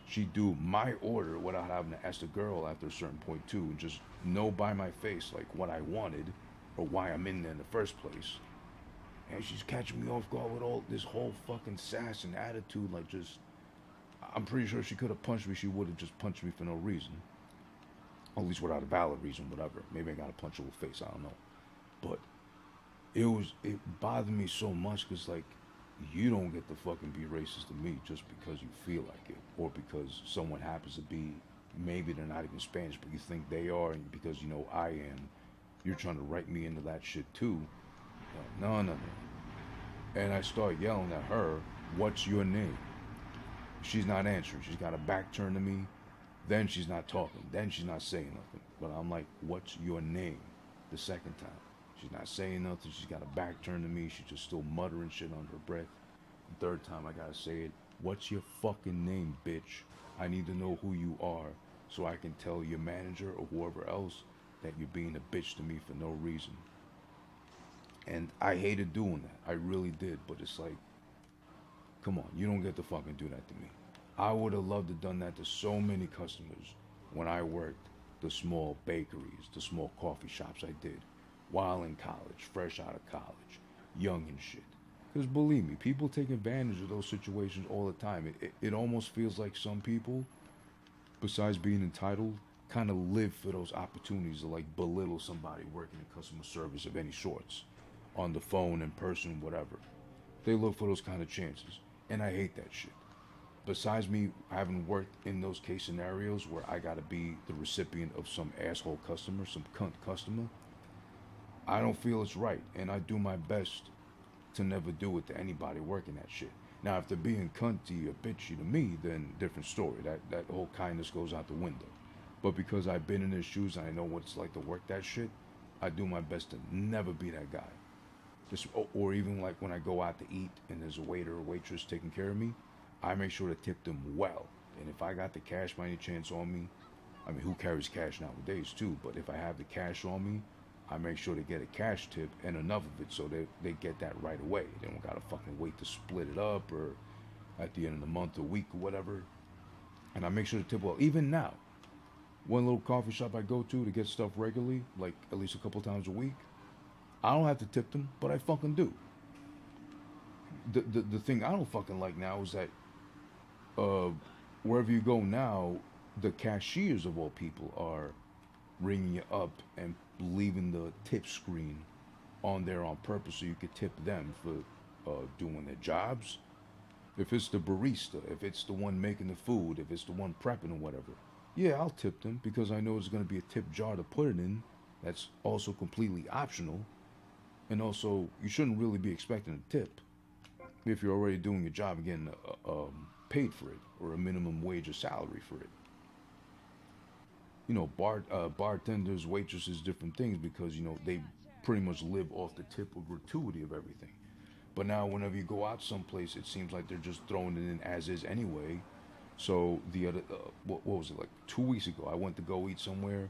She'd do my order without having to ask the girl after a certain point, too, and just know by my face, like, what I wanted or why I'm in there in the first place. And she's catching me off guard with all this whole fucking sass and attitude, like, just I'm pretty sure she could have punched me. She would have just punched me for no reason. At least without a valid reason, whatever. Maybe I got to punch her with face. I don't know. But it bothered me so much because, like, you don't get to fucking be racist to me just because you feel like it. Or because someone happens to be, maybe they're not even Spanish, but you think they are. And because you know I am, you're trying to write me into that shit too. No, no, no. And I start yelling at her, "What's your name?" She's not answering. She's got her back turned to me. Then she's not talking. Then she's not saying nothing. But I'm like, "What's your name?" The second time. She's not saying nothing. She's got her back turned to me. She's just still muttering shit under her breath. The third time I gotta say it. "What's your fucking name, bitch? I need to know who you are so I can tell your manager or whoever else that you're being a bitch to me for no reason." And I hated doing that. I really did. But it's like, come on, you don't get to fucking do that to me. I would have loved to done that to so many customers when I worked the small bakeries, the small coffee shops I did while in college, fresh out of college, young and shit. Because believe me, people take advantage of those situations all the time. It almost feels like some people, besides being entitled, kind of live for those opportunities to like belittle somebody working in customer service of any sorts, on the phone, in person, whatever. They look for those kind of chances. And I hate that shit. Besides me having worked in those case scenarios where I gotta be the recipient of some asshole customer, some cunt customer, I don't feel it's right. And I do my best to never do it to anybody working that shit. Now, if they're being cunty or bitchy to me, then different story. That whole kindness goes out the window. But because I've been in their shoes and I know what it's like to work that shit, I do my best to never be that guy. Just or even like when I go out to eat and there's a waiter or waitress taking care of me, I make sure to tip them well. And if I got the cash by any chance on me, I mean, who carries cash nowadays too? But if I have the cash on me, I make sure to get a cash tip and enough of it so they get that right away. They don't gotta fucking wait to split it up or at the end of the month or week or whatever. And I make sure to tip well. Even now, one little coffee shop I go to get stuff regularly, like at least a couple times a week, I don't have to tip them, but I fucking do. The thing I don't fucking like now is that uh, wherever you go now, the cashiers of all people are ringing you up and leaving the tip screen on there on purpose so you could tip them for doing their jobs. If it's the barista, if it's the one making the food, if it's the one prepping or whatever, yeah, I'll tip them because I know there's going to be a tip jar to put it in. That's also completely optional. And also, you shouldn't really be expecting a tip if you're already doing your job and getting paid for it or a minimum wage or salary for it. You know, bartenders, waitresses, different things because, you know, they pretty much live off the tip or gratuity of everything. But now, whenever you go out someplace, it seems like they're just throwing it in as is anyway. So the other, what was it like 2 weeks ago? I went to go eat somewhere.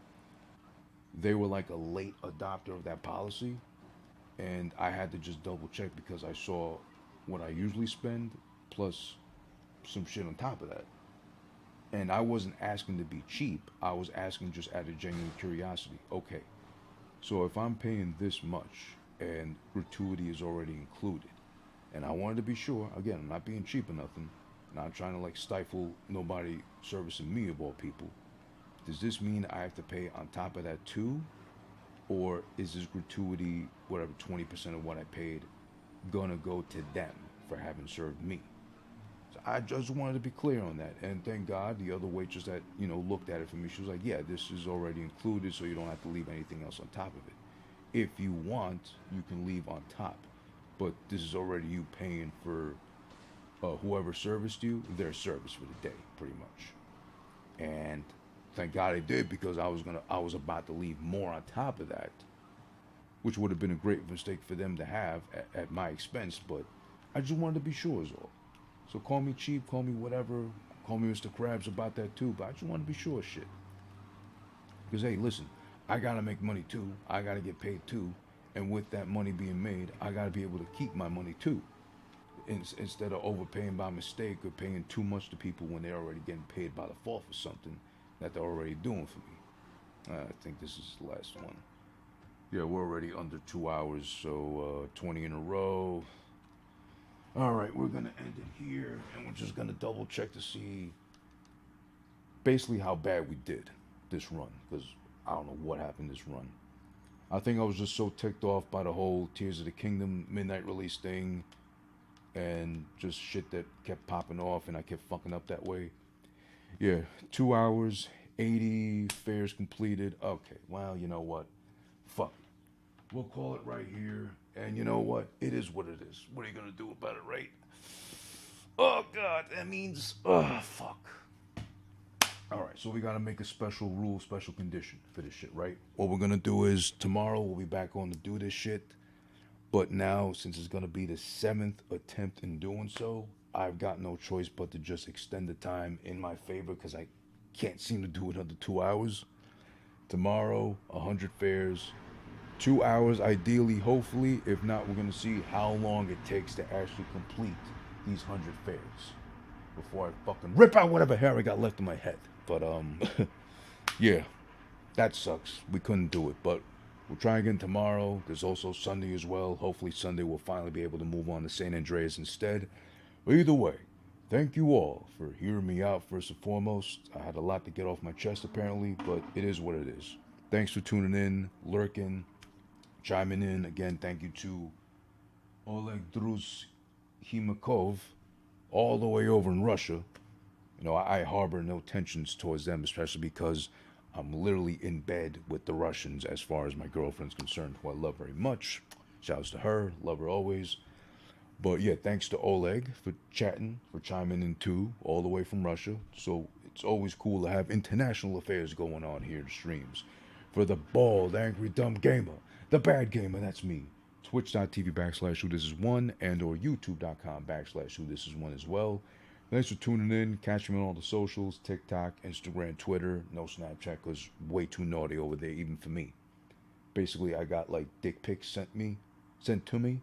They were like a late adopter of that policy, and I had to just double check because I saw what I usually spend plus some shit on top of that. And I wasn't asking to be cheap. I was asking just out of genuine curiosity. Okay, so if I'm paying this much and gratuity is already included, and I wanted to be sure, again, I'm not being cheap or nothing, not trying to like stifle nobody servicing me of all people. Does this mean I have to pay on top of that too? Or is this gratuity, whatever, 20% of what I paid, gonna go to them for having served me? So I just wanted to be clear on that. And thank God the other waitress that, you know, looked at it for me, she was like, yeah, this is already included, so you don't have to leave anything else on top of it. If you want, you can leave on top. But this is already you paying for whoever serviced you, their service for the day, pretty much. And thank God I did because I was about to leave more on top of that, which would have been a great mistake for them to have at my expense. But I just wanted to be sure is all. So call me cheap, call me whatever, call me Mr. Krabs about that too. But I just want to be sure shit. Because hey, listen, I gotta make money too. I gotta get paid too. And with that money being made, I gotta be able to keep my money too. Instead of overpaying by mistake or paying too much to people when they're already getting paid by the fall for something that they're already doing for me. I think this is the last one. Yeah, we're already under 2 hours, so 20 in a row. All right, we're gonna end it here, and we're just gonna double check to see basically how bad we did this run, because I don't know what happened this run. I think I was just so ticked off by the whole Tears of the Kingdom midnight release thing, and just shit that kept popping off, and I kept fucking up that way. Yeah, 2 hours, 80 fairs completed. Okay, well, you know what? Fuck. We'll call it right here. And you know what? It is what it is. What are you gonna do about it, right? Oh God, that means fuck. All right, so we gotta make a special rule, special condition for this shit, right? What we're gonna do is tomorrow we'll be back on to do this shit. But now, since it's gonna be the seventh attempt in doing so, I've got no choice but to just extend the time in my favor because I can't seem to do it under 2 hours. Tomorrow, 100 fairs, 2 hours ideally, hopefully. If not, we're gonna see how long it takes to actually complete these 100 fairs before I fucking rip out whatever hair I got left in my head. But yeah, that sucks. We couldn't do it, but we'll try again tomorrow. There's also Sunday as well. Hopefully Sunday we'll finally be able to move on to San Andreas instead. But either way, thank you all for hearing me out first and foremost. I had a lot to get off my chest apparently, but it is what it is. Thanks for tuning in, lurking, chiming in. Again, thank you to Oleg Drus Himakov, all the way over in Russia. You know, I harbor no tensions towards them, especially because I'm literally in bed with the Russians as far as my girlfriend's concerned, who I love very much. Shouts to her, love her always. But yeah, thanks to Oleg for chatting, for chiming in too, all the way from Russia. So it's always cool to have international affairs going on here in streams. For the bald, angry, dumb gamer, the bad gamer, that's me. Twitch.tv/who this is one and or youtube.com/who this is one as well. Thanks for tuning in. Catch me on all the socials, TikTok, Instagram, Twitter. No Snapchat because way too naughty over there, even for me. Basically, I got like dick pics sent to me,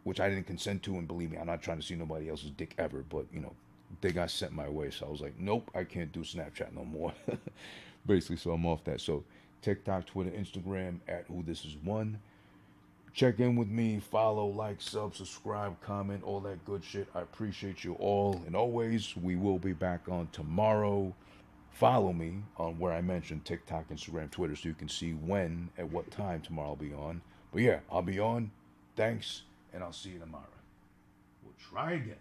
which I didn't consent to, and believe me, I'm not trying to see nobody else's dick ever, but you know, they got sent my way, so I was like, nope, I can't do Snapchat no more. Basically, so I'm off that. So TikTok, Twitter, Instagram at who this is one. Check in with me, follow, like, sub, subscribe, comment, all that good shit. I appreciate you all. And always, we will be back on tomorrow. Follow me on where I mentioned TikTok, Instagram, Twitter, so you can see when, at what time tomorrow I'll be on. But yeah, I'll be on. Thanks, and I'll see you tomorrow. We'll try again.